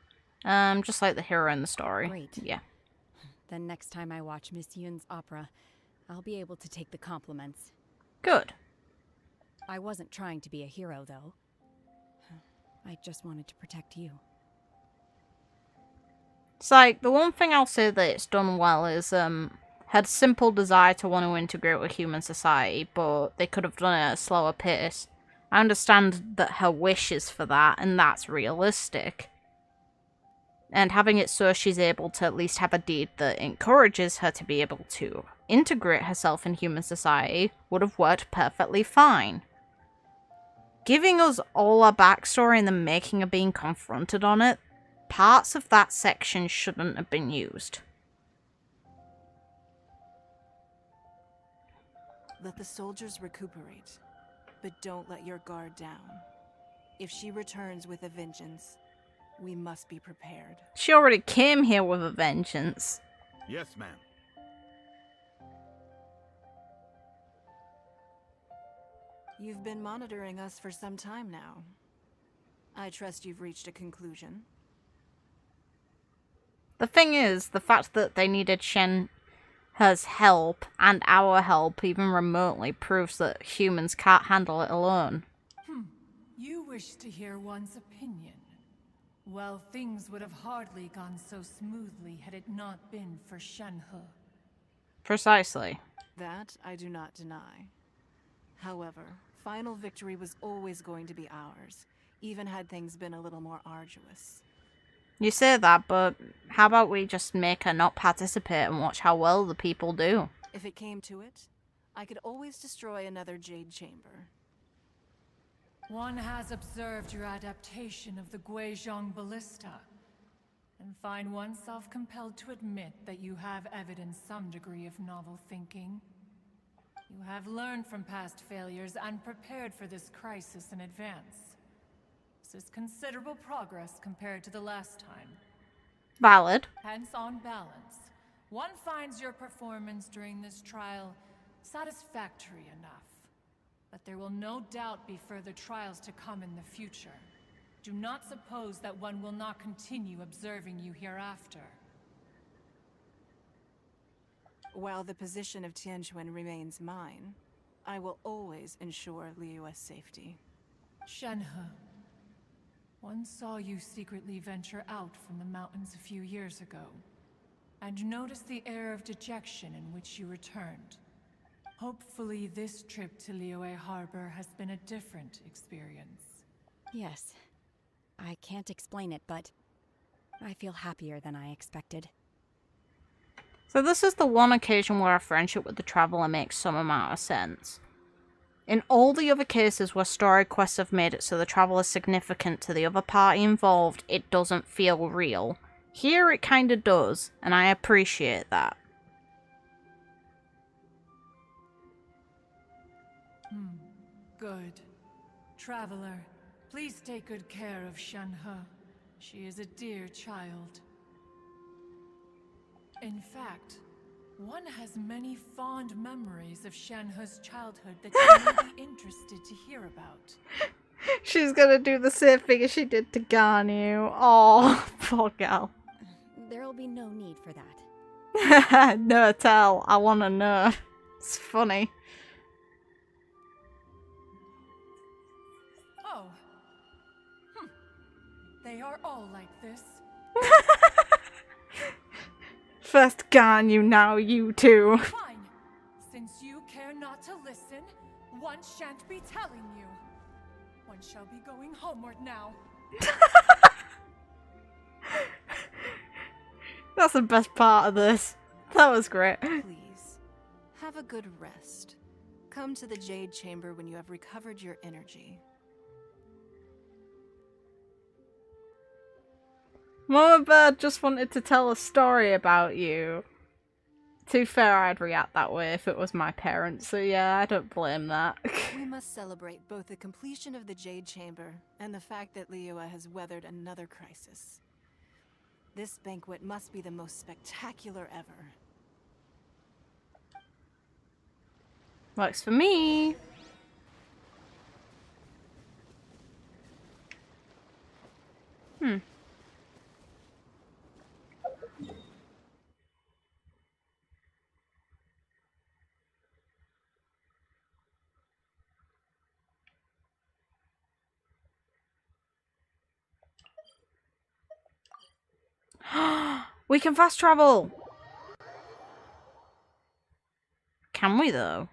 Just like the hero in the story. Great. Yeah. Then next time I watch Miss Yoon's opera, I'll be able to take the compliments. Good. I wasn't trying to be a hero, though. I just wanted to protect you. It's like, the one thing I'll say that it's done well is, had simple desire to want to integrate with human society, but they could have done it at a slower pace. I understand that her wish is for that, and that's realistic. And having it so she's able to at least have a deed that encourages her to be able to integrate herself in human society would have worked perfectly fine. Giving us all a backstory and then making her being confronted on it, parts of that section shouldn't have been used. Let the soldiers recuperate, but don't let your guard down. If she returns with a vengeance, we must be prepared. She already came here with a vengeance. Yes, ma'am. You've been monitoring us for some time now. I trust you've reached a conclusion. The thing is, the fact that they needed Shenhe's help and our help even remotely proves that humans can't handle it alone. You wish to hear one's opinion. Well, things would have hardly gone so smoothly had it not been for Shenhe. Precisely. That I do not deny. However, final victory was always going to be ours, even had things been a little more arduous. You say that, but how about we just make her not participate and watch how well the people do? If it came to it, I could always destroy another Jade Chamber. One has observed your adaptation of the Guizhong ballista, and find oneself compelled to admit that you have evidenced some degree of novel thinking. You have learned from past failures and prepared for this crisis in advance. This is considerable progress compared to the last time. Valid. Hence, on balance, one finds your performance during this trial satisfactory enough. But there will no doubt be further trials to come in the future. Do not suppose that one will not continue observing you hereafter. While the position of Tianquan remains mine, I will always ensure Liyue's safety. Shenhe, one saw you secretly venture out from the mountains a few years ago, and noticed the air of dejection in which you returned. Hopefully this trip to Liyue Harbor has been a different experience. Yes. I can't explain it, but I feel happier than I expected. So this is the one occasion where a friendship with the Traveler makes some amount of sense. In all the other cases where story quests have made it so the Traveler is significant to the other party involved, it doesn't feel real. Here it kinda does, and I appreciate that. Good. Traveler, please take good care of Shenhe. She is a dear child. In fact, one has many fond memories of Shenhe's childhood that you may be interested to hear about. She's gonna do the same thing as she did to Garnu. Oh, poor gal. There'll be no need for that. No, tell. I wanna know. It's funny. Oh. They are all like this. First Garnu, now you too. Fine. Since you care not to listen, one shan't be telling you. One shall be going homeward now. That's the best part of this. That was great. Please, have a good rest. Come to the Jade Chamber when you have recovered your energy. Mama Bird just wanted to tell a story about you. To be fair, I'd react that way if it was my parents, so yeah, I don't blame that. We must celebrate both the completion of the Jade Chamber and the fact that Liyue has weathered another crisis. This banquet must be the most spectacular ever. Works for me. We can fast travel! Can we though?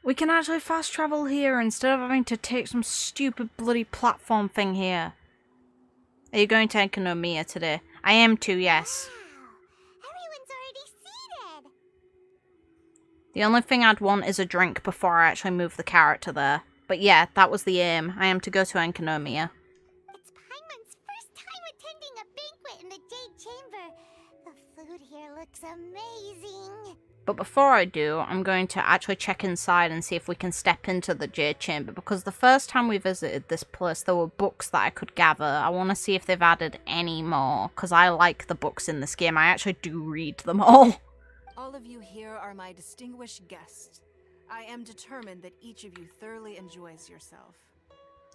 We can actually fast travel here instead of having to take some stupid bloody platform thing here. Are you going to Economia today? I am too, yes. The only thing I'd want is a drink before I actually move the character there. But yeah, that was the aim. I am to go to Enkanomiya. It's Paimon's first time attending a banquet in the Jade Chamber. The food here looks amazing. But before I do, I'm going to actually check inside and see if we can step into the Jade Chamber. Because the first time we visited this place, there were books that I could gather. I want to see if they've added any more. Because I like the books in this game. I actually do read them all. All of you here are my distinguished guests. I am determined that each of you thoroughly enjoys yourself.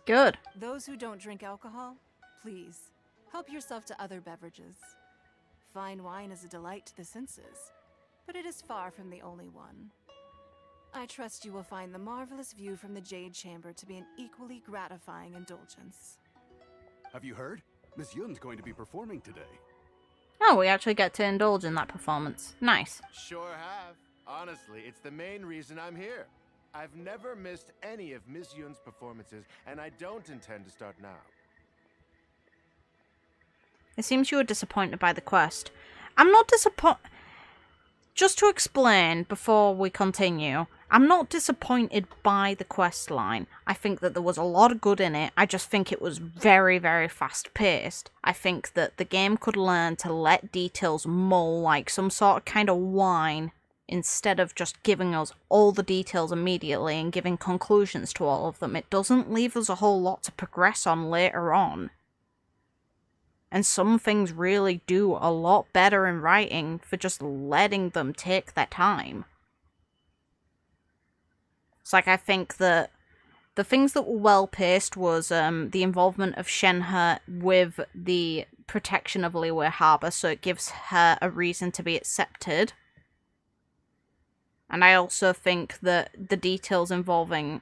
Good. Those who don't drink alcohol, please, help yourself to other beverages. Fine wine is a delight to the senses, but it is far from the only one. I trust you will find the marvelous view from the Jade Chamber to be an equally gratifying indulgence. Have you heard? Miss Yun's going to be performing today. Oh, we actually get to indulge in that performance. Nice. Sure have. Honestly, it's the main reason I'm here. I've never missed any of Miss Yun's performances, and I don't intend to start now. It seems you were disappointed by the quest. I'm not disappointed. Just to explain before we continue, I'm not disappointed by the quest line. I think that there was a lot of good in it. I just think it was very, very fast paced. I think that the game could learn to let details mull like some sort of kind of wine instead of just giving us all the details immediately and giving conclusions to all of them. It doesn't leave us a whole lot to progress on later on. And some things really do a lot better in writing for just letting them take their time. It's like, I think that the things that were well-paced was the involvement of Shenhe with the protection of Liyue Harbor, so it gives her a reason to be accepted. And I also think that the details involving...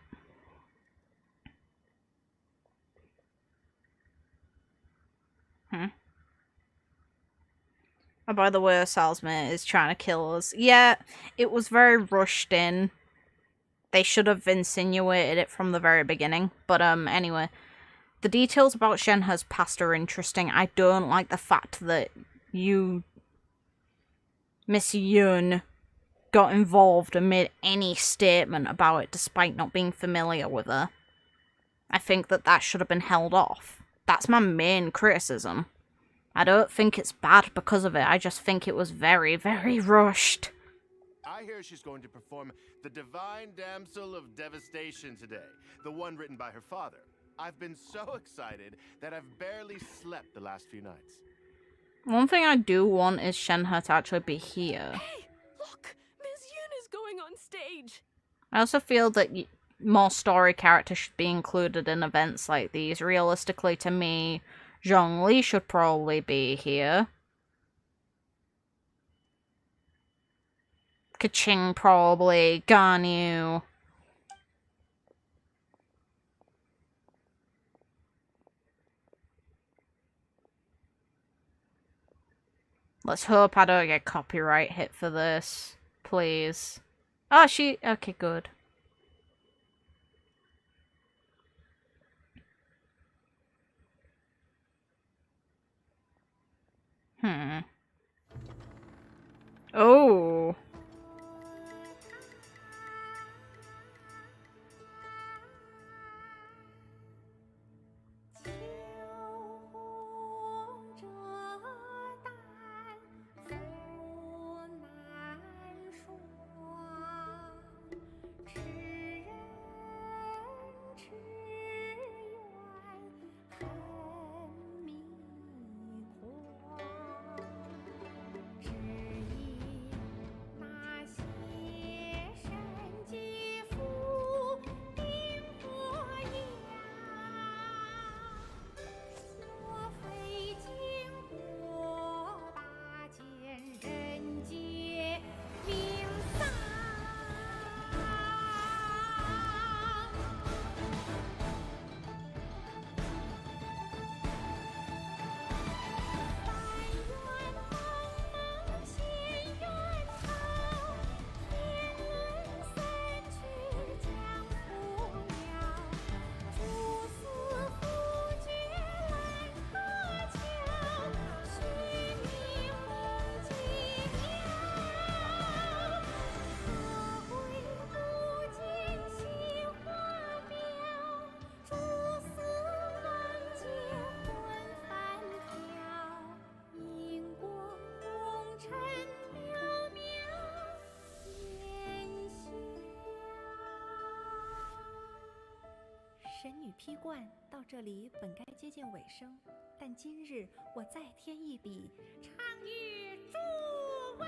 Oh, by the way, our salesman is trying to kill us. Yeah, it was very rushed in. They should have insinuated it from the very beginning. But, anyway. The details about Shenhe's past are interesting. I don't like the fact that you, Miss Yun, got involved and made any statement about it despite not being familiar with her. I think that should have been held off. That's my main criticism. I don't think it's bad because of it. I just think it was very, very rushed. I hear she's going to perform the Divine Damsel of Devastation today, the one written by her father. I've been so excited that I've barely slept the last few nights. One thing I do want is Shenhe to actually be here. Hey, look! Miss Yun is going on stage! I also feel that more story characters should be included in events like these. Realistically, to me, Zhongli should probably be here. Keqing probably. Ganyu. Let's hope I don't get copyright hit for this. Please. Oh, okay, good. Oh.神女披冠到这里本该接近尾声，但今日我再添一笔，唱与诸位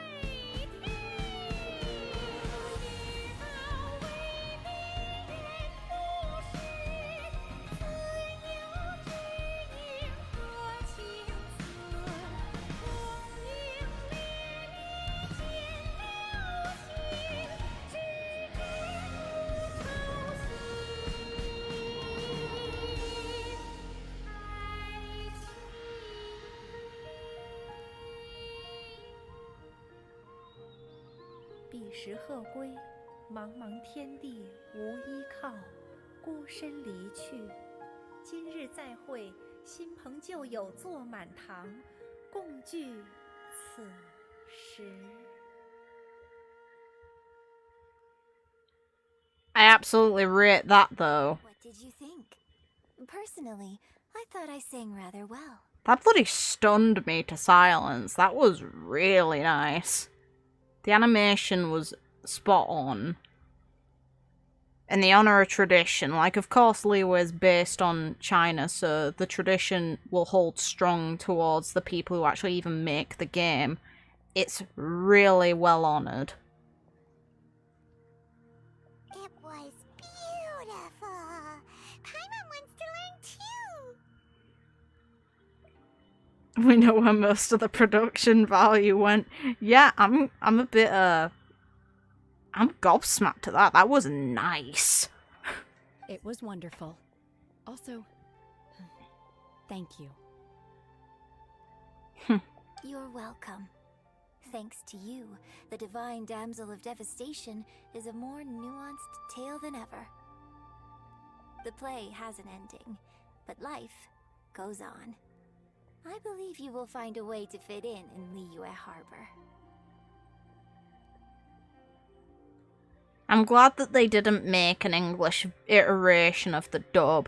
听。彼时鹤归，茫茫天地无依靠，孤身离去。今日再会，新朋旧友坐满堂，共聚此时。I absolutely rate that though. What did you think? Personally, I thought I sang rather well. That bloody stunned me to silence. That was really nice. The animation was spot on. And the honor of tradition. Like, of course, Liyue is based on China, so the tradition will hold strong towards the people who actually even make the game. It's really well honored. It was beautiful. Paimon wants to learn too. We know where most of the production value went. Yeah, I'm a bit, I'm gobsmacked at that. That was nice. It was wonderful. Also, thank you. You're welcome. thanks to you, the divine damsel of devastation is a more nuanced tale than ever. The play has an ending, but life goes on. I believe you will find a way to fit in Liyue Harbor. I'm glad that they didn't make an English iteration of the dub,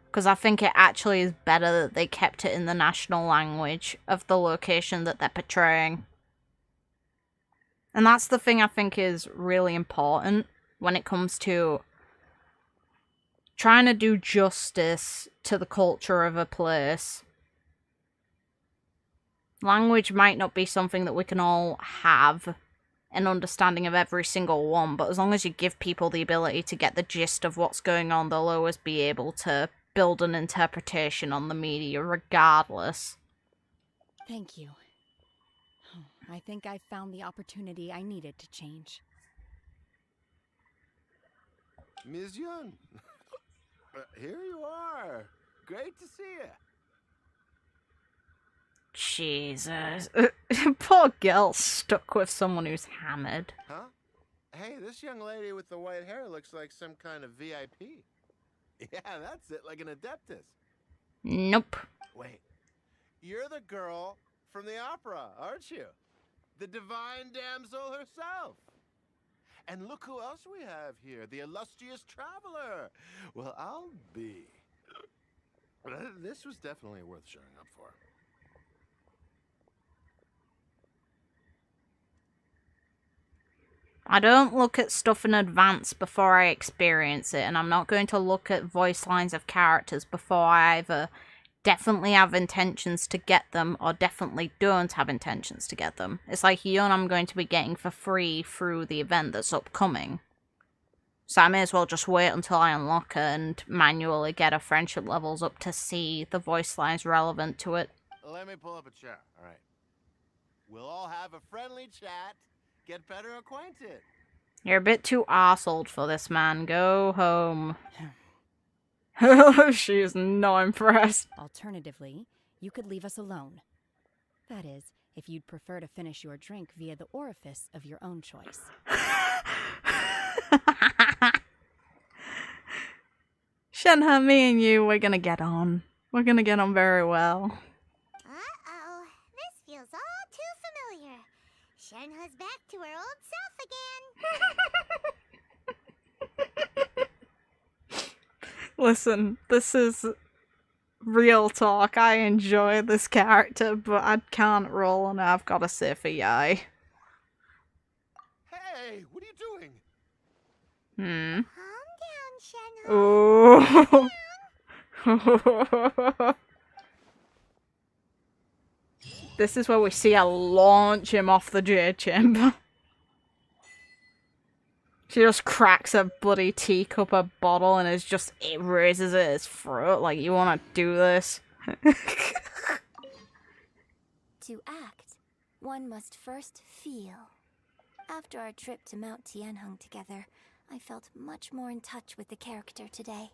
because I think it actually is better that they kept it in the national language of the location that they're portraying. And that's the thing I think is really important when it comes to trying to do justice to the culture of a place. Language might not be something that we can all have an understanding of every single one, but as long as you give people the ability to get the gist of what's going on, they'll always be able to build an interpretation on the media regardless. Thank you. I think I've found the opportunity I needed to change. Ms. Yun, here you are. Great to see you. Jesus. Poor girl stuck with someone who's hammered. Huh? Hey, this young lady with the white hair looks like some kind of VIP. Yeah, that's it, like an adeptus. Nope. Wait, you're the girl from the opera, aren't you? The divine damsel herself. And look who else we have here, the illustrious traveler. Well, I'll be. This was definitely worth showing up for. I don't look at stuff in advance before I experience it, and I'm not going to look at voice lines of characters before I either definitely have intentions to get them or definitely don't have intentions to get them. It's like Yun I'm going to be getting for free through the event that's upcoming. So I may as well just wait until I unlock her and manually get her friendship levels up to see the voice lines relevant to it. Let me pull up a chair, alright. We'll all have a friendly chat. Get better acquainted. You're a bit too arseholed for this, man. Go home. She is not impressed. Alternatively, you could leave us alone. That is, if you'd prefer to finish your drink via the orifice of your own choice. Shenhe, me and you, we're gonna get on. We're gonna get on very well. Uh-oh. This feels all too familiar. Shenhe's back to her old self again. Listen, this is real talk. I enjoy this character, but I can't roll on her. I've got to say for Yai. Hey, what are you doing? Calm down, Shenhe. Oh. This is where we see her launch him off the Jade Chamber. She just cracks a bloody teacup, a bottle, and it raises it at his throat. Like, you want to do this? To act, one must first feel. After our trip to Mount Tianheng together, I felt much more in touch with the character today.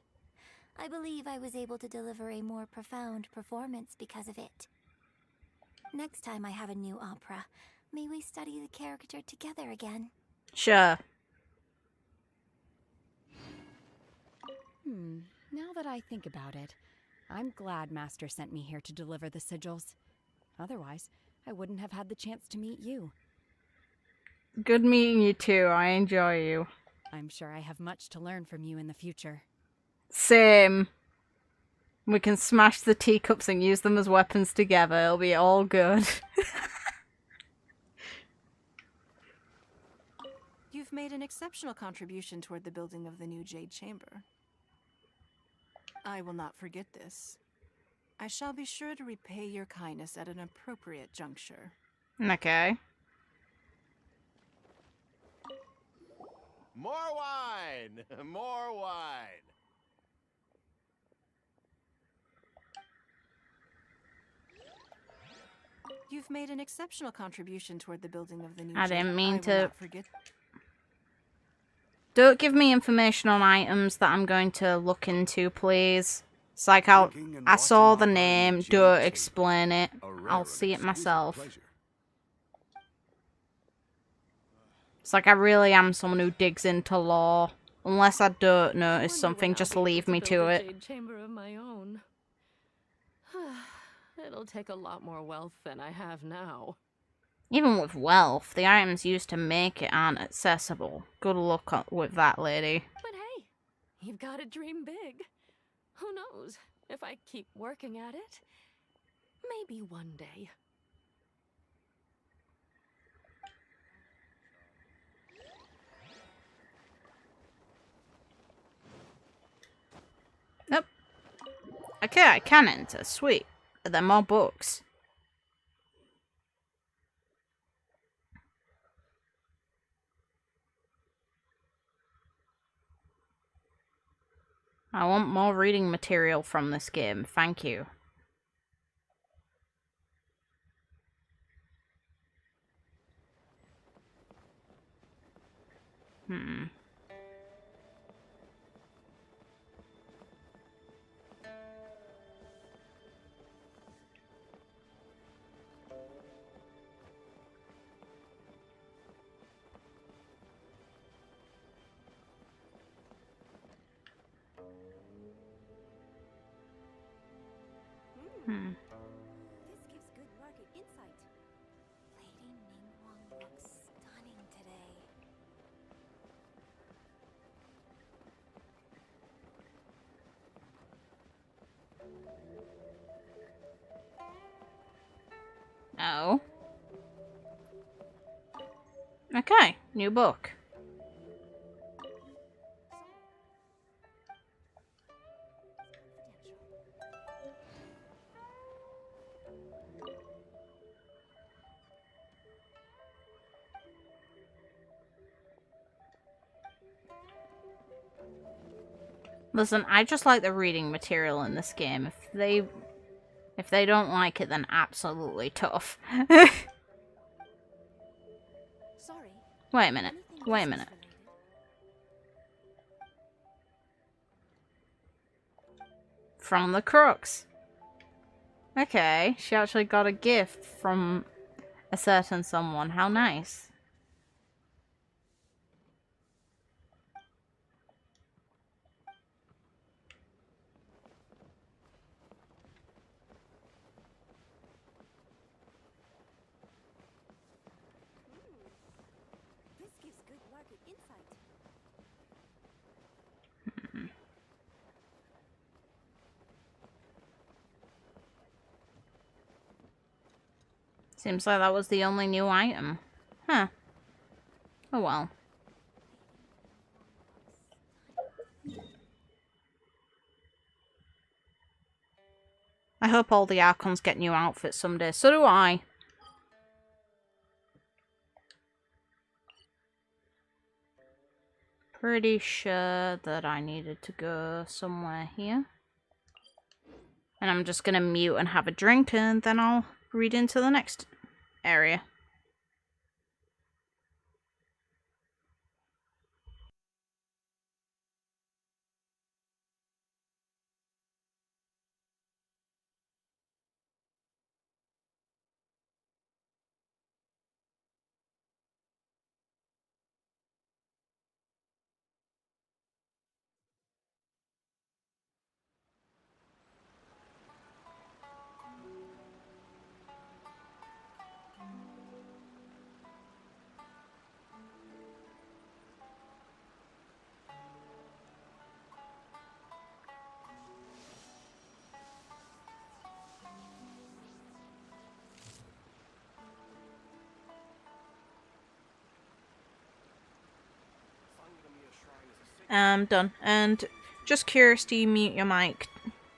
I believe I was able to deliver a more profound performance because of it. Next time I have a new opera, may we study the character together again? Sure. Now that I think about it, I'm glad Master sent me here to deliver the sigils. Otherwise, I wouldn't have had the chance to meet you. Good meeting you too. I enjoy you. I'm sure I have much to learn from you in the future. Same. We can smash the teacups and use them as weapons together. It'll be all good. You've made an exceptional contribution toward the building of the new Jade Chamber. I will not forget this. I shall be sure to repay your kindness at an appropriate juncture. Okay. More wine! More wine! You've made an exceptional contribution toward the building of the new I didn't mean I will to. not forget. Don't give me information on items that I'm going to look into, please. It's like I saw the name, don't explain it. I'll see it myself. It's like I really am someone who digs into lore. Unless I don't notice something, just leave me to it. Jade Chamber of my own. It'll take a lot more wealth than I have now. Even with wealth, the items used to make it aren't accessible. Good luck with that, lady. But hey, you've got to dream big. Who knows? If I keep working at it, maybe one day. Nope. Okay, I can enter. Sweet. Are there more books? I want more reading material from this game. Thank you. This gives good market insight. Lady Ningguang looks stunning today. Oh. Okay, new book. Listen, I just like the reading material in this game. If they don't like it, then absolutely tough. Sorry. Wait a minute. Wait a minute. From the crooks. Okay, she actually got a gift from a certain someone. How nice. This gives good market insight. Seems like that was the only new item. Huh. Oh well. I hope all the Archons get new outfits someday. So do I. Pretty sure that I needed to go somewhere here. And I'm just gonna mute and have a drink and then I'll read into the next area. Done. And just curious, do you mute your mic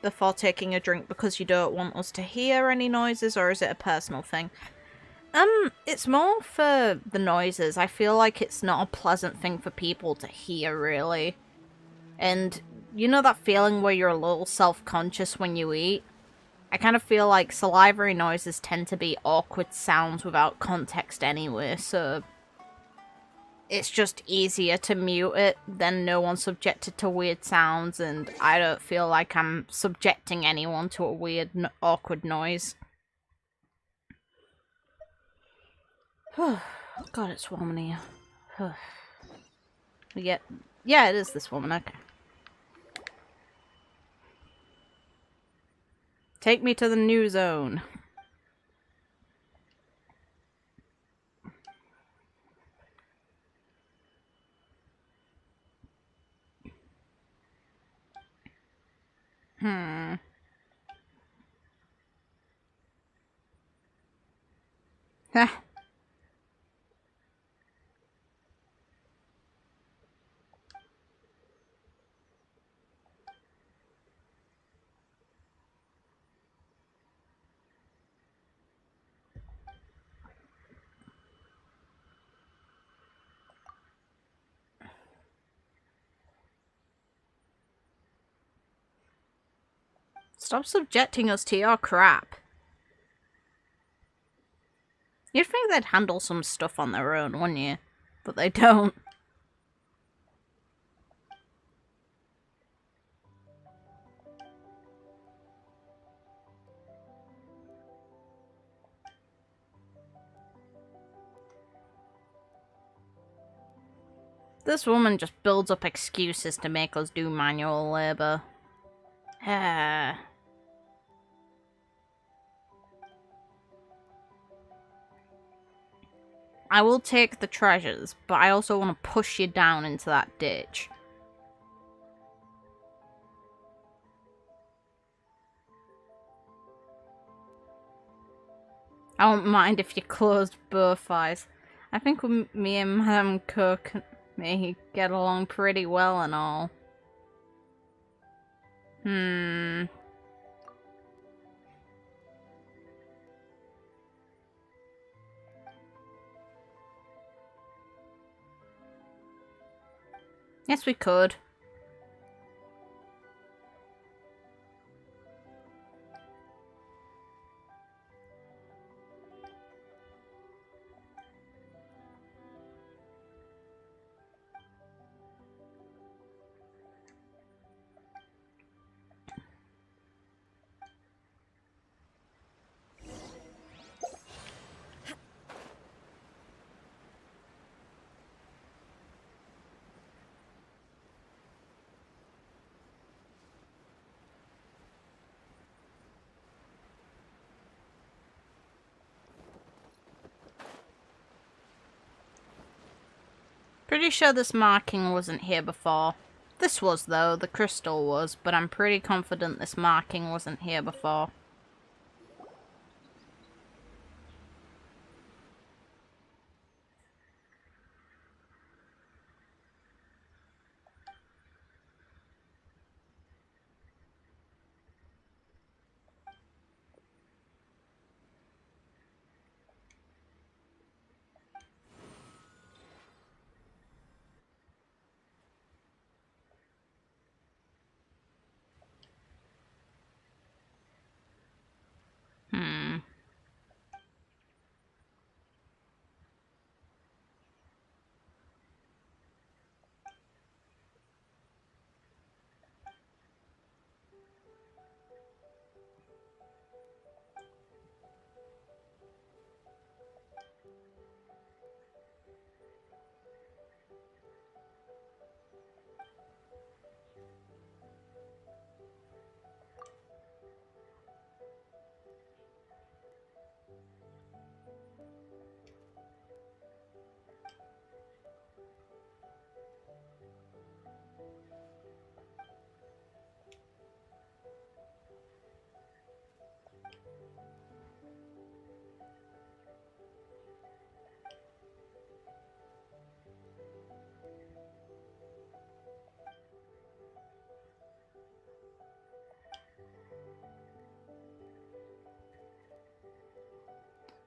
before taking a drink because you don't want us to hear any noises, or is it a personal thing? It's more for the noises. I feel like it's not a pleasant thing for people to hear, really. And you know that feeling where you're a little self-conscious when you eat? I kind of feel like salivary noises tend to be awkward sounds without context anyway, so it's just easier to mute it, then no one's subjected to weird sounds, and I don't feel like I'm subjecting anyone to a weird, awkward noise. God, it's warm in here. Yeah, it is this woman, okay. Take me to the new zone. Heh. Stop subjecting us to your crap. You'd think they'd handle some stuff on their own, wouldn't you? But they don't. This woman just builds up excuses to make us do manual labor. I will take the treasures, but I also want to push you down into that ditch. I won't mind if you closed both eyes. I think me and Madame Cook may get along pretty well and all. Yes, we could. Pretty sure this marking wasn't here before. This was, though. The crystal was, but I'm pretty confident this marking wasn't here before.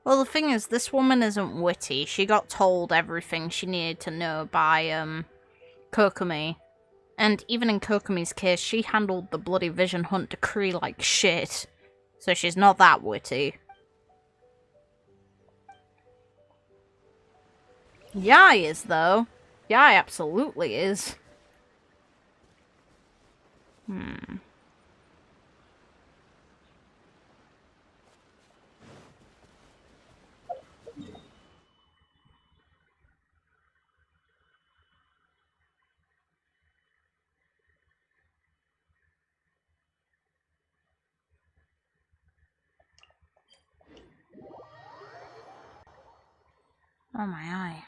Well, the thing is, this woman isn't witty. She got told everything she needed to know by, Kokomi. And even in Kokomi's case, she handled the bloody Vision Hunt decree like shit. So she's not that witty. Yae is, though. Yae absolutely is. Oh my eye.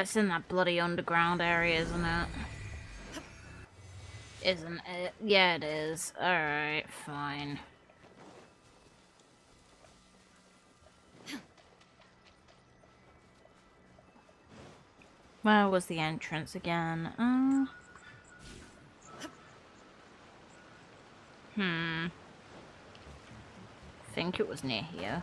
It's in that bloody underground area, isn't it? Isn't it? Yeah, it is. Alright, fine. Where was the entrance again? I think it was near here.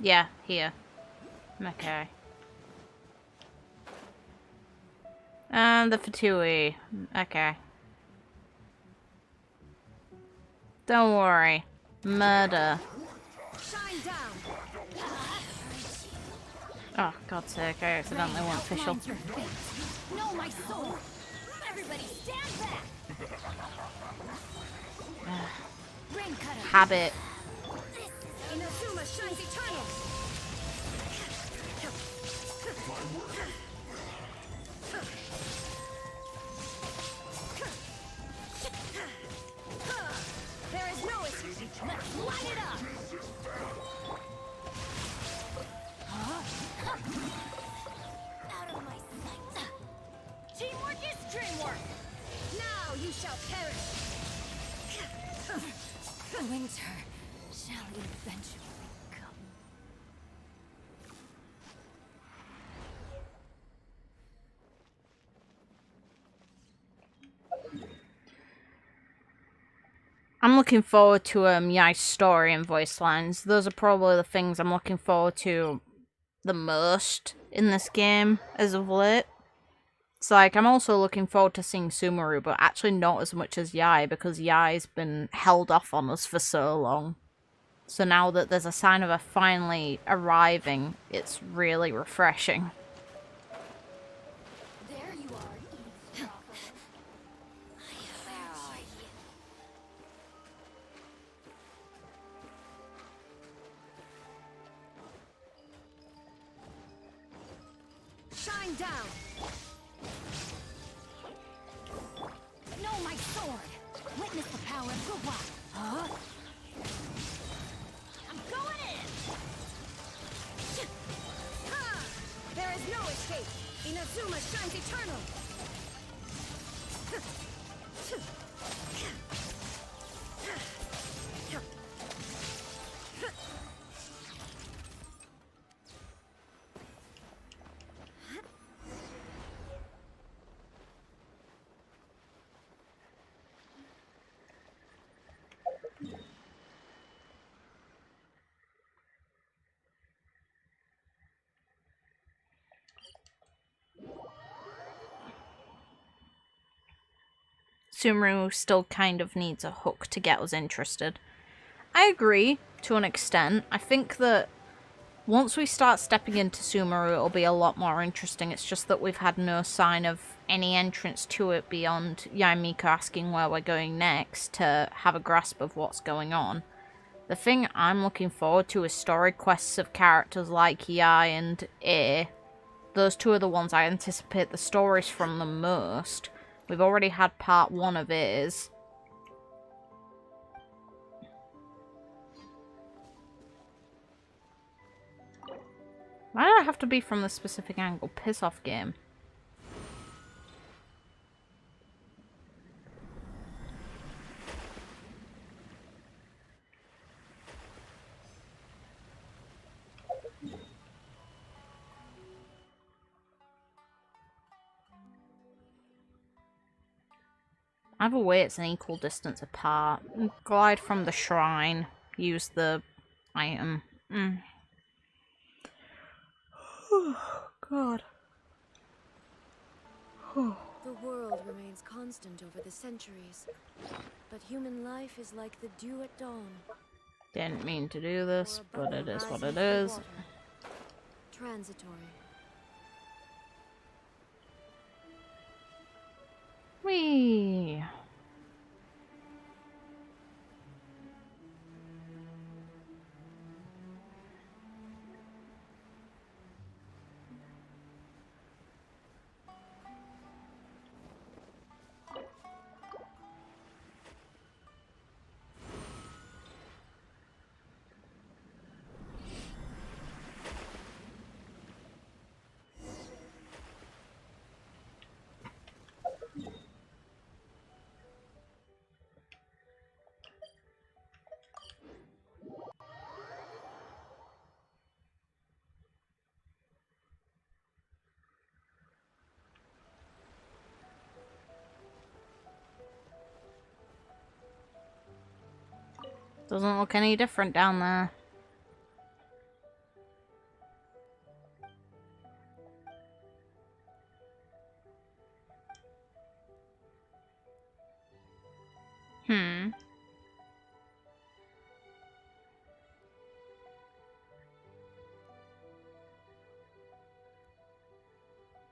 Yeah, here. Okay. And the Fatui. Okay. Don't worry. Murder. Oh, God's sake, I accidentally went official. No, my soul! Everybody stand back! Habit. Inazuma shines eternal! There is no escape. Let's light it up! Out of my sight. Teamwork is dreamwork. Now you shall perish. Winter shall eventually come. I'm looking forward to Yai's story and voice lines. Those are probably the things I'm looking forward to the most in this game as of late. It's like, I'm also looking forward to seeing Sumeru, but actually not as much as Yai, because Yai's been held off on us for so long. So now that there's a sign of her finally arriving, it's really refreshing. There you are, where are you? Shine down! No, my sword! Witness the power of Guwa! Huh? I'm going in! Ha! There is no escape! Inazuma shines eternal! Sumeru still kind of needs a hook to get us interested. I agree, to an extent. I think that once we start stepping into Sumeru, it'll be a lot more interesting. It's just that we've had no sign of any entrance to it beyond Miko asking where we're going next to have a grasp of what's going on. The thing I'm looking forward to is story quests of characters like Yai and A. Those two are the ones I anticipate the stories from the most. We've already had part 1 of his. Why do I have to be from this specific angle? Piss off, game. Either way, it's an equal distance apart. Glide from the shrine. Use the item. God. The world remains constant over the centuries, but human life is like the dew at dawn. Didn't mean to do this, Or a but it bubble is what rising it through is. water. Transitory. Whee! Doesn't look any different down there.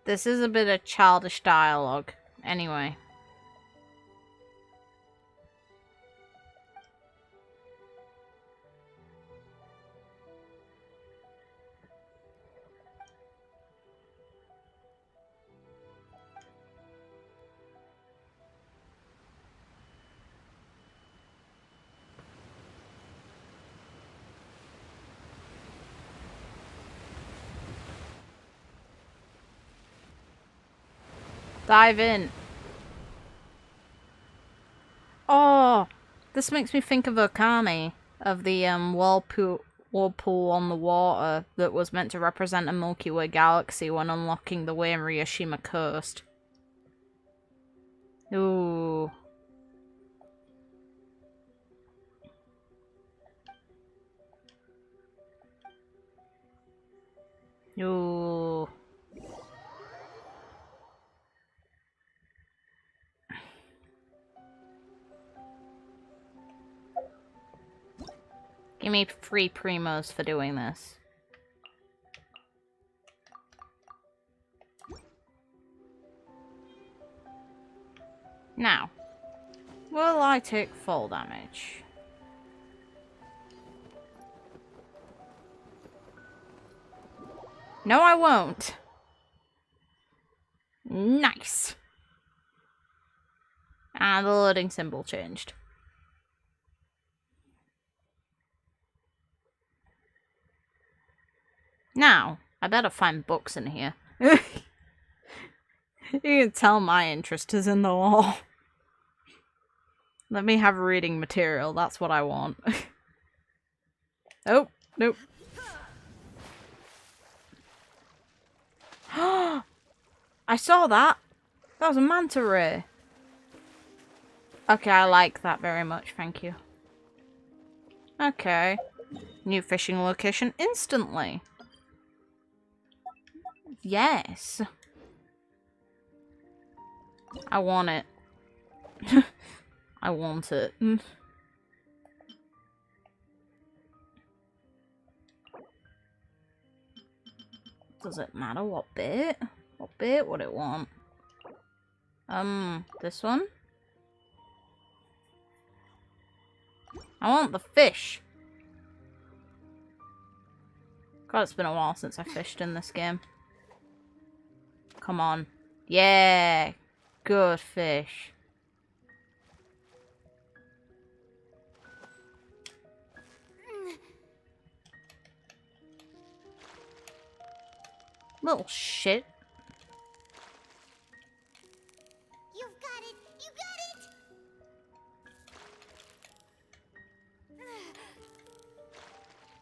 This is a bit of childish dialogue. Anyway. Dive in. Oh, this makes me think of Okami, of the whirlpool on the water that was meant to represent a Milky Way galaxy when unlocking the way in Ryushima Coast. Ooh. Ooh. Give me 3 primos for doing this. Now, will I take full damage? No, I won't. Nice. And the loading symbol changed. Now, I better find books in here. You can tell my interest is in the law. Let me have reading material, that's what I want. Oh, nope. I saw that! That was a manta ray. Okay, I like that very much, thank you. Okay. New fishing location instantly. Yes. I want it. I want it. Does it matter what bit? What bit would it want? This one? I want the fish. God, it's been a while since I fished in this game. Come on. Yeah! Good fish. Little shit. You've got it! You got it!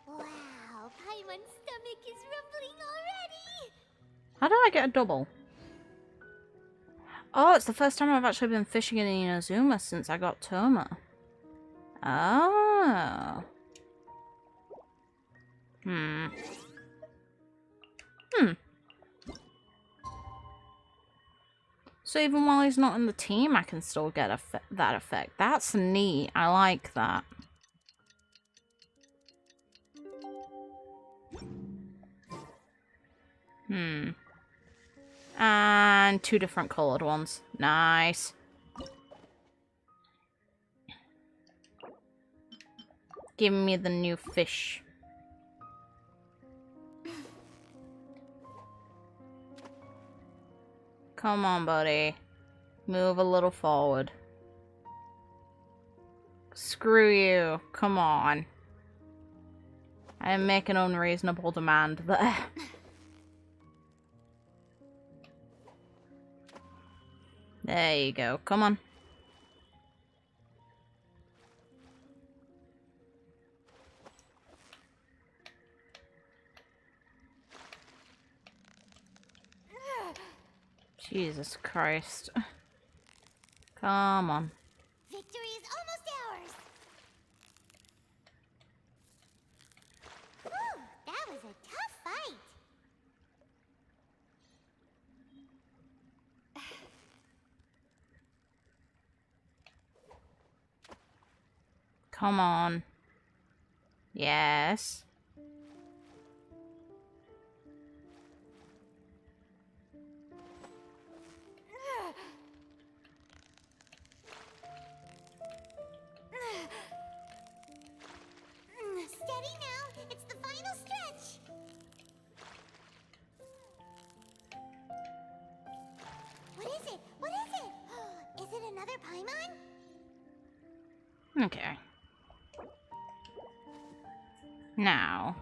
Wow, Paimon's stomach is rumbling already! How did I get a double? Oh, it's the first time I've actually been fishing in Inazuma since I got Toma. Oh. So even while he's not in the team, I can still get that effect. That's neat. I like that. And 2 different colored ones. Nice. Give me the new fish. Come on, buddy. Move a little forward. Screw you. Come on. I didn't make an unreasonable demand there. There you go. Come on. Jesus Christ. Come on. Victory is almost ours. Whew, that was a tough fight. Come on. Yes. Steady now. It's the final stretch. What is it? What is it? Is it another Paimon? Okay. Now,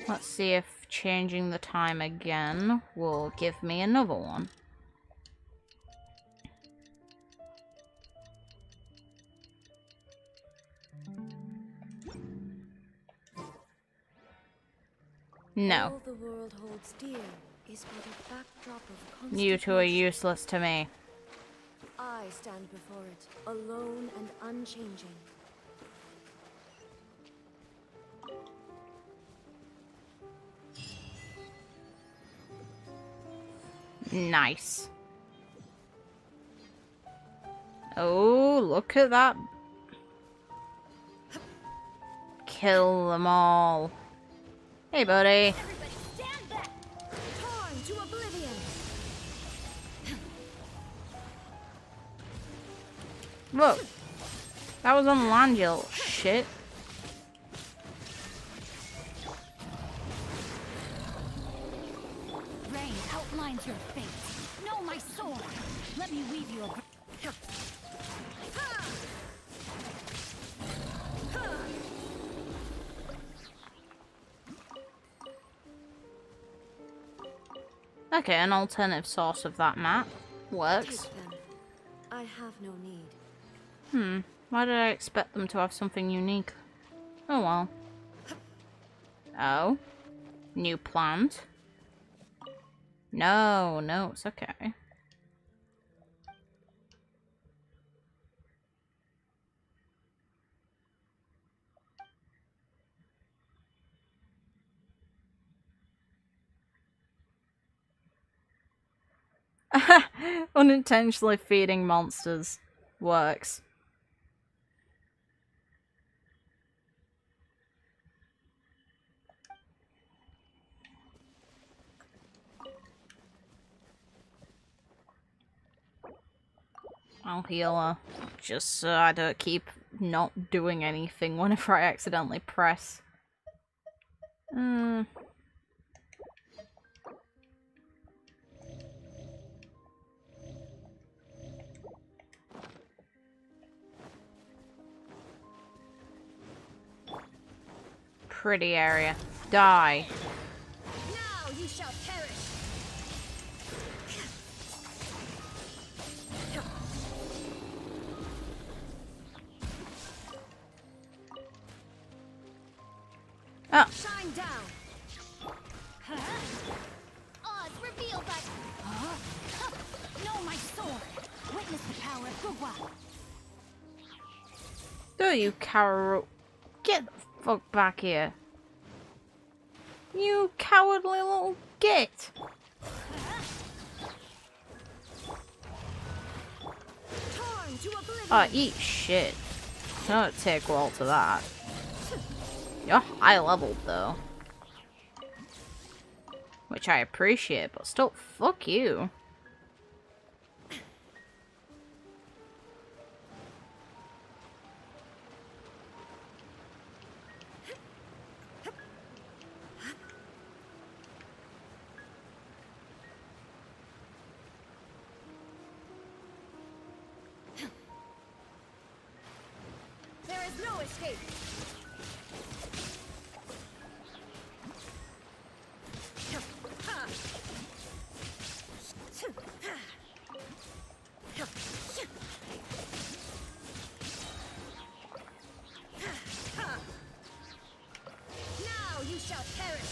let's see if changing the time again will give me another one. No. All the world holds dear is but a backdrop of constant You two are useless to me. I stand before it, alone and unchanging. Nice. Oh, look at that. Kill them all. Hey, buddy. Torn to oblivion. Look. That was on land, you little shit. Rain outlines your fate. Know my sword. Let me weave you a... Okay, an alternative source of that map. Works. I have no need. Why did I expect them to have something unique? Oh well. Oh. New plant. No, no, it's okay. Unintentionally feeding monsters. Works. I'll heal her. Just so I don't keep not doing anything whenever I accidentally press. Pretty area. Die. Now you shall perish. Oh. Shine down. Odds reveal, but Know my sword. Witness the power of Gugwa. Do you coward? Get the fuck back here. You cowardly little git. Oh, eat shit. Don't take well to that. You're high leveled though. Which I appreciate, but still, fuck you. There is no escape. Now you shall perish.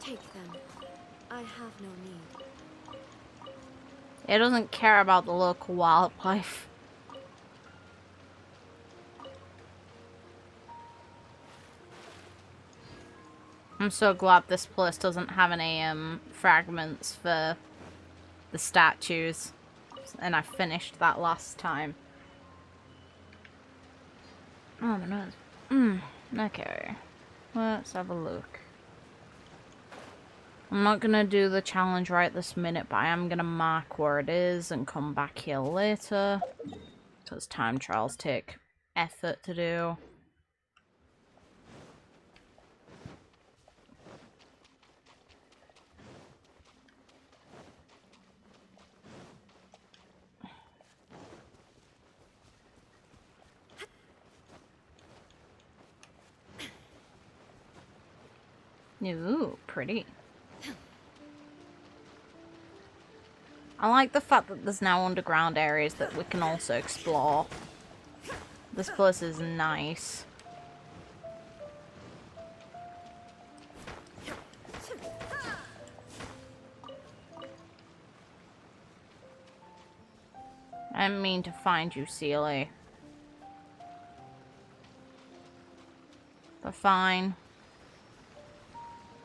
Take them. I have no need. It doesn't care about the local wildlife. I'm so glad this place doesn't have any fragments for the statues, and I finished that last time. Oh my nose. Okay, let's have a look. I'm not gonna do the challenge right this minute, but I am gonna mark where it is and come back here later, because time trials take effort to do. Ooh, pretty. I like the fact that there's now underground areas that we can also explore. This place is nice. I didn't mean to find you, Sealy. But fine.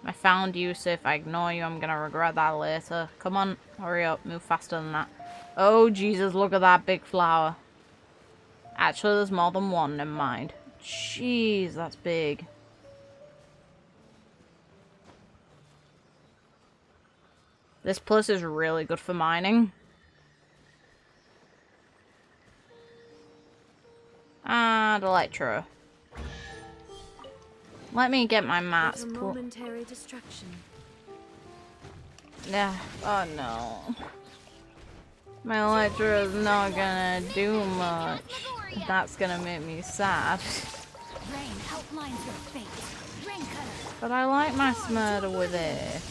I found you, so if I ignore you, I'm gonna regret that later. Come on, hurry up, move faster than that. Oh, Jesus, look at that big flower. Actually, there's more than one, never mind. Jeez, that's big. This place is really good for mining. And Electro. Let me get my mats. Momentary distraction. Yeah. Oh no. My Electro is not gonna do much. That's gonna make me sad. Rain outlines your fate. Rain cutter. But I like my Smurder with it.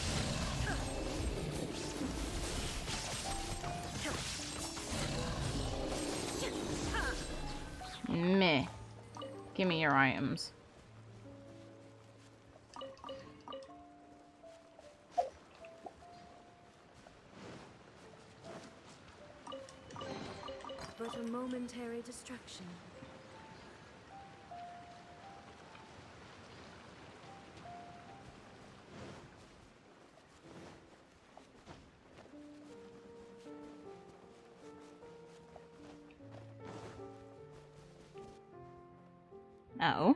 Meh. Give me your items. But a momentary distraction. Oh.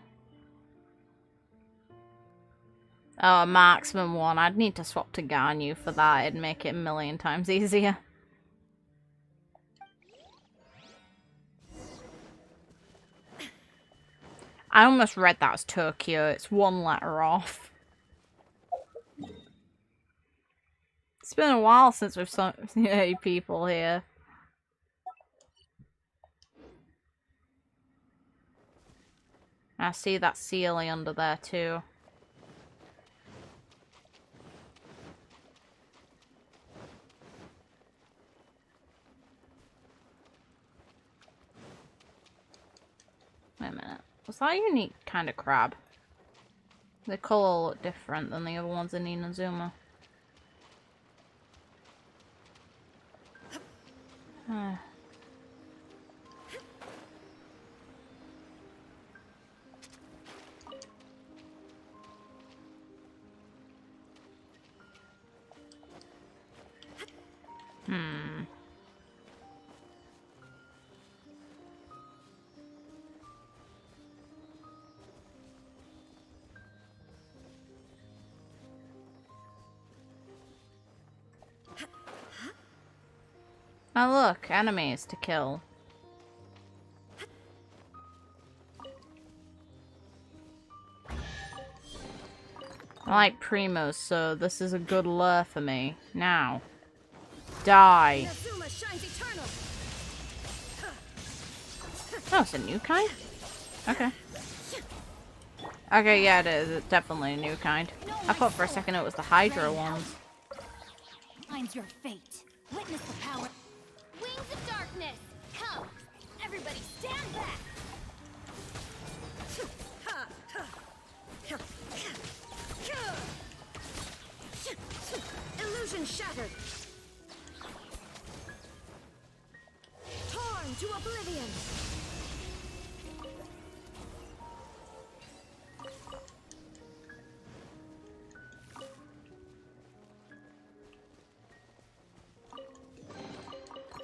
Oh, a marksman one. I'd need to swap to Garnu for that. It'd make it a million times easier. I almost read that as Tokyo. It's one letter off. It's been a while since we've seen any people here. I see that Sealy under there too. Wait a minute. Was that a unique kind of crab? The colour look different than the other ones in Inazuma. Oh look, enemies to kill. I like primos, so this is a good lure for me. Now. Die. Oh, it's a new kind? Okay. Okay, yeah, it is. It's definitely a new kind. I thought for a second it was the Hydra ones. Finds your fate. Witness the power. Wings of darkness. Come. Everybody stand back. Illusion shattered. Torn to oblivion.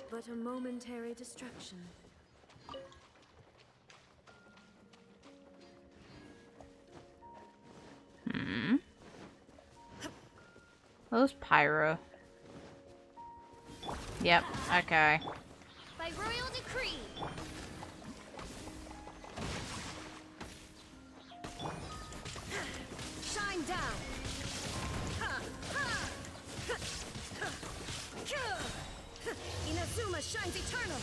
But a momentary distraction. Those pyro. Yep, okay. By royal decree. Shine down. Inazuma shines eternal.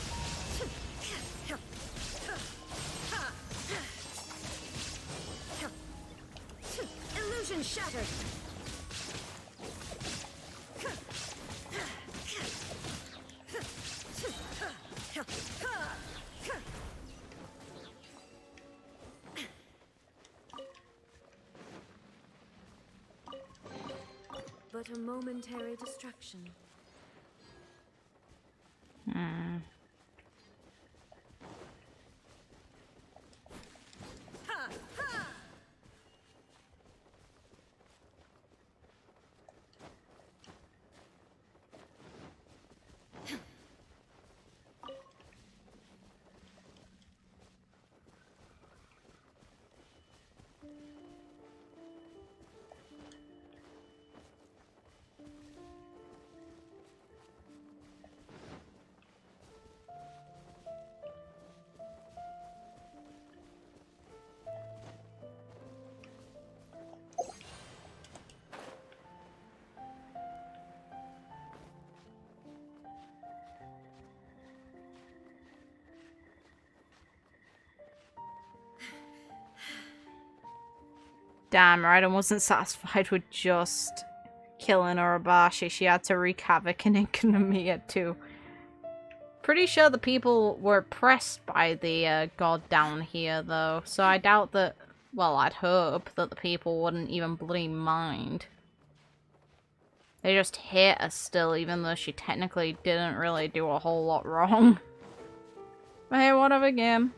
Illusion shattered. But a momentary distraction. Damn, Raiden wasn't satisfied with just killing Urabashi. She had to wreak havoc in Inkanomiya too. Pretty sure the people were oppressed by the god down here though, so I doubt that, well, I'd hope that the people wouldn't even bloody mind. They just hate her still, even though she technically didn't really do a whole lot wrong. But hey, whatever, game.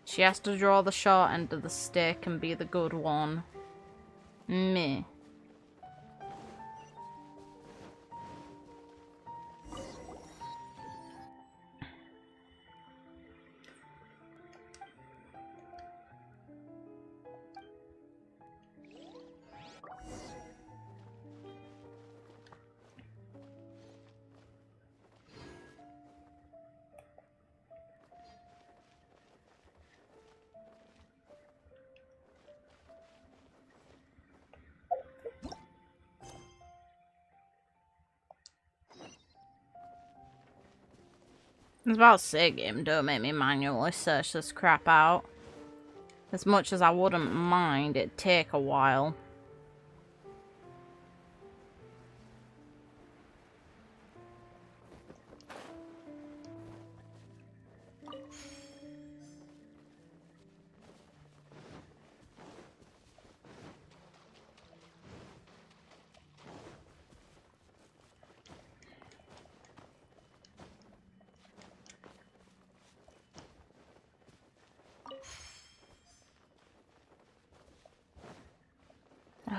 She has to draw the short end of the stick and be the good one. Meh. I was about to say, game, don't make me manually search this crap out. As much as I wouldn't mind, it'd take a while.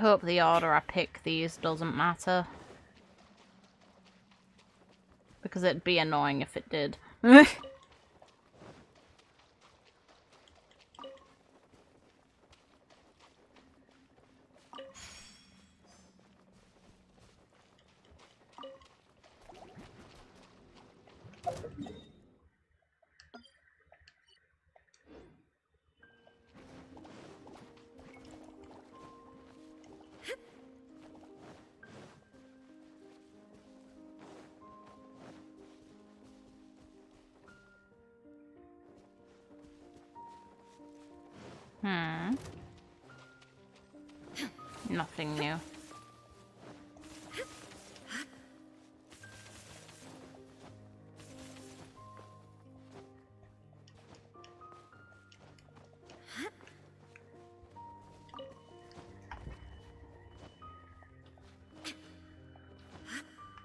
hope the order I pick these doesn't matter. Because it'd be annoying if it did. Nothing new.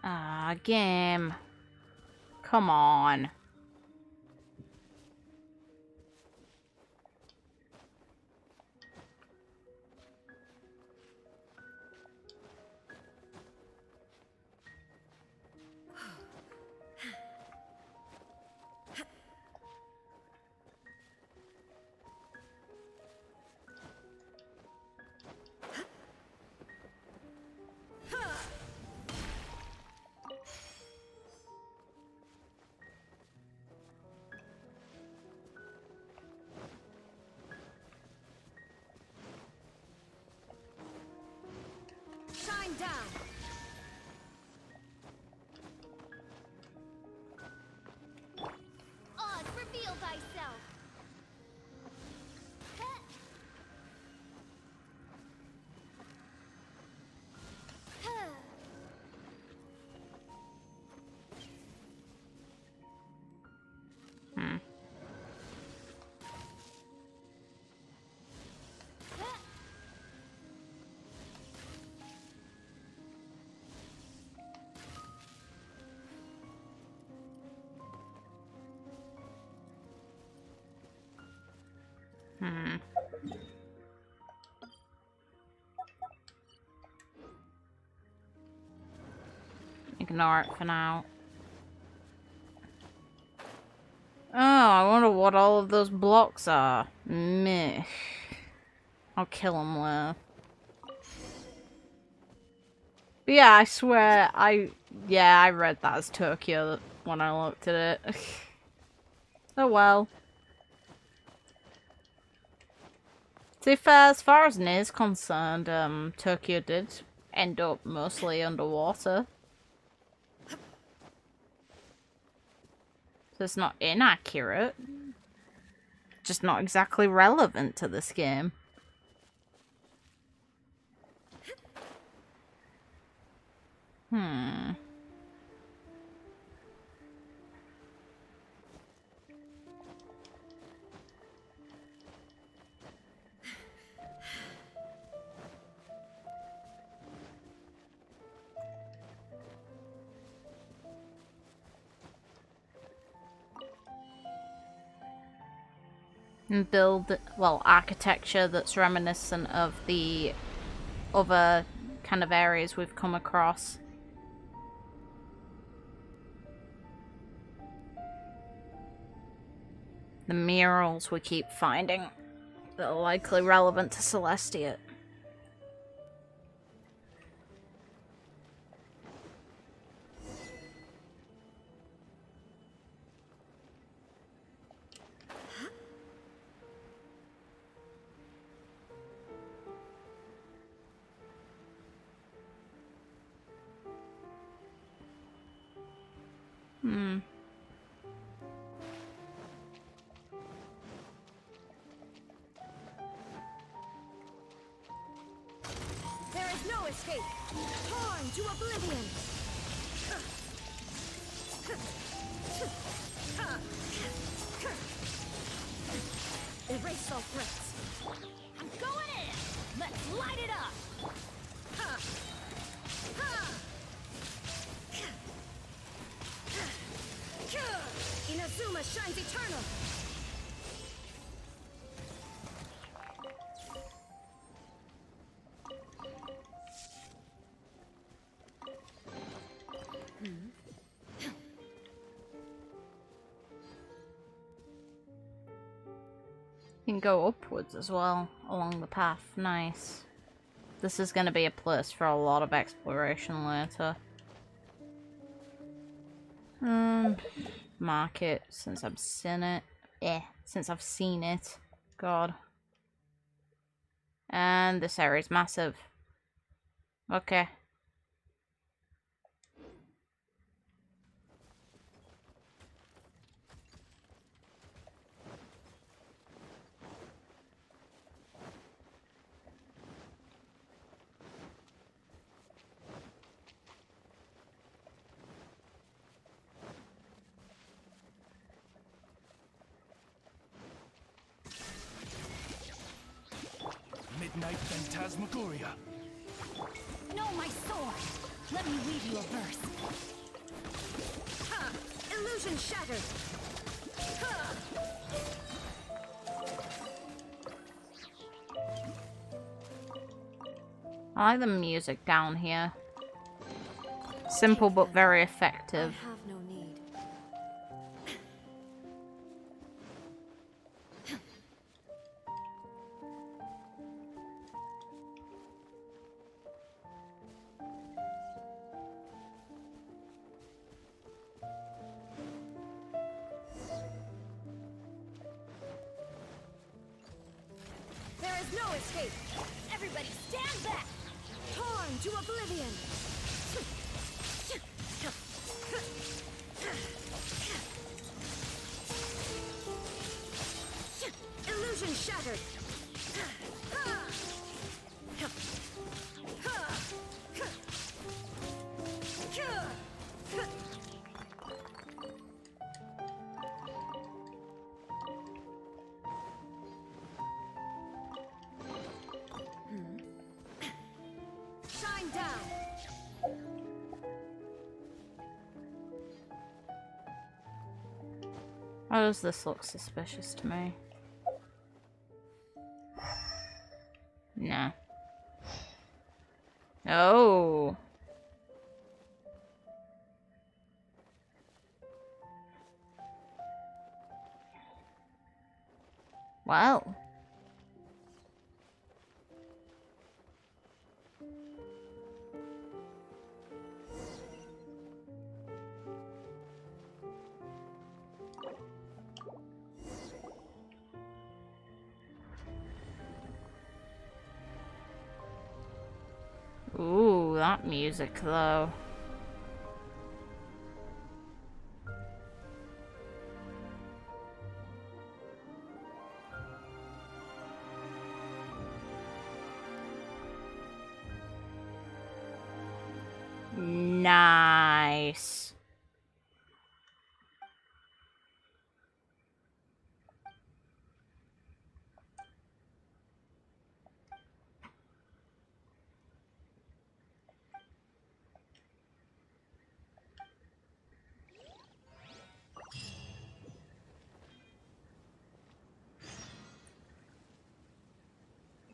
Ah, game. Come on. Shine down. Odd, reveal thyself. Ignore it for now. Oh, I wonder what all of those blocks are. Meh. I'll kill them later. But yeah, I swear, I read that as Tokyo when I looked at it. Oh well. To be fair, as far as Nir's concerned, Tokyo did end up mostly underwater. So it's not inaccurate. Just not exactly relevant to this game. And build, well, architecture that's reminiscent of the other kind of areas we've come across. The murals we keep finding that are likely relevant to Celestia. There is no escape. Torn to oblivion. Erase all threats. I'm going in. Let's light it up. Inazuma shines eternal. You can go upwards as well along the path. Nice. This is going to be a place for a lot of exploration later. Market, since I've seen it. Since I've seen it. God. And this area is massive. Okay. Midnight Phantasmagoria. No, my sword! Let me read you a verse. Ha! Illusion shattered! Ha! I like the music down here. Simple but very effective. I have no need. There is no escape! Everybody stand back! Torn to oblivion! Illusion shattered! Shine down! Why does this look suspicious to me? Nah. Oh. Well. Ooh, that music though. Nice.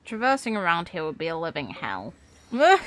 Traversing around here would be a living hell. Ugh.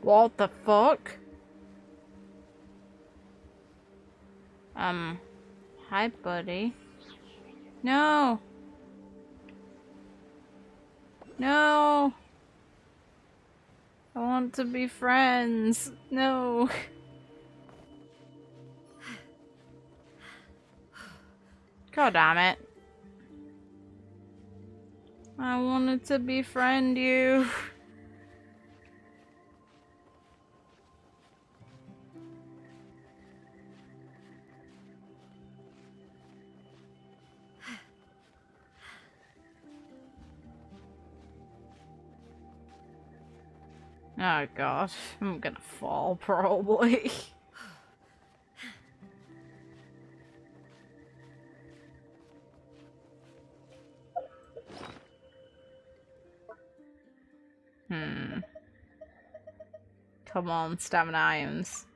What the fuck? Hi, buddy. No! No! I want to be friends. No. God damn it. I wanted to befriend you. Oh god, I'm gonna fall probably. Come on, stamina items.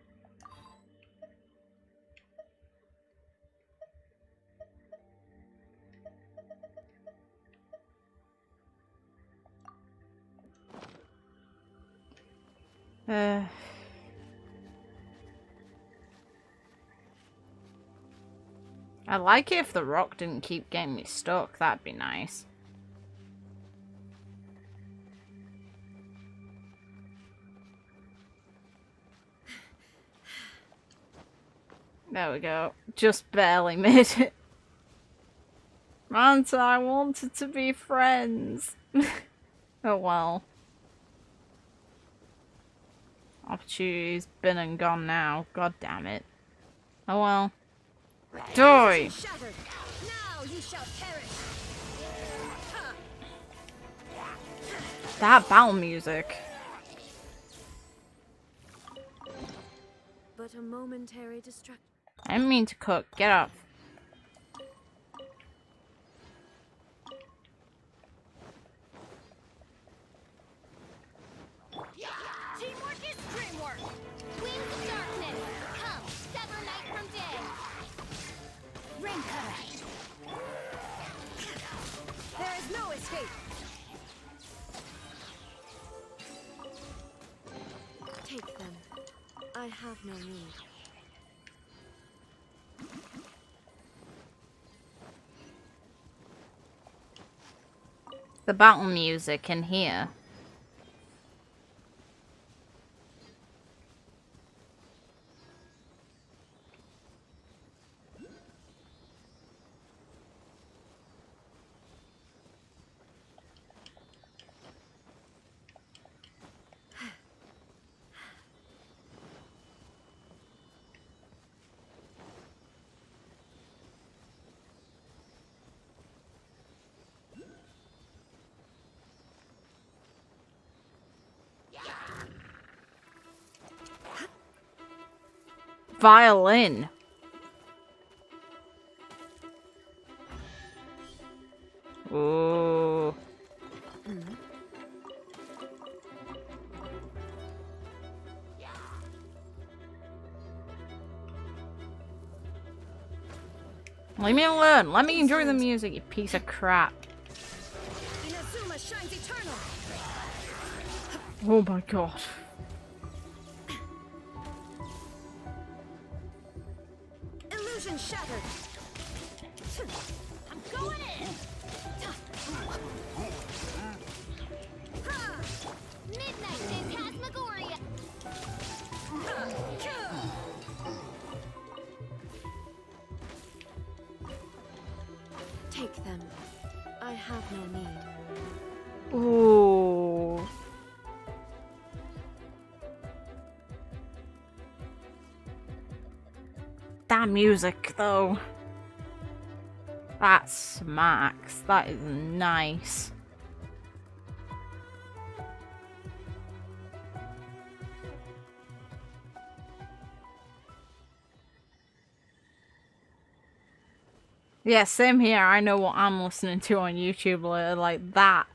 I'd like it if the rock didn't keep getting me stuck. That'd be nice. There we go. Just barely made it. Manta, I wanted to be friends. Oh well. Opportunity's been and gone now. God damn it. Oh well. Die! Now you shall perish. That battle music. But a momentary distraction. I didn't mean to cook. Get up. Teamwork is dreamwork. Wings of darkness, come, sever night from day. Ring cutter. There is no escape. Take them. I have no need. The battle music in here. Violin. Ooh. Leave me alone. Let me enjoy the music, you piece of crap. Inazuma shines eternal. Oh my god. Illusion shattered. I'm going in. Midnight Phantasmagoria. Take them. I have no need. Ooh. That music, though. That smacks. That is nice. Yeah, same here. I know what I'm listening to on YouTube. Like that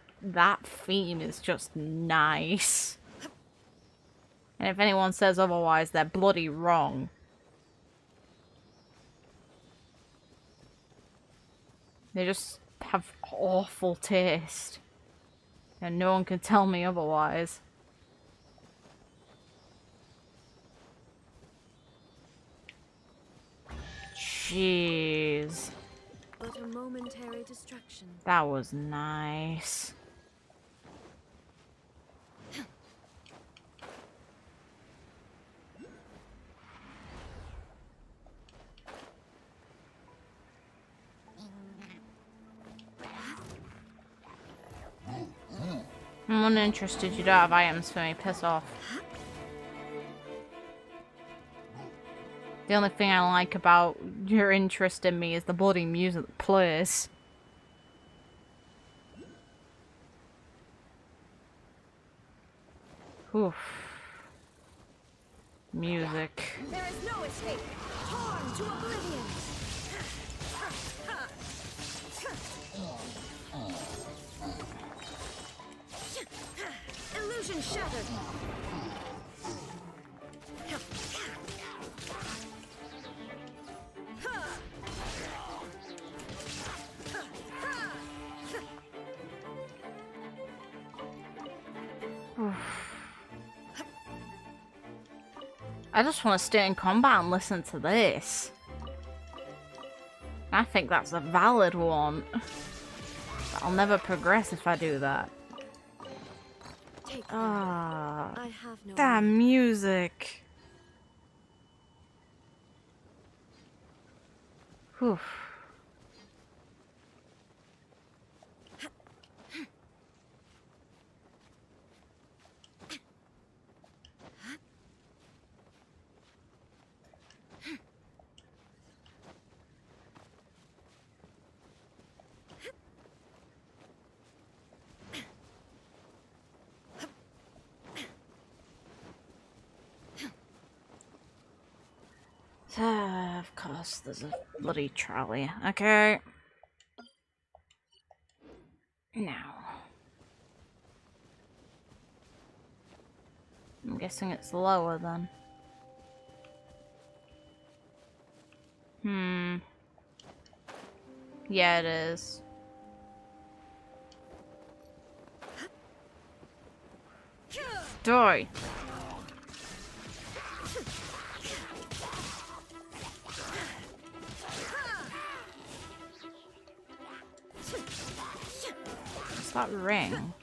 theme is just nice. And if anyone says otherwise, they're bloody wrong. They just have awful taste. And no one can tell me otherwise. Jeez. But a momentary distraction. That was nice. I'm uninterested. You don't have items for me. Piss off. The only thing I like about your interest in me is the bloody music that plays. Oof. Music. There is no escape. Torn to oblivion. Illusion shattered. I just want to stay in combat and listen to this. I think that's a valid one. But I'll never progress if I do that. Ah, that music. Whew. Of course, there's a bloody trolley. Okay. Now. I'm guessing it's lower then. Yeah, it is. Die! What's that ring?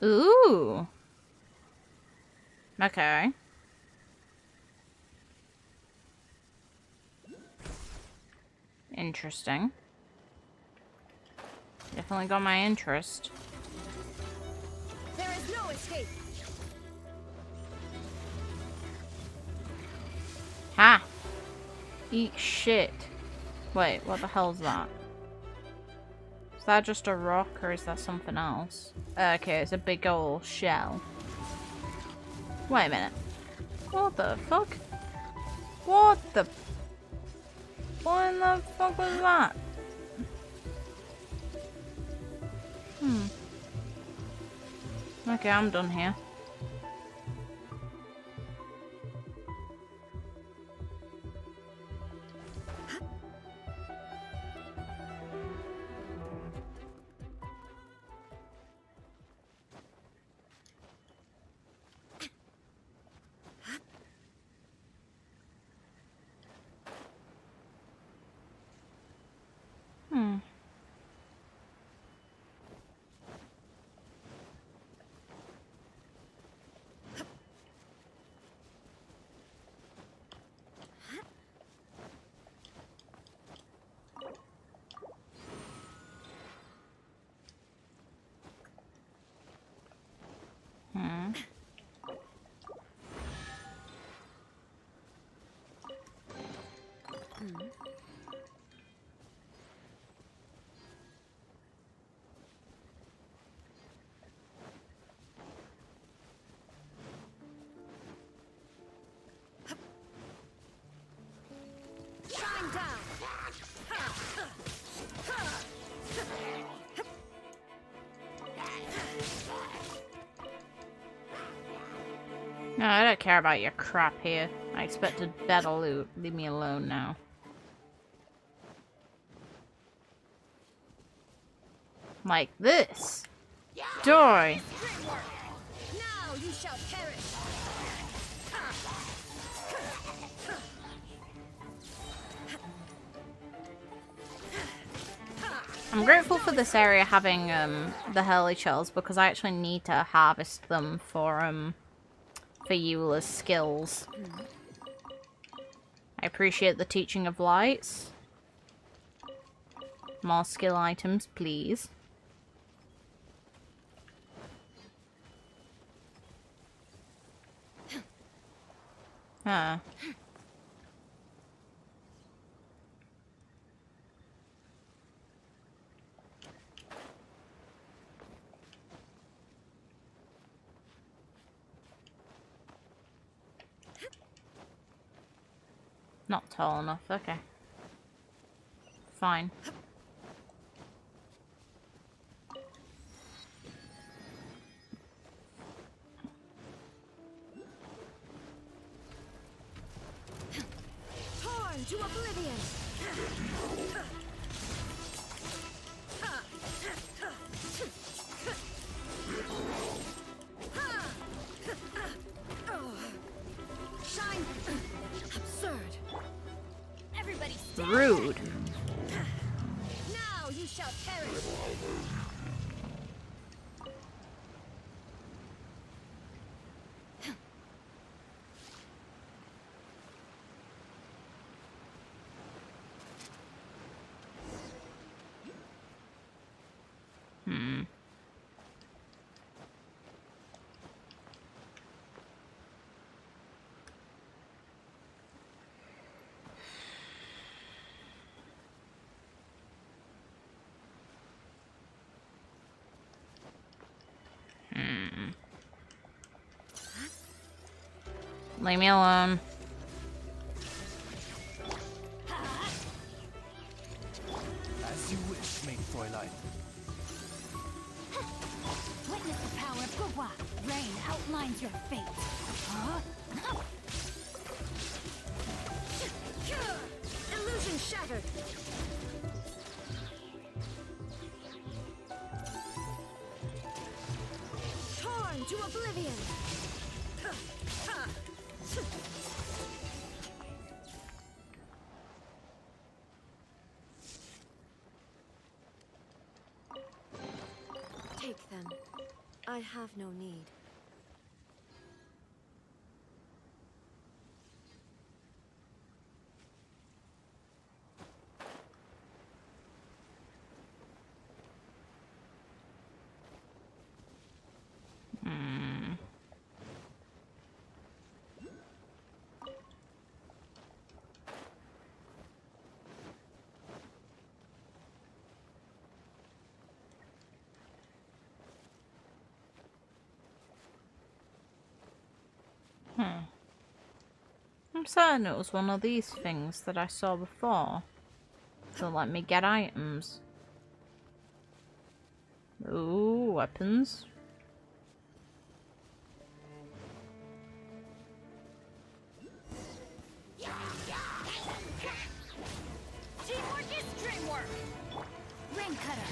Ooh! Okay. Interesting. Definitely got my interest. There is no escape. Ha! Eat shit. Wait, what the hell's that? Is that just a rock or is that something else? Okay, it's a big old shell. Wait a minute. What the fuck? What the... What in the fuck was that? Okay, I'm done here. Shine down. No, I don't care about your crap here. I expected better loot. Leave me alone now. Like this. Die. Now you shall perish. I'm grateful for this area having the hurley shells because I actually need to harvest them for Eula's skills. I appreciate the teaching of lights. More skill items, please. Huh. Not tall enough, okay. to oblivion! Shine! Absurd! Everybody stand Rude. back. Now you shall perish! Hmm. Leave me alone. As you wish, main Fräulein. Witness the power of Gugwa. Rain outlines your fate. Huh? Illusion shattered! Torn to oblivion! Take them. I have no need. Hmm. I'm certain it was one of these things that I saw before to let me get items. Ooh, weapons. Teamwork is dreamwork! Rain cutter.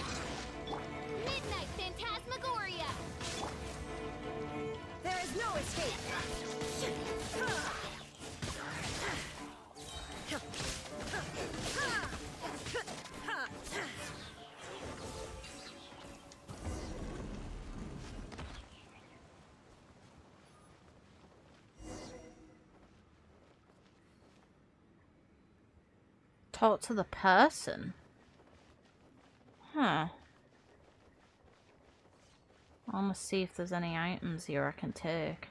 Midnight Phantasmagoria! There is no escape! Talk to the person? Huh. I want to see if there's any items here I can take.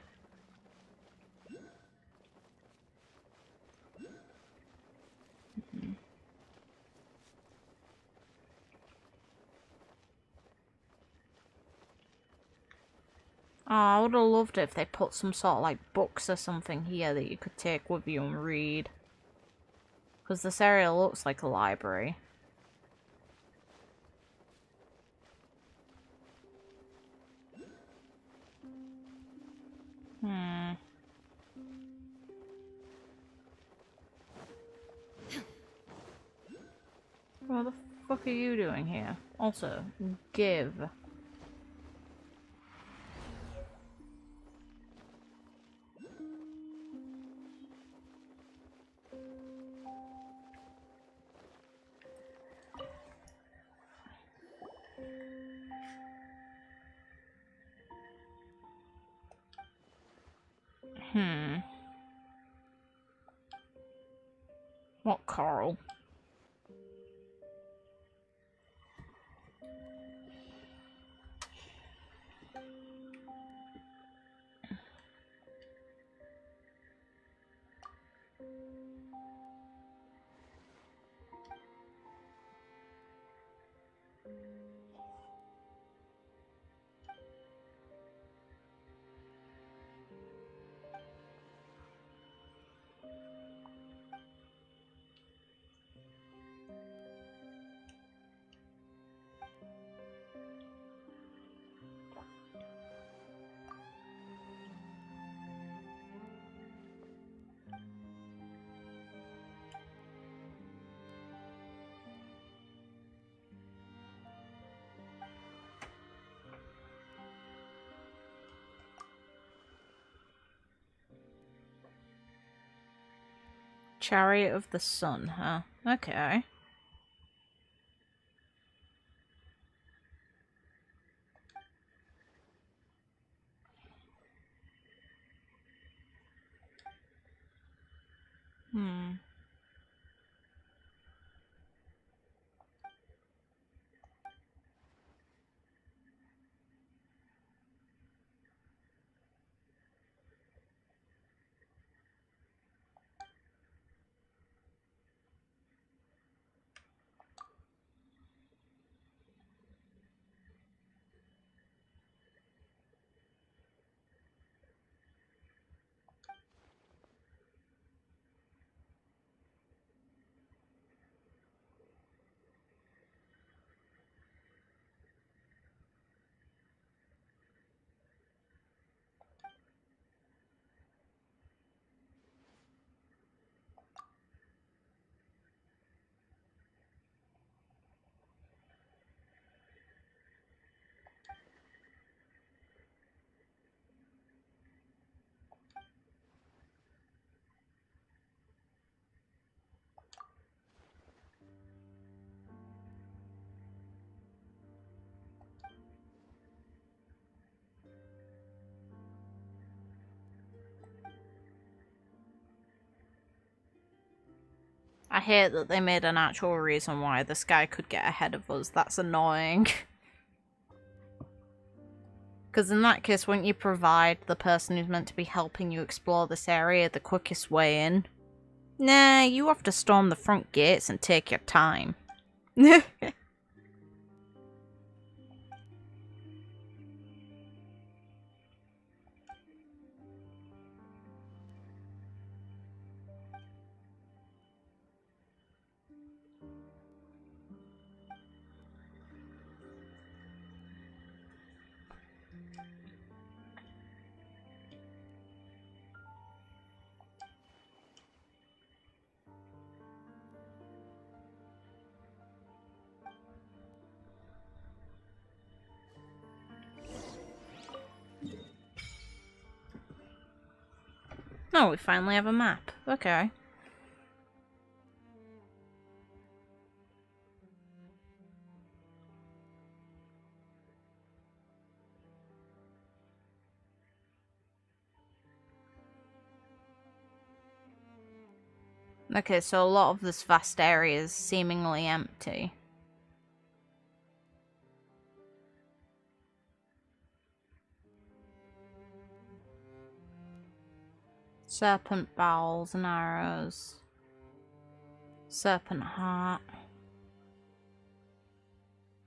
Oh, I would have loved it if they put some sort of like books or something here that you could take with you and read. Because this area looks like a library. What the fuck are you doing here? Also, give. What, Carl? Chariot of the Sun, huh? Okay. I hate that they made an actual reason why this guy could get ahead of us. That's annoying. Because in that case, wouldn't you provide the person who's meant to be helping you explore this area the quickest way in? Nah, you have to storm the front gates and take your time. Oh, we finally have a map. Okay. Okay, so a lot of this vast area is seemingly empty. Serpent bowels and arrows. Serpent heart.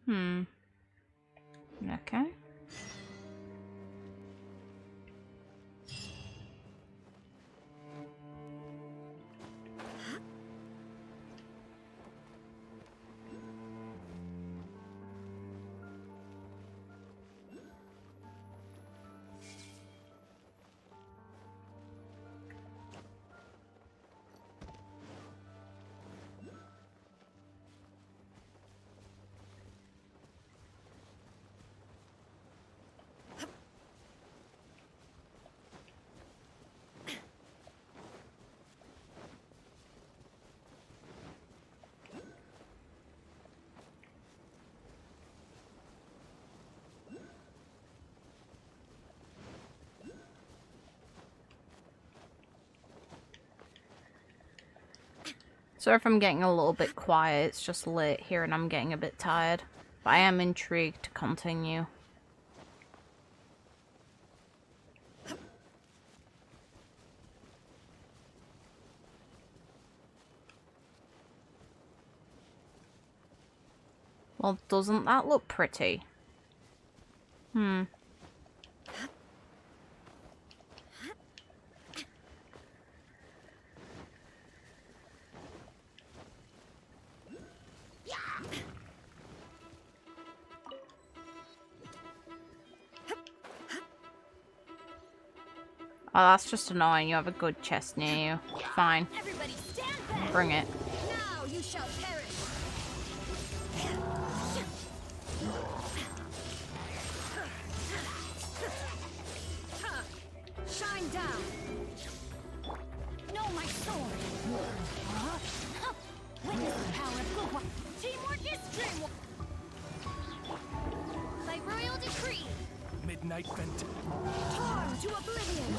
Okay. So if I'm getting a little bit quiet, it's just late here and I'm getting a bit tired. But I am intrigued to continue. Well, doesn't that look pretty? Oh, that's just annoying. You have a good chest near you. Fine. Bring it. Now you shall perish. Shine down. No my sword! Witness the power of good. Teamwork is dreamwork! By royal decree! Midnight vent. Torn to oblivion!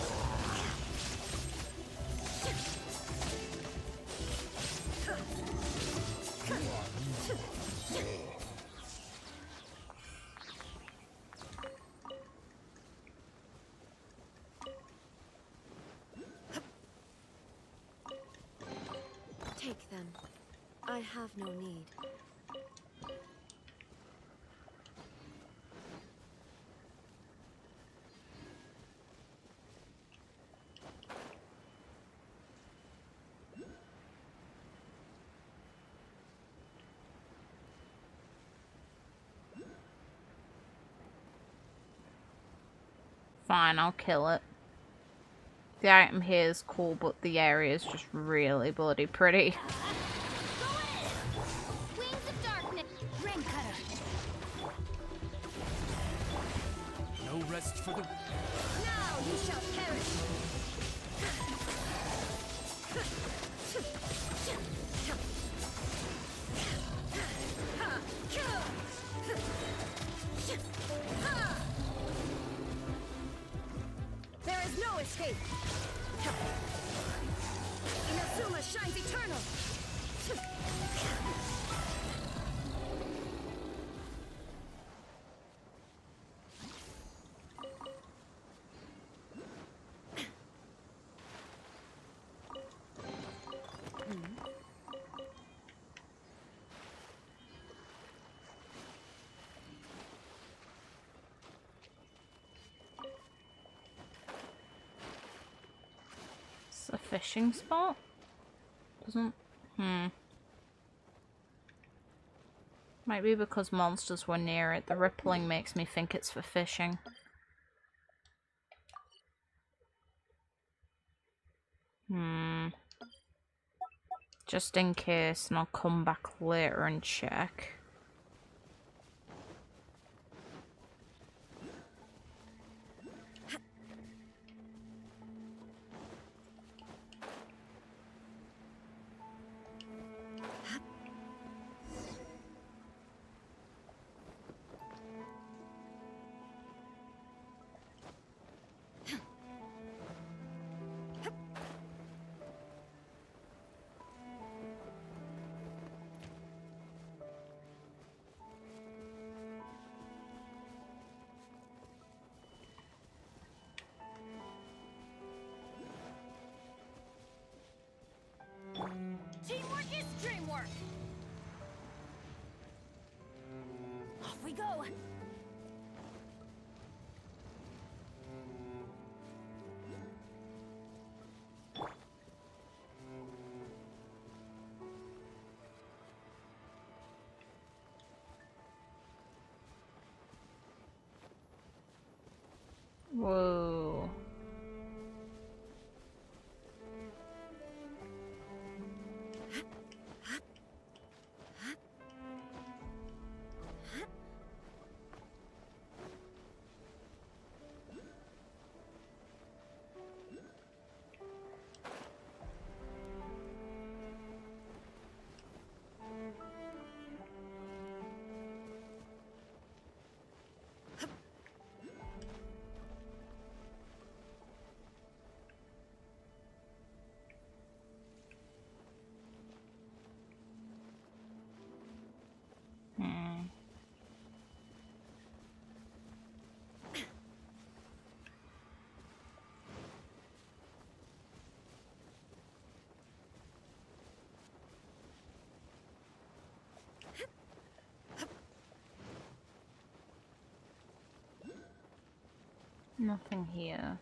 Take them. I have no need. Fine, I'll kill it. The item here is cool, but the area is just really bloody pretty. Wings of darkness! Ring cutter! No rest for the... Now you shall perish! There is no escape! Inazuma shines eternal! It's a fishing spot? Doesn't... Might be because monsters were near it. The rippling makes me think it's for fishing. Just in case, and I'll come back later and check. Teamwork is dreamwork! Off we go! Whoa. Nothing here.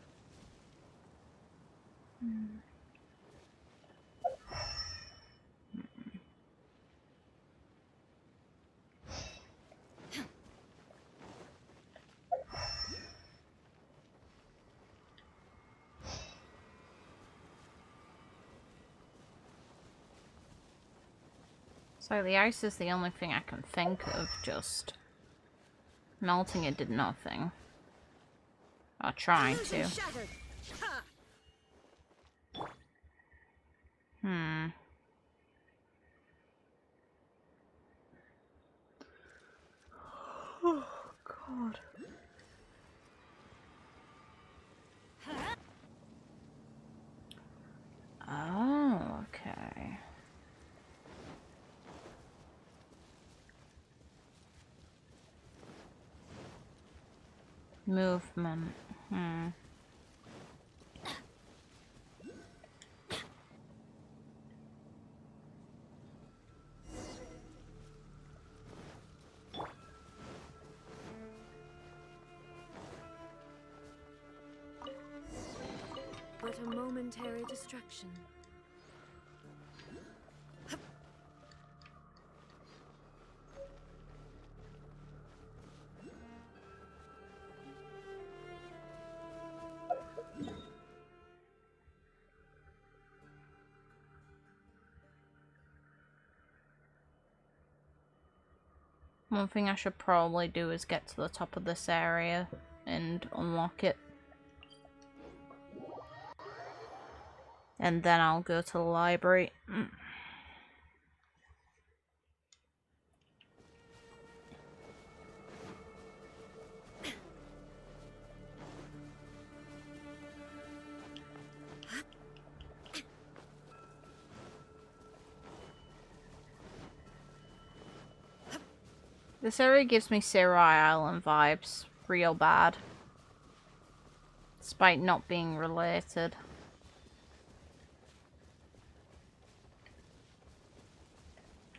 So the ice is the only thing I can think of, just melting it did nothing. Or trying to. Movement. But a momentary distraction. One thing I should probably do is get to the top of this area and unlock it. And then I'll go to the library. This area gives me Serai Island vibes real bad. Despite not being related.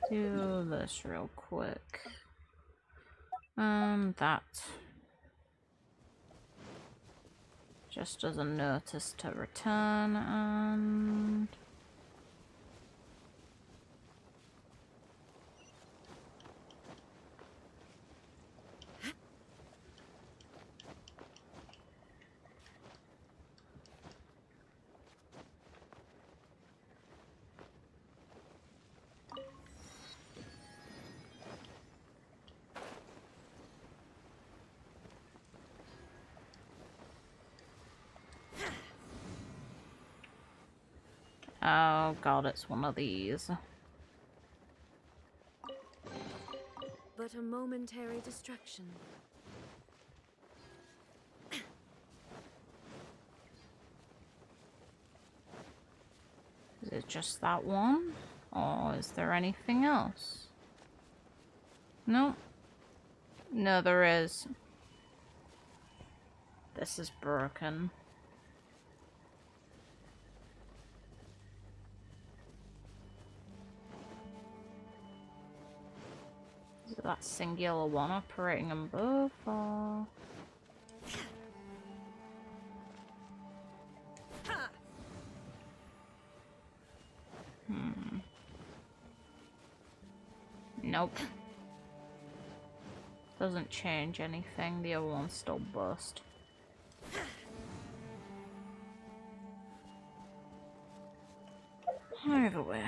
Do this real quick. That. Just as a notice to return, and... Oh god, it's one of these. But a momentary distraction. Is it just that one? Or is there anything else? No. No, there is. This is broken. Is it that singular one operating them both, or... Nope. Doesn't change anything, the other one's still bust. Either way.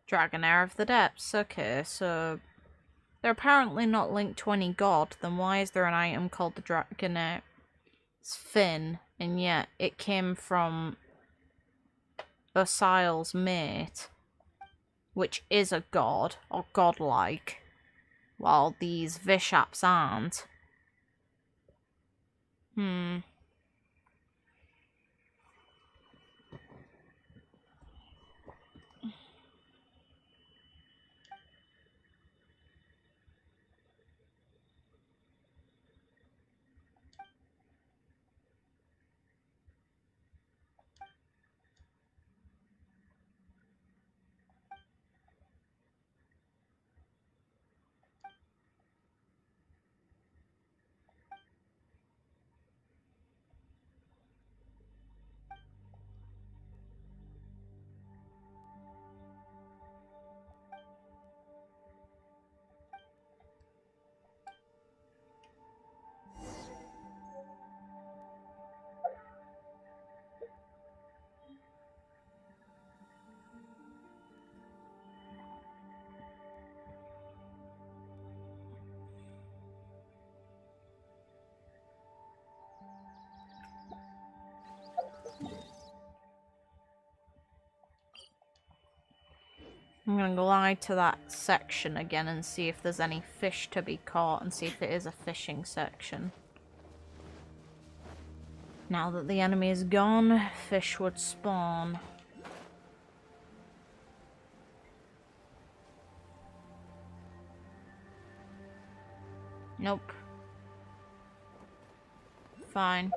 Dragonair of the Depths. Okay, so they're apparently not linked to any god. Then why is there an item called the Dragonair's fin? And yet it came from Osial's mate, which is a god, or godlike. while these Vishaps aren't. I'm gonna glide to that section again and see if there's any fish to be caught and see if it is a fishing section. Now that the enemy is gone, fish would spawn. Nope. Fine.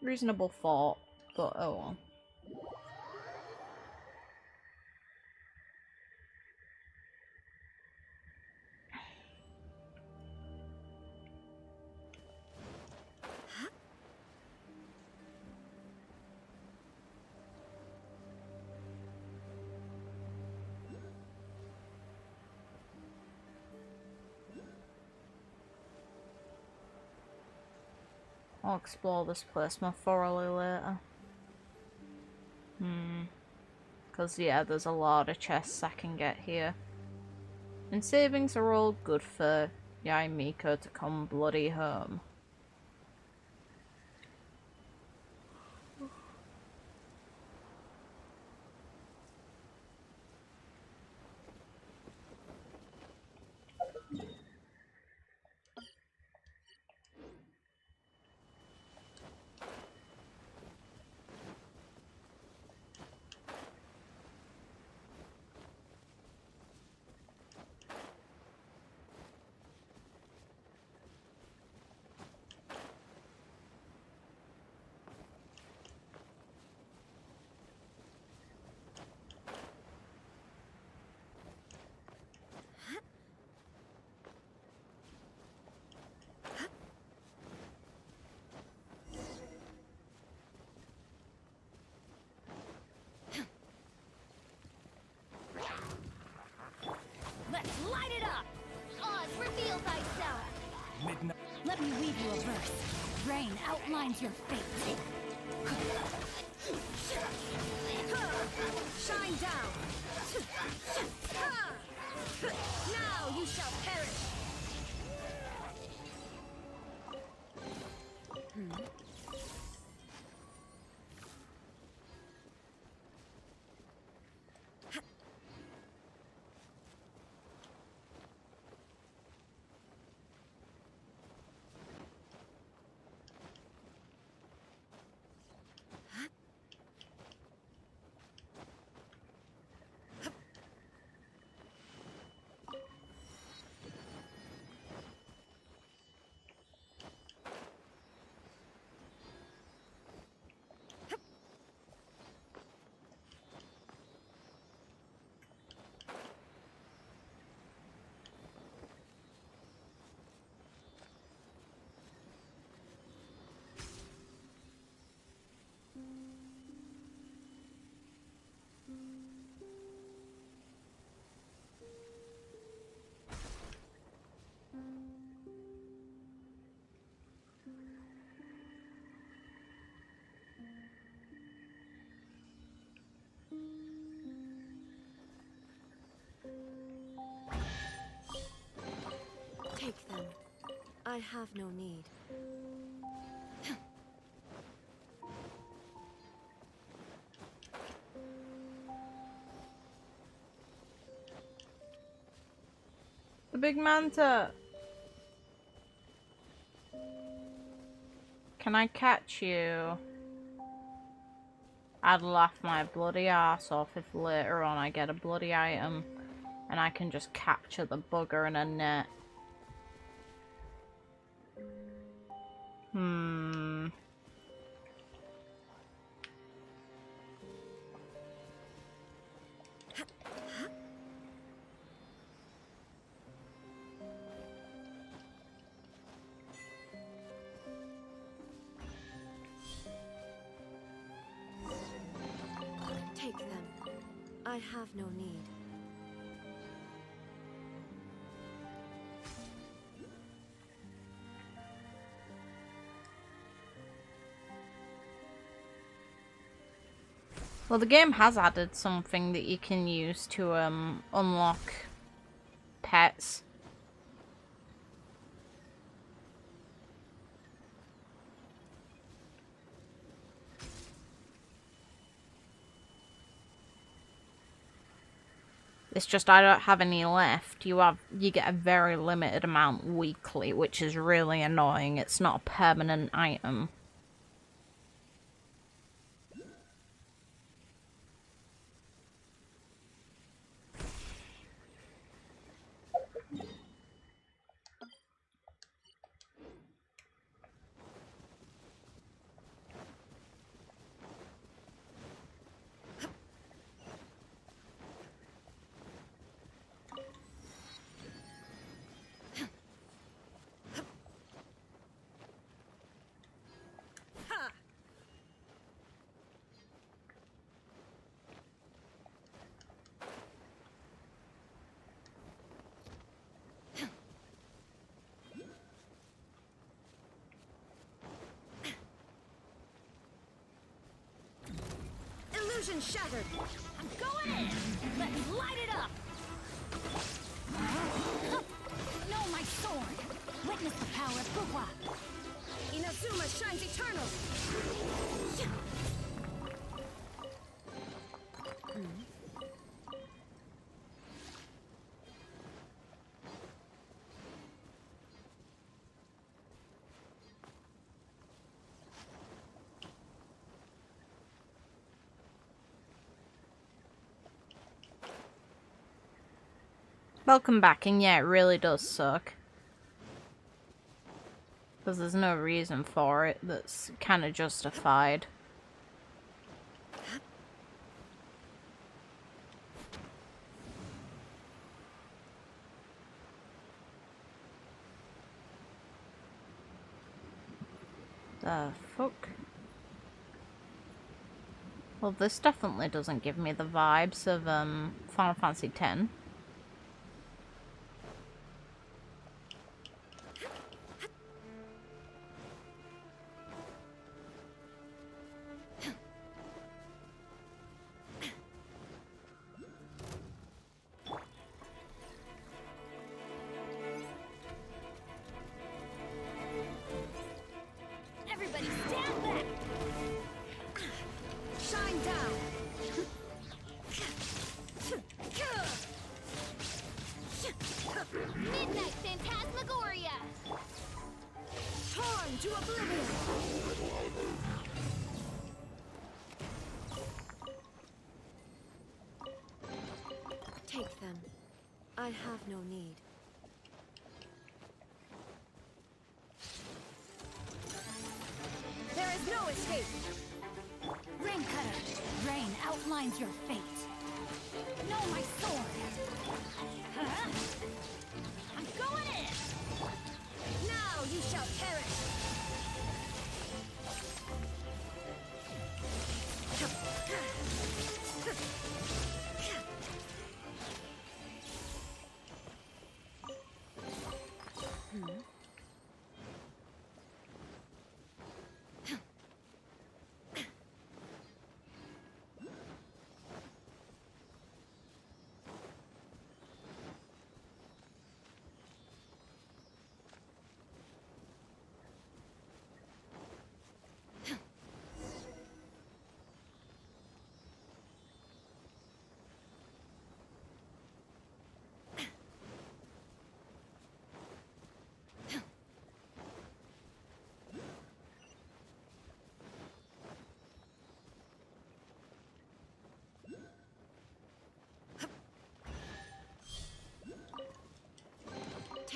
Reasonable thought, but oh well. I'll explore this place more thoroughly later. Because, yeah, there's a lot of chests I can get here. And savings are all good for Miko to come bloody home. Let me weave you a verse. Rain outlines your fate. Shine down. Now you shall perish. Take them. I have no need. The big manta! Can I catch you? I'd laugh my bloody ass off if later on I get a bloody item and I can just capture the bugger in a net. Take them. I have no need. Well, the game has added something that you can use to unlock pets. It's just I don't have any left. You get a very limited amount weekly, which is really annoying. It's not a permanent item. Illusion shattered! I'm going in! Let's light it up! No, my sword! Witness the power of Fuhua! Inazuma shines eternal! Welcome back, and yeah, it really does suck. Because there's no reason for it that's kind of justified. The fuck? Well, this definitely doesn't give me the vibes of Final Fantasy X. Everybody stand back! Shine down! Midnight Phantasmagoria! Torn to oblivion! Take them. I have no need. There is no escape! Rain Cutter! Rain outlines your fate! No, my sword! Huh? I'm going in! Now you shall perish!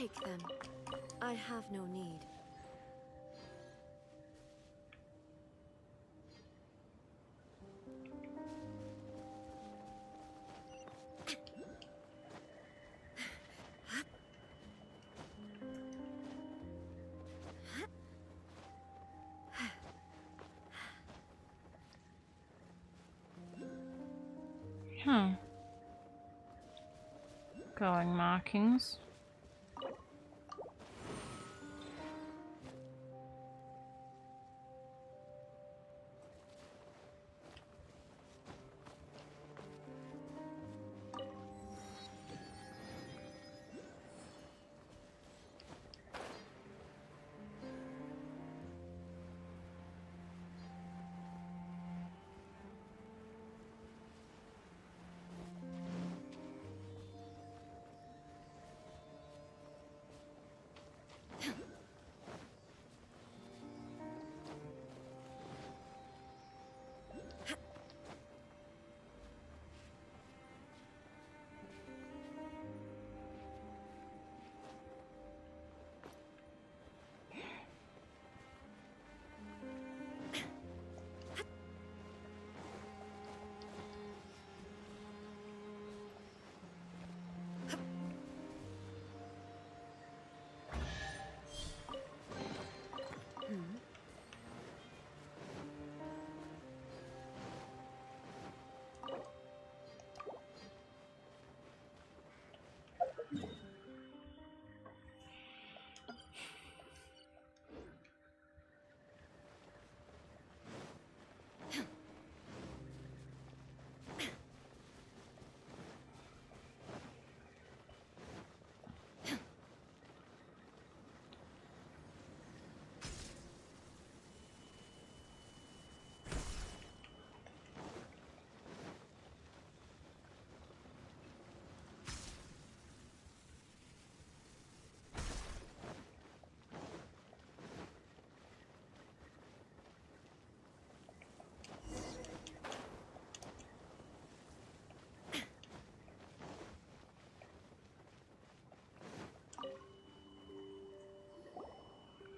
Take them. I have no need. Going markings.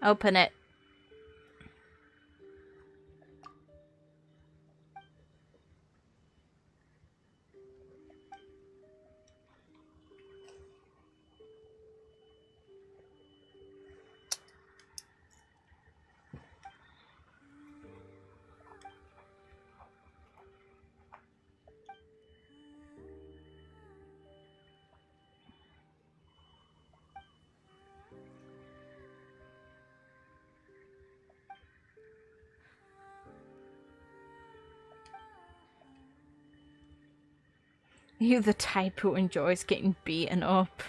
Open it. You the type who enjoys getting beaten up.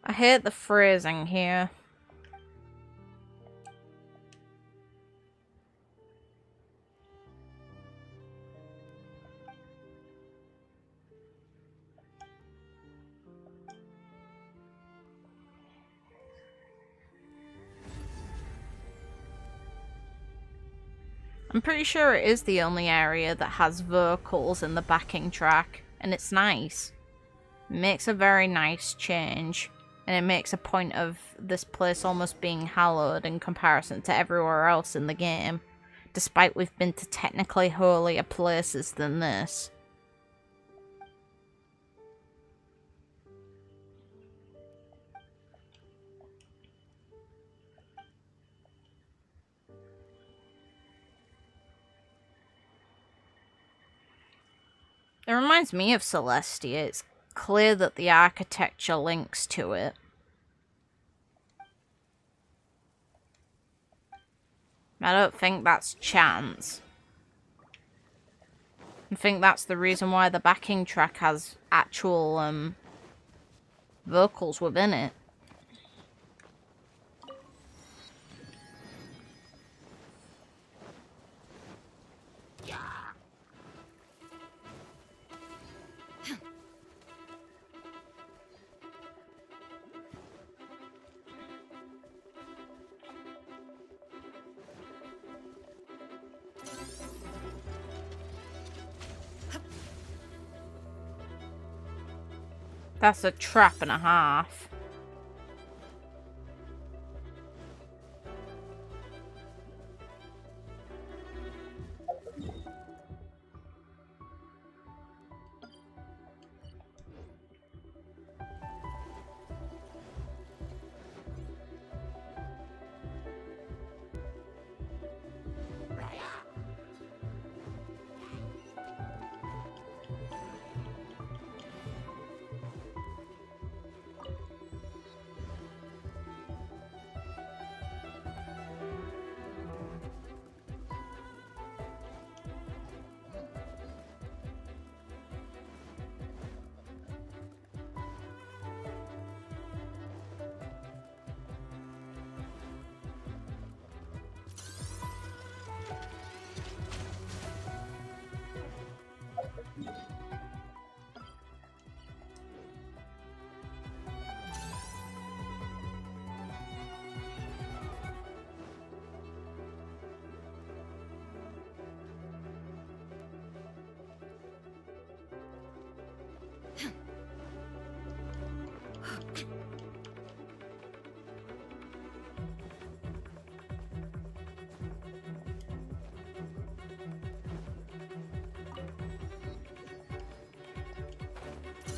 I hate the phrasing here. I'm pretty sure it is the only area that has vocals in the backing track, and it's nice. It makes a very nice change, and it makes a point of this place almost being hallowed in comparison to everywhere else in the game, despite we've been to technically holier places than this. It reminds me of Celestia. It's clear that the architecture links to it. I don't think that's chance. I think that's the reason why the backing track has actual vocals within it. That's a trap and a half.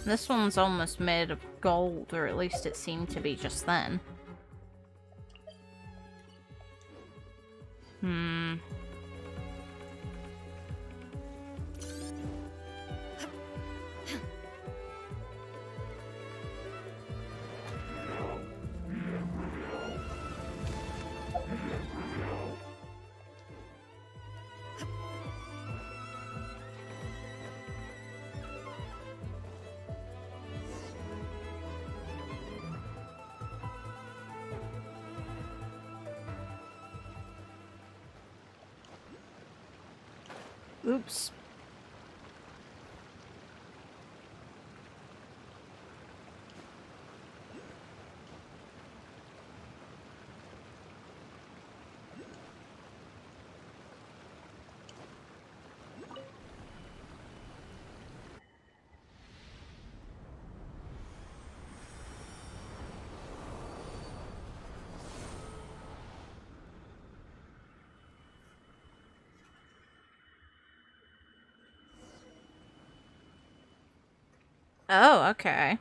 This one's almost made of gold, or at least it seemed to be just then. Oops. Oh, okay.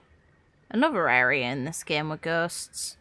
Another area in this game with ghosts.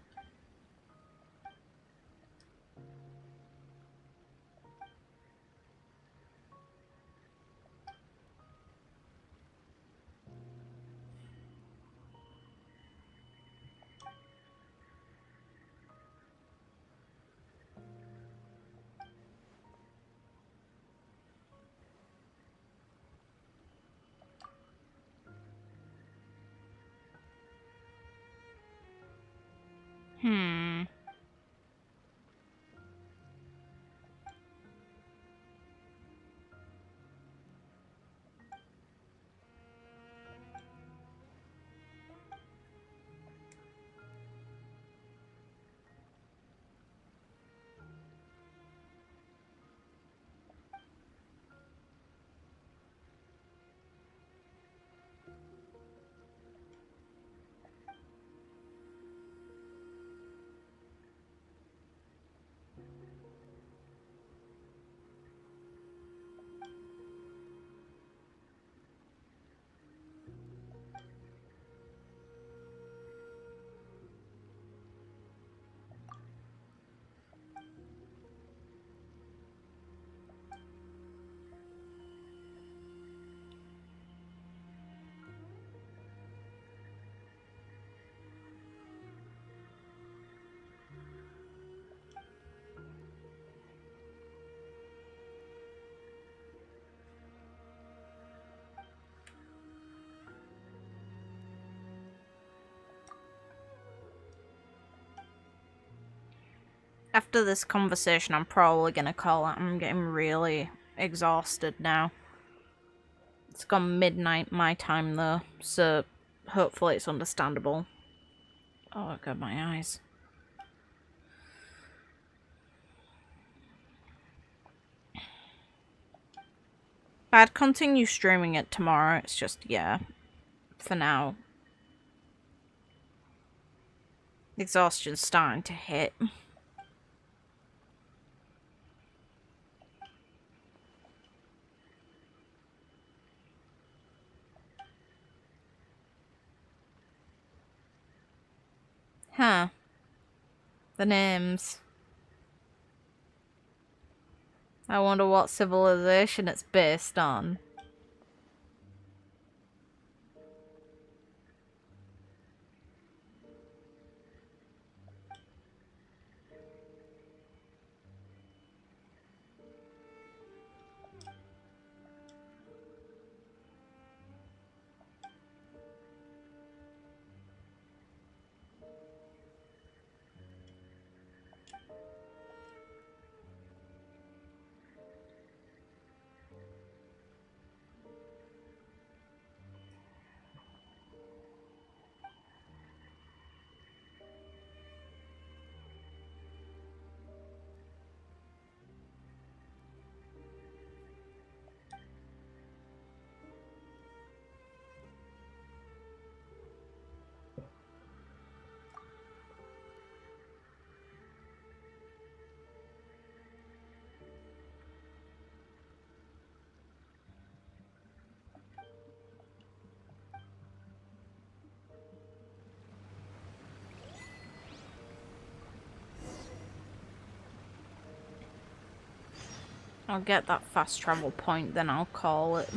After this conversation, I'm probably gonna call it. I'm getting really exhausted now. It's gone midnight my time though, so hopefully it's understandable. Oh god, my eyes. I'd continue streaming it tomorrow, it's just, yeah, for now, Exhaustion's starting to hit. Huh. The names. I wonder what civilization it's based on. I'll get that fast travel point, then I'll call it.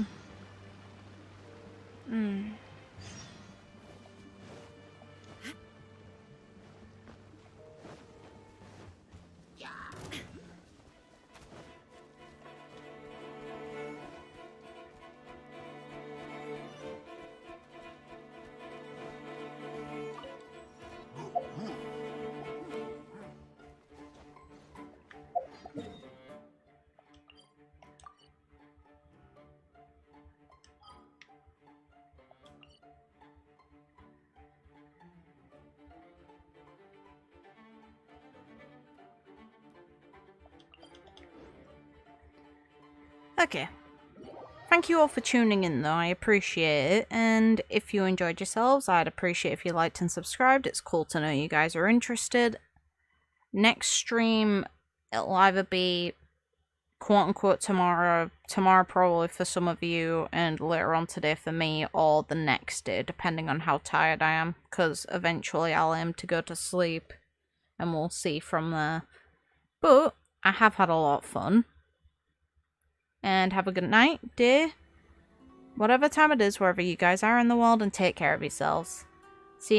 Okay. Thank you all for tuning in though, I appreciate it, and if you enjoyed yourselves, I'd appreciate if you liked and subscribed. It's cool to know you guys are interested. Next stream, it'll either be quote-unquote tomorrow probably for some of you, and later on today for me, or the next day, depending on how tired I am, because eventually I'll aim to go to sleep, and we'll see from there. But I have had a lot of fun. And have a good night, day, whatever time it is, wherever you guys are in the world, and take care of yourselves.